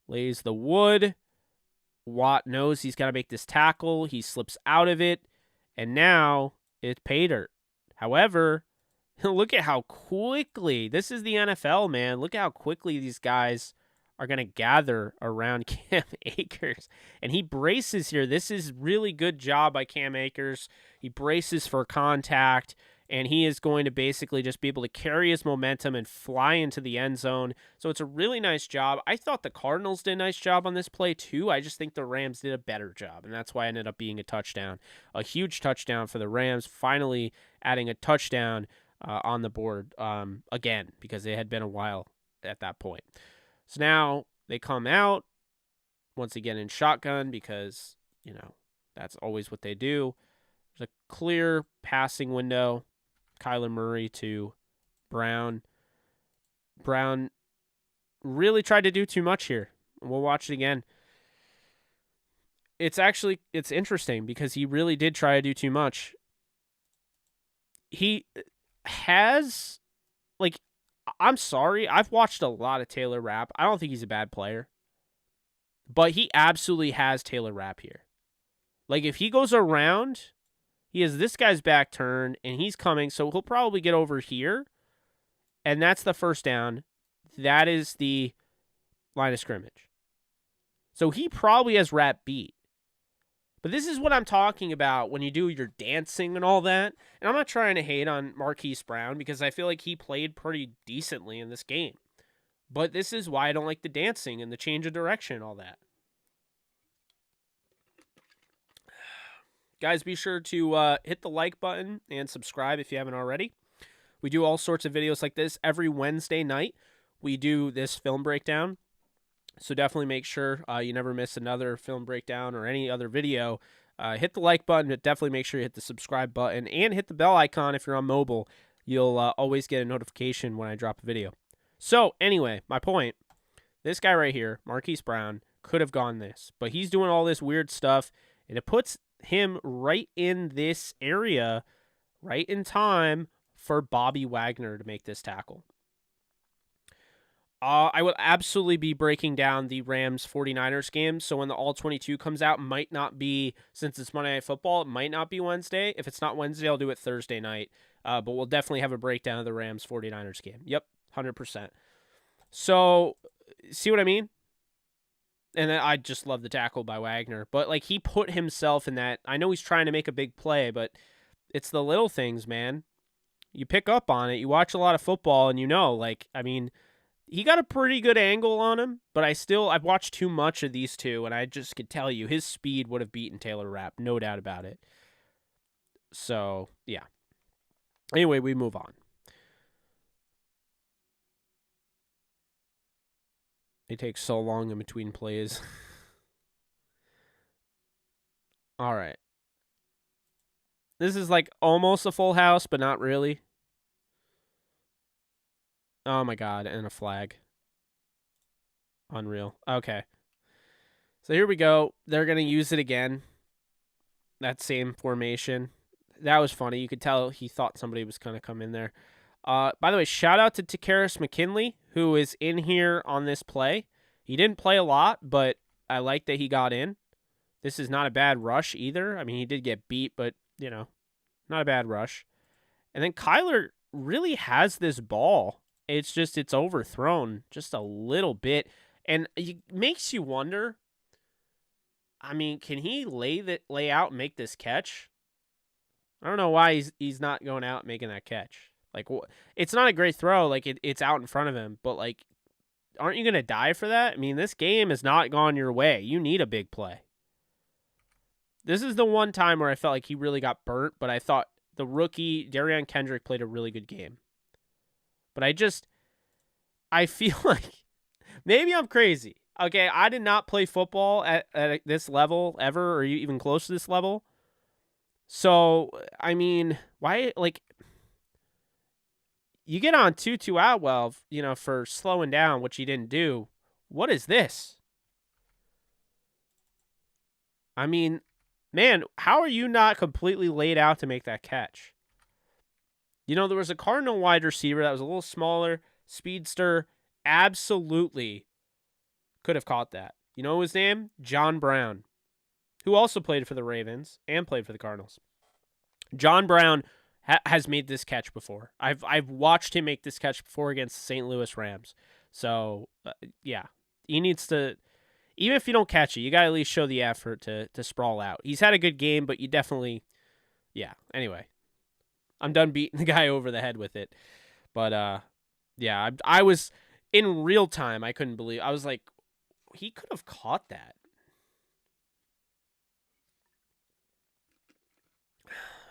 Lays the wood. Watt knows he's got to make this tackle. He slips out of it. And now it's pay dirt. However, look at how quickly. This is the NFL, man. Look at how quickly these guys are going to gather around Cam Akers. And he braces here. This is really good job by Cam Akers. He braces for contact, and he is going to basically just be able to carry his momentum and fly into the end zone. So it's a really nice job. I thought the Cardinals did a nice job on this play too. I just think the Rams did a better job, and that's why it ended up being a touchdown. A huge touchdown for the Rams, finally adding a touchdown on the board again, because it had been a while at that point. So now they come out once again in shotgun because, you know, that's always what they do. There's a clear passing window. Kyler Murray to Brown. Brown really tried to do too much here. We'll watch it again. It's interesting because he really did try to do too much. He has, like, I'm sorry. I've watched a lot of Taylor Rapp. I don't think he's a bad player. But he absolutely has Taylor Rapp here. Like, if he goes around, he has this guy's back turned, and he's coming, so he'll probably get over here. And that's the first down. That is the line of scrimmage. So he probably has Rapp beat. But this is what I'm talking about when you do your dancing and all that. And I'm not trying to hate on Marquis Brown because I feel like he played pretty decently in this game. But this is why I don't like the dancing and the change of direction and all that. Guys, be sure to hit the like button and subscribe if you haven't already. We do all sorts of videos like this every Wednesday night. We do this film breakdown. So definitely make sure you never miss another film breakdown or any other video. Hit the like button, but definitely make sure you hit the subscribe button and hit the bell icon if you're on mobile. You'll always get a notification when I drop a video. So anyway, my point, this guy right here, Marquis Brown, could have gone this. But he's doing all this weird stuff, and it puts him right in this area, right in time for Bobby Wagner to make this tackle. I will absolutely be breaking down the Rams 49ers game. So when the All 22 comes out, might not be, since it's Monday Night Football, it might not be Wednesday. If it's not Wednesday, I'll do it Thursday night. But we'll definitely have a breakdown of the Rams 49ers game. Yep, 100%. So, see what I mean? And I just love the tackle by Wagner. But, like, he put himself in that. I know he's trying to make a big play, but it's the little things, man. You pick up on it. You watch a lot of football, and you know, like, I mean, he got a pretty good angle on him, but I've watched too much of these two, and I just could tell you his speed would have beaten Taylor Rapp, no doubt about it. So, yeah. Anyway, we move on. It takes so long in between plays. All right. This is like almost a full house, but not really. Oh my God, and a flag. Unreal. Okay. So here we go. They're going to use it again. That same formation. That was funny. You could tell he thought somebody was going to come in there. By the way, shout out to Takaris McKinley, who is in here on this play. He didn't play a lot, but I like that he got in. This is not a bad rush either. I mean, he did get beat, but, you know, not a bad rush. And then Kyler really has this ball. It's just, it's overthrown just a little bit. And it makes you wonder, I mean, can he lay out and make this catch? I don't know why he's not going out and making that catch. Like, it's not a great throw. Like, it's out in front of him. But, like, aren't you going to die for that? I mean, this game has not gone your way. You need a big play. This is the one time where I felt like he really got burnt, but I thought the rookie, Darian Kendrick, played a really good game. But I feel like maybe I'm crazy. Okay, I did not play football at this level ever, or even close to this level. So, I mean, why, like, you get on 2-2 out, well, for slowing down, which you didn't do. What is this? I mean, man, how are you not completely laid out to make that catch? There was a Cardinal wide receiver that was a little smaller, speedster, absolutely could have caught that. You know his name? John Brown, who also played for the Ravens and played for the Cardinals. John Brown has made this catch before. I've watched him make this catch before against the St. Louis Rams. So, yeah, he needs to, even if you don't catch it, you got to at least show the effort to sprawl out. He's had a good game, but you definitely, yeah. Anyway, I'm done beating the guy over the head with it. But, yeah, I was, in real time, I couldn't believe, I was like, he could have caught that.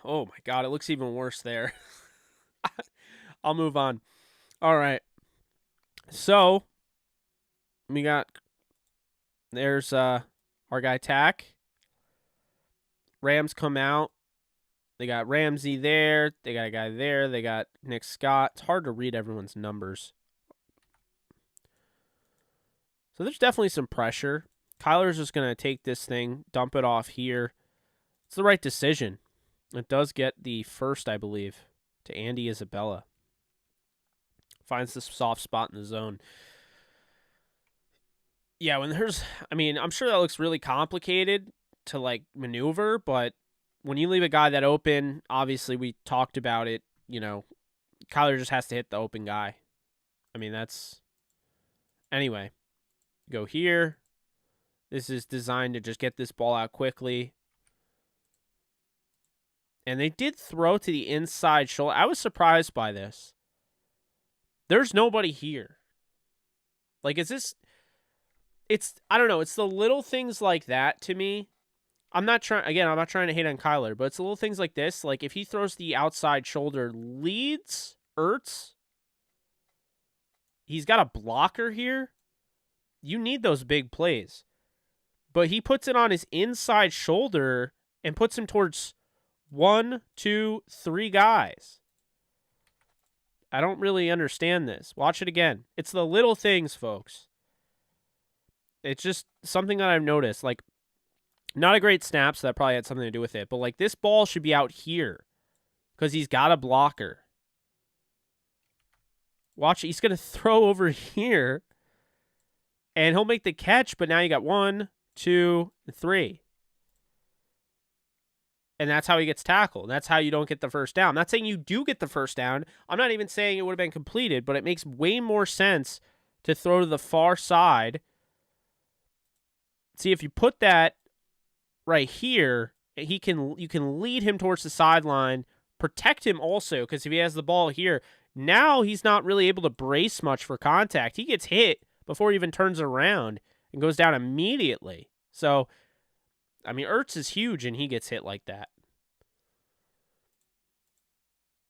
Oh my God, it looks even worse there. I'll move on. All right. So, there's our guy Tack. Rams come out. They got Ramsey there. They got a guy there. They got Nick Scott. It's hard to read everyone's numbers. So there's definitely some pressure. Kyler's just going to take this thing, dump it off here. It's the right decision. It does get the first, I believe, to Andy Isabella. Finds the soft spot in the zone. Yeah, I'm sure that looks really complicated to, like, maneuver, but when you leave a guy that open, obviously we talked about it, Kyler just has to hit the open guy. I mean, anyway, go here. This is designed to just get this ball out quickly. And they did throw to the inside shoulder. I was surprised by this. There's nobody here. Like, I don't know. It's the little things like that to me. I'm not trying to hate on Kyler, but it's the little things like this. Like, if he throws the outside shoulder, leads Ertz, he's got a blocker here. You need those big plays. But he puts it on his inside shoulder and puts him towards 1, 2, 3 guys. I don't really understand this. Watch it again. It's the little things, folks. It's just something that I've noticed. Like, not a great snap, so that probably had something to do with it. But, like, this ball should be out here because he's got a blocker. Watch, he's going to throw over here, and he'll make the catch, but now you got 1, 2, 3. And that's how he gets tackled. That's how you don't get the first down. I'm not saying you do get the first down. I'm not even saying it would have been completed, but it makes way more sense to throw to the far side. See, if you put that right here, you can lead him towards the sideline, protect him also, because if he has the ball here, now he's not really able to brace much for contact. He gets hit before he even turns around and goes down immediately. So, I mean, Ertz is huge, and he gets hit like that.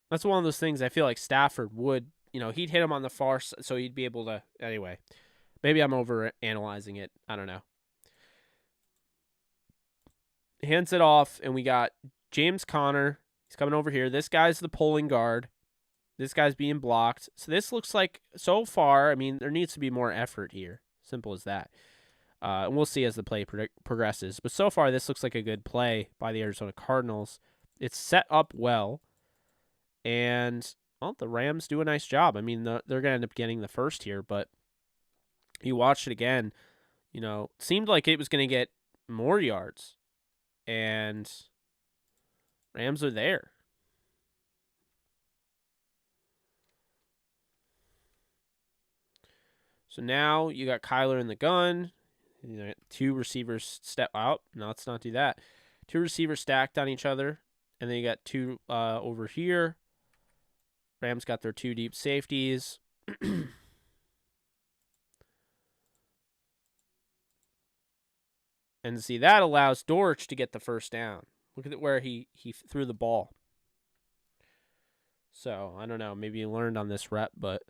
That's one of those things I feel like Stafford would, he'd hit him on the far side, so he'd be able to, anyway. Maybe I'm over analyzing it. I don't know. Hands it off, and we got James Conner. He's coming over here. This guy's the pulling guard. This guy's being blocked. So this looks like, so far, I mean, there needs to be more effort here. Simple as that. And we'll see as the play progresses. But so far, this looks like a good play by the Arizona Cardinals. It's set up well. And, well, the Rams do a nice job. I mean, they're going to end up getting the first here. But you watched it again. Seemed like it was going to get more yards. And Rams are there. So now you got Kyler in the gun. Two receivers step out. No, let's not do that. Two receivers stacked on each other. And then you got two over here. Rams got their two deep safeties. And see, that allows Dortch to get the first down. Look at where he threw the ball. So, I don't know. Maybe you learned on this rep, but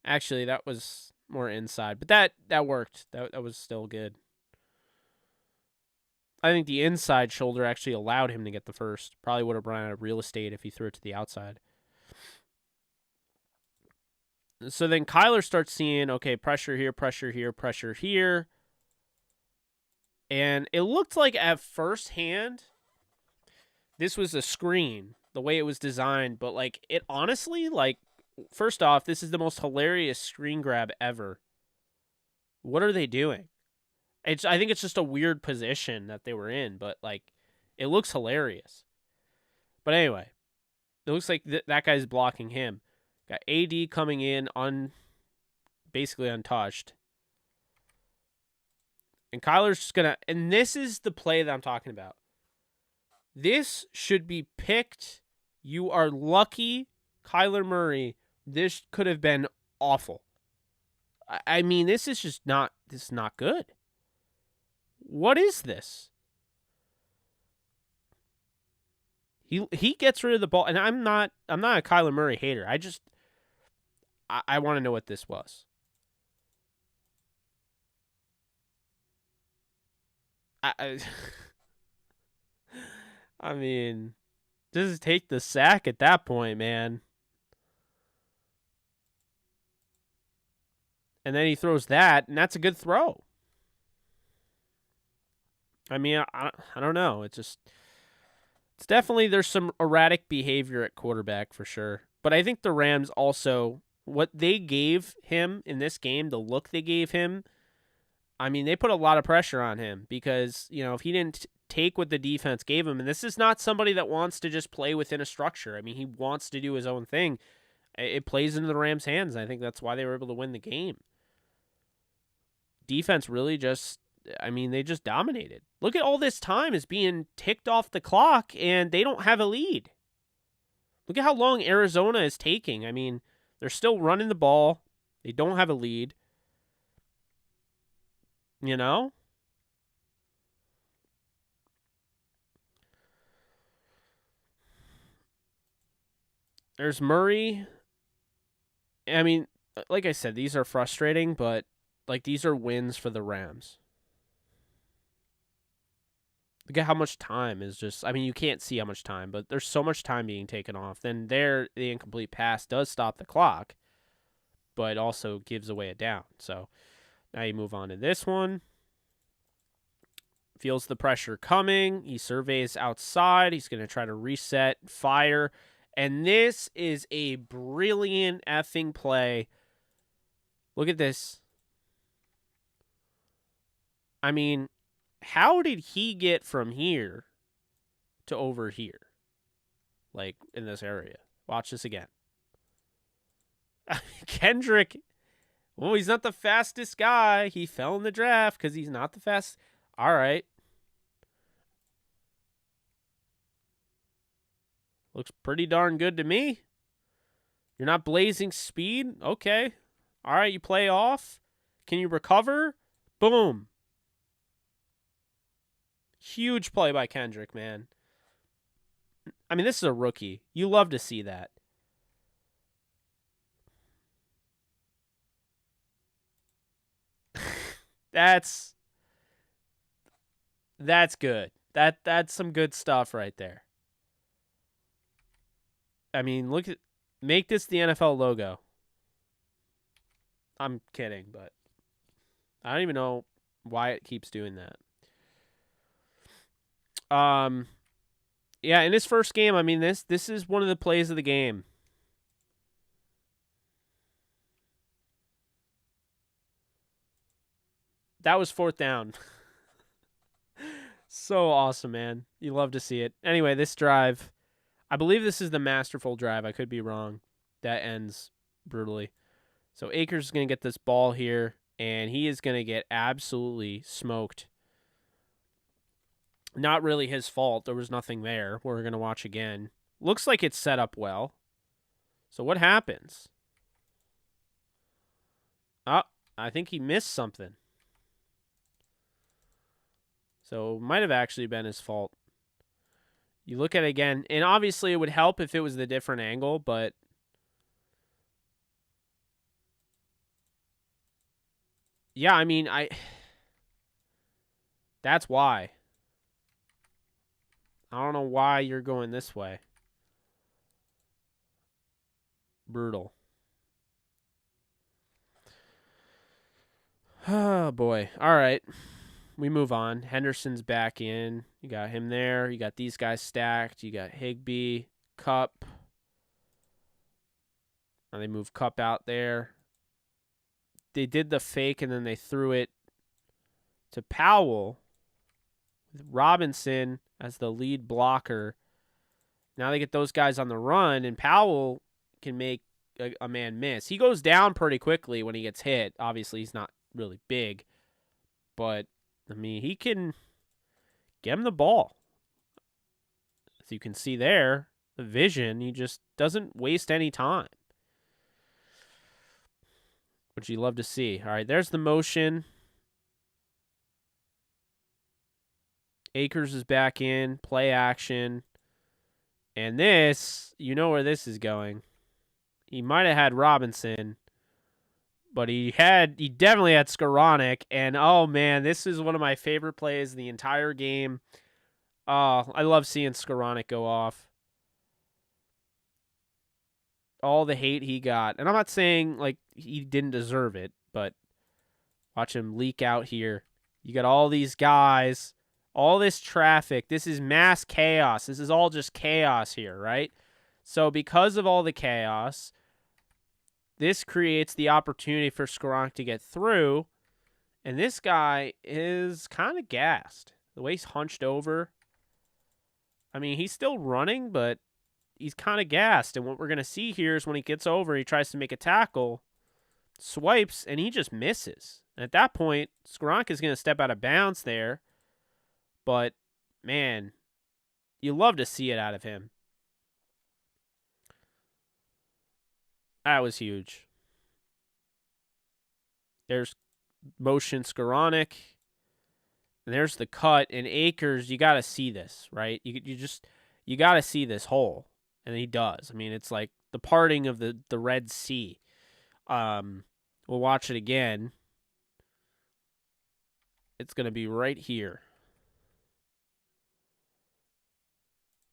actually that was more inside. But that worked. That was still good. I think the inside shoulder actually allowed him to get the first. Probably would have run out of real estate if he threw it to the outside. So then Kyler starts seeing, okay, pressure here, pressure here, pressure here. And it looked like at first hand, this was a screen, the way it was designed. But, like, it honestly, like, first off, this is the most hilarious screen grab ever. What are they doing? I think it's just a weird position that they were in, but, like, it looks hilarious. But anyway, it looks like that guy's blocking him. Got AD coming in basically untouched. And Kyler's just going to... And this is the play that I'm talking about. This should be picked. You are lucky, Kyler Murray. This could have been awful. I mean, this is just not... This is not good. What is this? He gets rid of the ball, and I'm not a Kyler Murray hater. I want to know what this was. I mean, just take the sack at that point, man. And then he throws that, and that's a good throw. I mean, I don't know. It's definitely, there's some erratic behavior at quarterback for sure. But I think the Rams also, what they gave him in this game, the look they gave him, I mean, they put a lot of pressure on him because, if he didn't take what the defense gave him, and this is not somebody that wants to just play within a structure. I mean, he wants to do his own thing. It plays into the Rams' hands. I think that's why they were able to win the game. Defense really they just dominated. Look at all this time is being ticked off the clock, and they don't have a lead. Look at how long Arizona is taking. I mean, they're still running the ball. They don't have a lead. There's Murray. I mean, like I said, these are frustrating, but these are wins for the Rams. Look at how much time is just... I mean, you can't see how much time, but there's so much time being taken off. Then the incomplete pass does stop the clock, but also gives away a down. So now you move on to this one. Feels the pressure coming. He surveys outside. He's going to try to reset, fire. And this is a brilliant effing play. Look at this. I mean, how did he get from here to over here? Like, in this area. Watch this again. Kendrick, he's not the fastest guy. He fell in the draft because he's not the fastest. All right. Looks pretty darn good to me. You're not blazing speed? Okay. All right, you play off. Can you recover? Boom. Huge play by Kendrick, man. I mean, this is a rookie. You love to see that. That's good. That's some good stuff right there. I mean, make this the NFL logo. I'm kidding, but I don't even know why it keeps doing that. Yeah, in his first game, I mean, this is one of the plays of the game. That was fourth down. So awesome, man. You love to see it. Anyway, this drive, I believe this is the masterful drive. I could be wrong. That ends brutally. So Akers is going to get this ball here, and he is going to get absolutely smoked. Not really his fault. There was nothing there. We're going to watch again. Looks like it's set up well. So what happens? Oh, I think he missed something. So it might have actually been his fault. You look at it again, and obviously it would help if it was the different angle, but yeah, I mean, that's why. I don't know why you're going this way. Brutal. Oh, boy. All right. We move on. Henderson's back in. You got him there. You got these guys stacked. You got Higbee, Cup. Now they move Cup out there. They did the fake, and then they threw it to Powell with Robinson as the lead blocker. Now they get those guys on the run, and Powell can make a man miss. He goes down pretty quickly when he gets hit. Obviously, he's not really big, but, I mean, he can get him the ball. As you can see there, the vision, he just doesn't waste any time, which you love to see. All right, there's the motion. Akers is back in, play action. And this, you know where this is going. He might have had Robinson, but he definitely had Skoranek. And, oh, man, this is one of my favorite plays in the entire game. Oh, I love seeing Skoranek go off. All the hate he got. And I'm not saying, like, he didn't deserve it, but watch him leak out here. You got all these guys, all this traffic. This is mass chaos. This is all just chaos here, right? So because of all the chaos, this creates the opportunity for Skoranek to get through. And this guy is kind of gassed. The way he's hunched over. I mean, he's still running, but he's kind of gassed. And what we're going to see here is when he gets over, he tries to make a tackle, swipes, and he just misses. And at that point, Skoranek is going to step out of bounds there. But, man, you love to see it out of him. That was huge. There's motion Skoranek. And there's the cut. And Akers, you got to see this, right? You got to see this hole. And he does. I mean, it's like the parting of the Red Sea. We'll watch it again. It's going to be right here.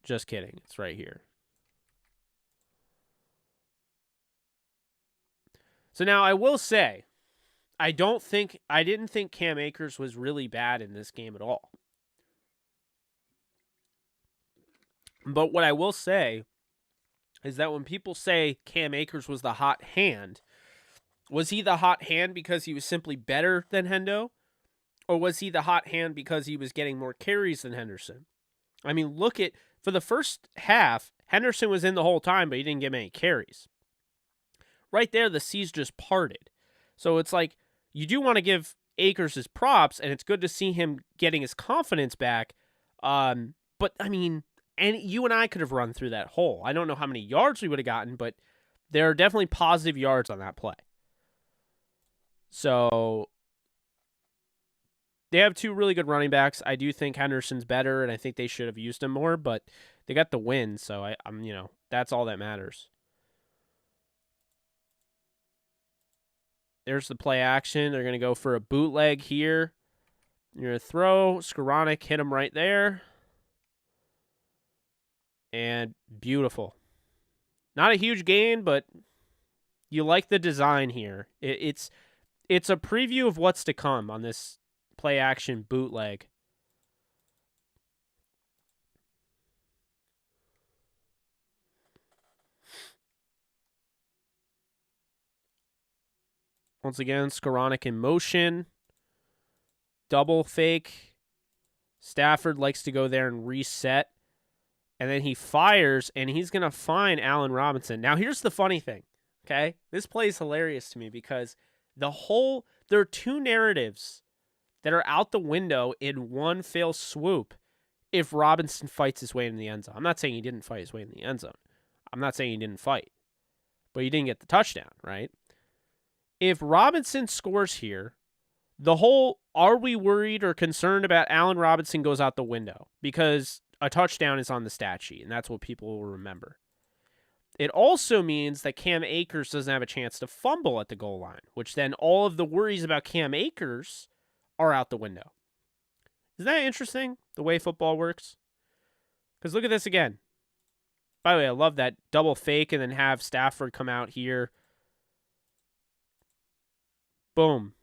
Just kidding. It's right here. So now I will say, I didn't think Cam Akers was really bad in this game at all. But what I will say is that when people say Cam Akers was the hot hand, was he the hot hand because he was simply better than Hendo? Or was he the hot hand because he was getting more carries than Henderson? I mean, for the first half, Henderson was in the whole time, but he didn't get many carries. Right there, the seas just parted. So it's like, you do want to give Akers his props, and it's good to see him getting his confidence back. But, I mean, and you and I could have run through that hole. I don't know how many yards we would have gotten, but there are definitely positive yards on that play. So they have two really good running backs. I do think Henderson's better, and I think they should have used him more, but they got the win, so I'm that's all that matters. There's the play action. They're going to go for a bootleg here. You're going to throw. Skoranek hit him right there. And beautiful. Not a huge gain, but you like the design here. It's a preview of what's to come on this play action bootleg. Once again, Skoranek in motion. Double fake. Stafford likes to go there and reset. And then he fires, and he's going to find Allen Robinson. Now, here's the funny thing. Okay? This play is hilarious to me because there are two narratives that are out the window in one fell swoop if Robinson fights his way in the end zone. I'm not saying he didn't fight his way in the end zone. I'm not saying he didn't fight, but he didn't get the touchdown, right? If Robinson scores here, the whole are we worried or concerned about Allen Robinson goes out the window because a touchdown is on the stat sheet, and that's what people will remember. It also means that Cam Akers doesn't have a chance to fumble at the goal line, which then all of the worries about Cam Akers are out the window. Isn't that interesting, the way football works? Because look at this again. By the way, I love that double fake and then have Stafford come out here. Boom.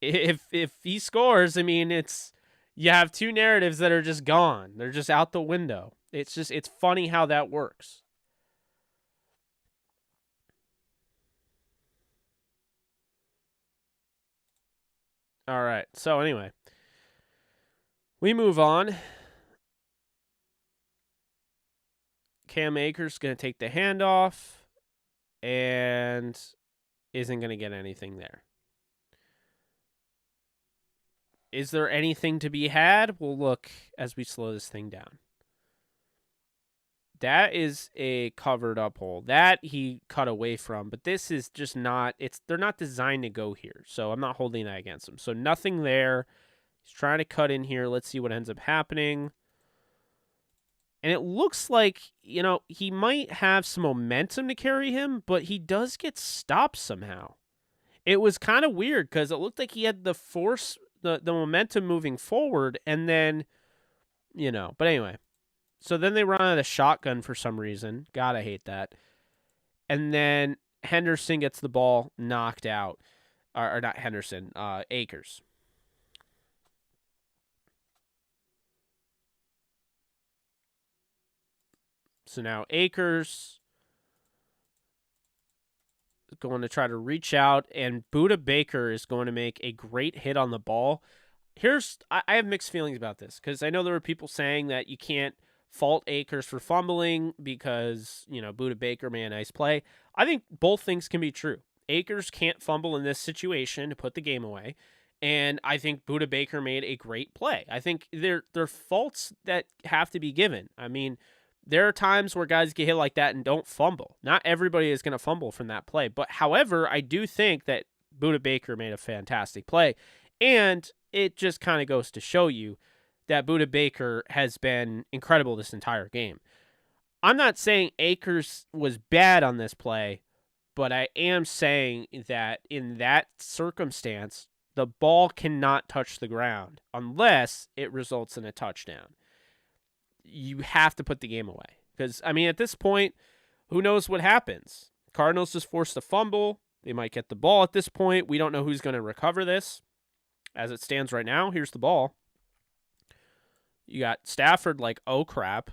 If he scores, I mean, you have two narratives that are just gone. They're just out the window. It's funny how that works. All right. So anyway, we move on. Cam Akers going to take the handoff and isn't going to get anything there. Is there anything to be had? We'll look as we slow this thing down. That is a covered up hole. That he cut away from, but this is just not, they're not designed to go here. So I'm not holding that against him. So nothing there. He's trying to cut in here. Let's see what ends up happening. And it looks like, he might have some momentum to carry him, but he does get stopped somehow. It was kind of weird because it looked like he had the force, the momentum moving forward, and then, but anyway. So then they run out of the shotgun for some reason. God, I hate that. And then Henderson gets the ball knocked out. Or not Henderson, Akers. So now Akers is going to try to reach out, and Budda Baker is going to make a great hit on the ball. I have mixed feelings about this because I know there were people saying that you can't fault Akers for fumbling because, Budda Baker made a nice play. I think both things can be true. Akers can't fumble in this situation to put the game away, and I think Budda Baker made a great play. I think they're faults that have to be given. I mean, there are times where guys get hit like that and don't fumble. Not everybody is going to fumble from that play. But however, I do think that Budda Baker made a fantastic play, and it just kind of goes to show you that Budda Baker has been incredible this entire game. I'm not saying Akers was bad on this play, but I am saying that in that circumstance, the ball cannot touch the ground unless it results in a touchdown. You have to put the game away. Because, at this point, who knows what happens? Cardinals just forced a fumble. They might get the ball at this point. We don't know who's going to recover this. As it stands right now, here's the ball. You got Stafford like, oh crap.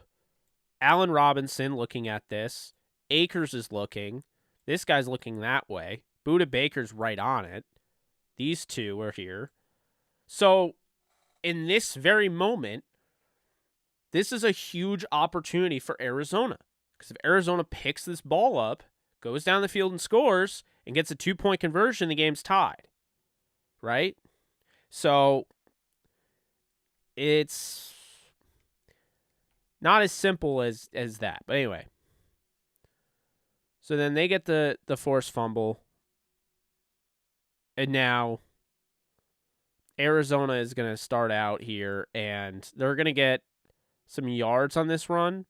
Allen Robinson looking at this. Akers is looking. This guy's looking that way. Budda Baker's right on it. These two are here. So, in this very moment, this is a huge opportunity for Arizona. Because if Arizona picks this ball up, goes down the field and scores, and gets a 2-point conversion, the game's tied. Right? So, it's not as simple as that. But anyway. So then they get the forced fumble. And now Arizona is going to start out here, and they're going to get some yards on this run.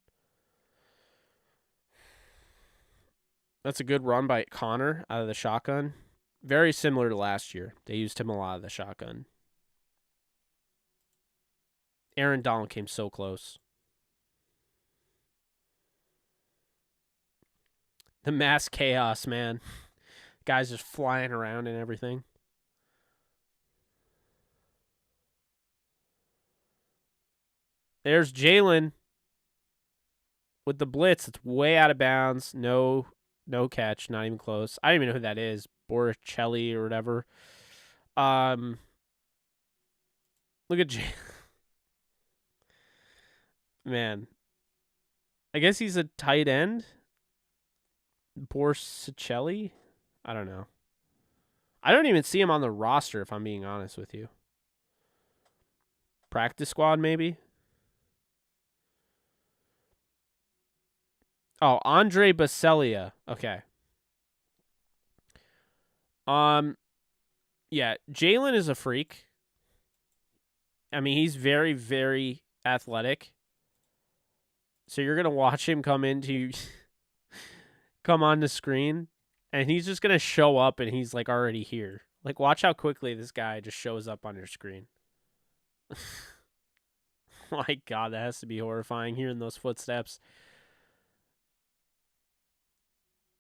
That's a good run by Connor out of the shotgun. Very similar to last year. They used him a lot of the shotgun. Aaron Donald came so close. The mass chaos, man. Guys just flying around and everything. There's Jalen with the blitz. It's way out of bounds. No catch. Not even close. I don't even know who that is. Boricelli or whatever. Look at Jalen. Man. I guess he's a tight end. Borsicelli? I don't know. I don't even see him on the roster, if I'm being honest with you. Practice squad, maybe? Oh, Andre Baselia. Okay. Yeah, Jalen is a freak. I mean, he's very, very athletic. So you're gonna watch him come on the screen, and he's just gonna show up, and he's like already here. Like, watch how quickly this guy just shows up on your screen. My God, that has to be horrifying hearing those footsteps.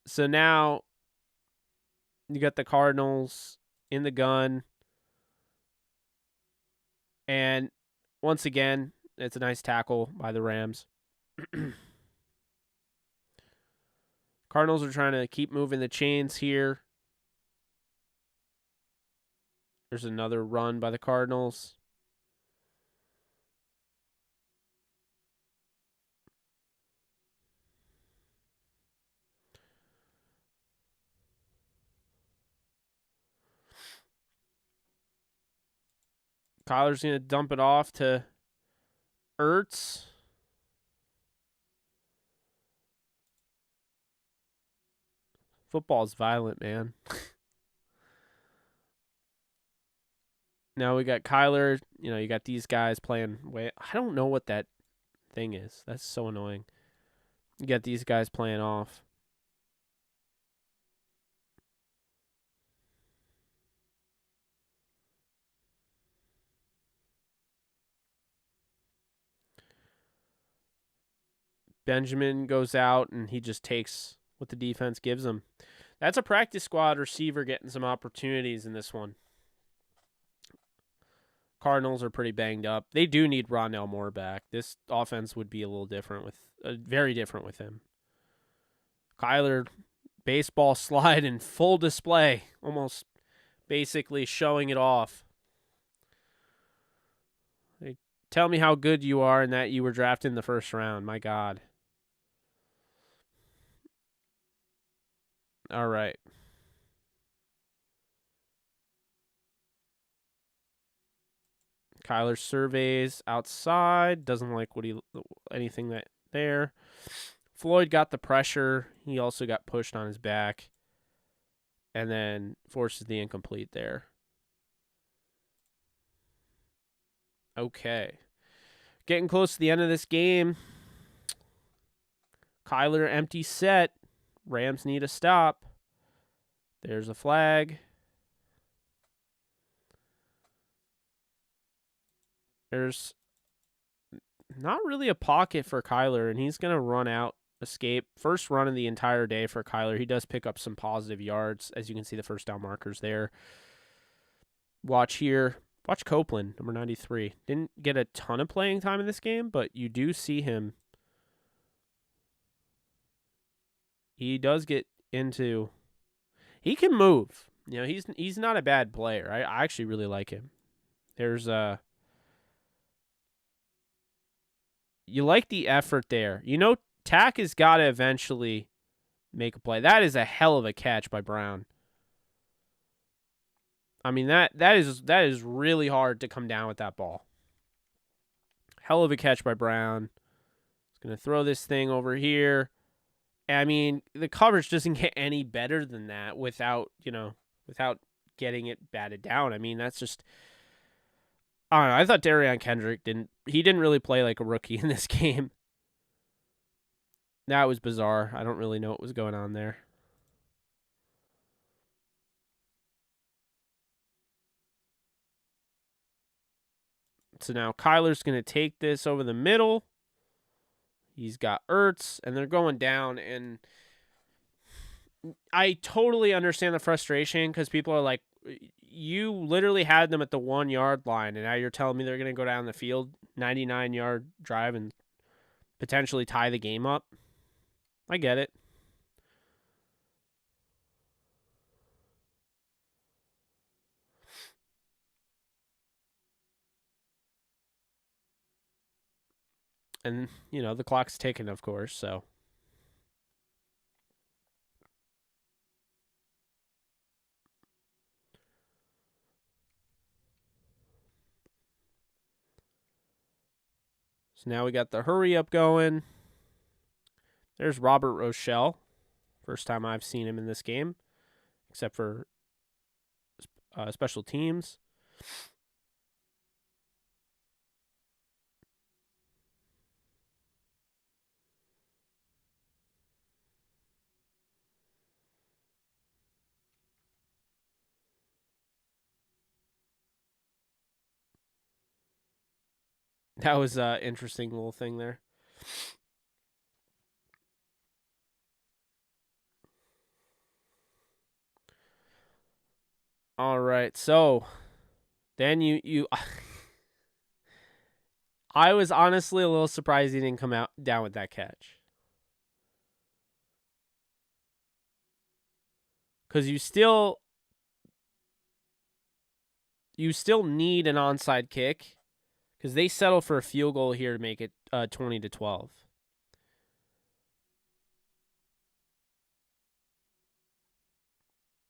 So now you got the Cardinals in the gun. And once again, it's a nice tackle by the Rams. Cardinals are trying to keep moving the chains here. There's another run by the Cardinals. Kyler's going to dump it off to Ertz. Football's violent, man. Now we got Kyler. You know, you got these guys playing. I don't know what that thing is. That's so annoying. You got these guys playing off. Benjamin goes out, and he just takes what the defense gives him. That's a practice squad receiver getting some opportunities in this one. Cardinals are pretty banged up. They do need Rondell Moore back. This offense would be a little different very different with him. Kyler, baseball slide in full display, almost basically showing it off. Tell me how good you are and that you were drafted in the first round. My God. All right. Kyler surveys outside. Doesn't like anything that there. Floyd got the pressure. He also got pushed on his back. And then forces the incomplete there. Okay. Getting close to the end of this game. Kyler empty set. Rams need a stop. There's a flag. There's not really a pocket for Kyler, and he's going to run out, escape. First run of the entire day for Kyler. He does pick up some positive yards. As you can see, the first down markers there. Watch here. Watch Copeland, number 93. Didn't get a ton of playing time in this game, but you do see him. He does get into... He can move. You know, he's not a bad player. I actually really like him. There's you like the effort there. You know, Tack has got to eventually make a play. That is a hell of a catch by Brown. I mean, that is really hard to come down with that ball. Hell of a catch by Brown. He's going to throw this thing over here. I mean, the coverage doesn't get any better than that without getting it batted down. I mean, that's just... I don't know. I thought Darion Kendrick didn't really play like a rookie in this game. That was bizarre. I don't really know what was going on there. So now Kyler's going to take this over the middle. He's got Ertz, and they're going down, and I totally understand the frustration because people are like, you literally had them at the 1 yard line, and now you're telling me they're going to go down the field, 99-yard drive, and potentially tie the game up. I get it. And, the clock's ticking, of course, so. So now we got the hurry up going. There's Robert Rochelle. First time I've seen him in this game, except for special teams. That was an interesting little thing there. All right, so then you I was honestly a little surprised he didn't come out down with that catch. Because you still need an onside kick, because they settle for a field goal here to make it 20-12.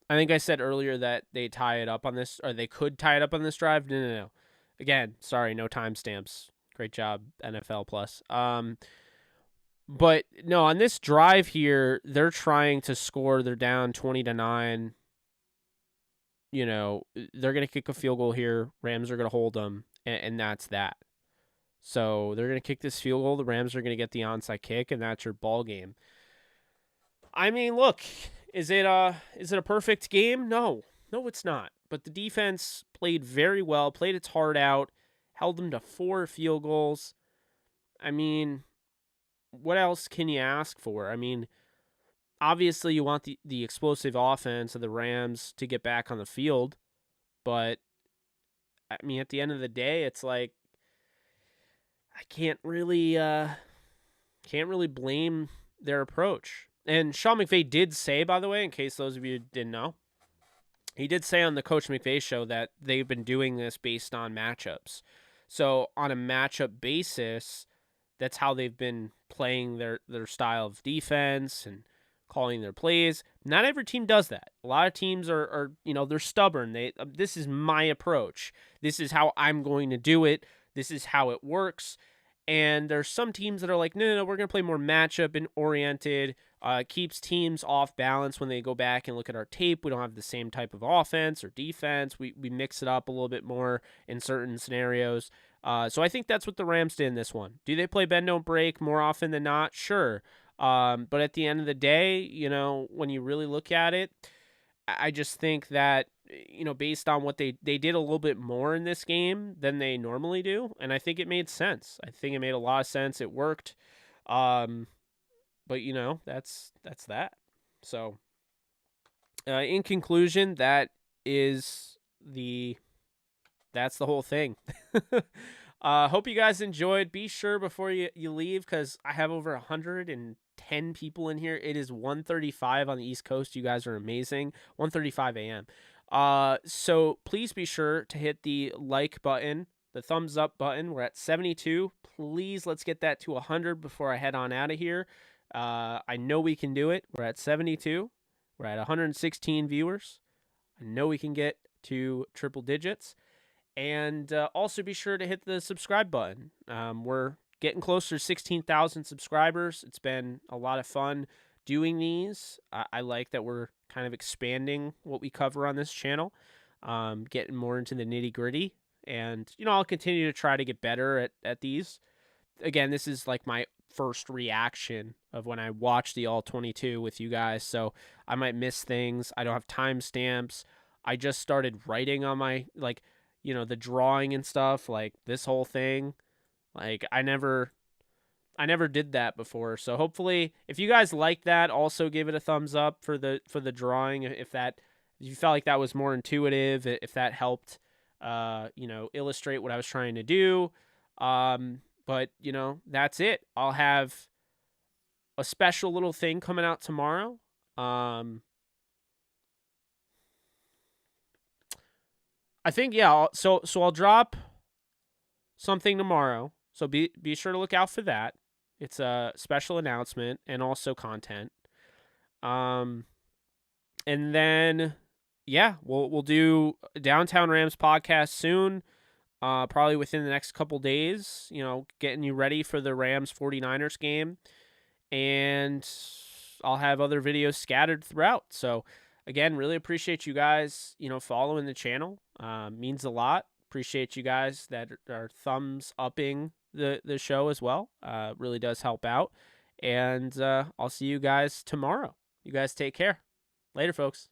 I think I said earlier that they tie it up on this, or they could tie it up on this drive. No. Again, sorry, no timestamps. Great job, NFL Plus. But no, on this drive here, they're trying to score. They're down 20-9. You know, they're going to kick a field goal here. Rams are going to hold them, and that's that. So they're going to kick this field goal. The Rams are going to get the onside kick, and that's your ball game. I mean, look, is it a perfect game? No, it's not. But the defense played very well, played its heart out, held them to 4 field goals. I mean, what else can you ask for? I mean, obviously you want the explosive offense of the Rams to get back on the field, but I mean, at the end of the day, it's like I can't really blame their approach. And Sean McVay did say, by the way, in case those of you didn't know, he did say on the Coach McVay show that they've been doing this based on matchups. So on a matchup basis, that's how they've been playing their style of defense and calling their plays. Not every team does that. A lot of teams are they're stubborn. This is my approach. This is how I'm going to do it. This is how it works. And there's some teams that are like, no, we're going to play more matchup and oriented. Keeps teams off balance when they go back and look at our tape. We don't have the same type of offense or defense. We mix it up a little bit more in certain scenarios. So I think that's what the Rams did in this one. Do they play bend, don't break more often than not? Sure. But at the end of the day, when you really look at it, I just think that, based on what they did a little bit more in this game than they normally do. And I think it made sense. I think it made a lot of sense. It worked. But that's that. So, in conclusion, that's the whole thing. Hope you guys enjoyed. Be sure before you leave, because I have over 110 people in here. It is 1:35 on the East Coast. You guys are amazing. 1:35 a.m. So please be sure to hit the like button, the thumbs up button. We're at 72. Please, let's get that to 100 before I head on out of here. I know we can do it. We're at 72. We're at 116 viewers. I know we can get to triple digits. And also be sure to hit the subscribe button. We're getting closer to 16,000 subscribers. It's been a lot of fun doing these. I like that we're kind of expanding what we cover on this channel, getting more into the nitty gritty. And, I'll continue to try to get better at these. Again, this is like my first reaction of when I watch the All 22 with you guys. So I might miss things. I don't have timestamps. I just started writing on my, the drawing and stuff, like this whole thing. Like I never did that before. So hopefully if you guys like that, also give it a thumbs up for the drawing. If you felt like that was more intuitive, if that helped, illustrate what I was trying to do. But that's it. I'll have a special little thing coming out tomorrow. I think, yeah. So I'll drop something tomorrow. So be sure to look out for that. It's a special announcement and also content. And then, yeah, we'll do Downtown Rams podcast soon. probably within the next couple days, getting you ready for the Rams 49ers game. And I'll have other videos scattered throughout. So, again, really appreciate you guys, following the channel. Means a lot. Appreciate you guys that are thumbs upping the show as well. Really does help out. And I'll see you guys tomorrow. You guys take care. Later, folks.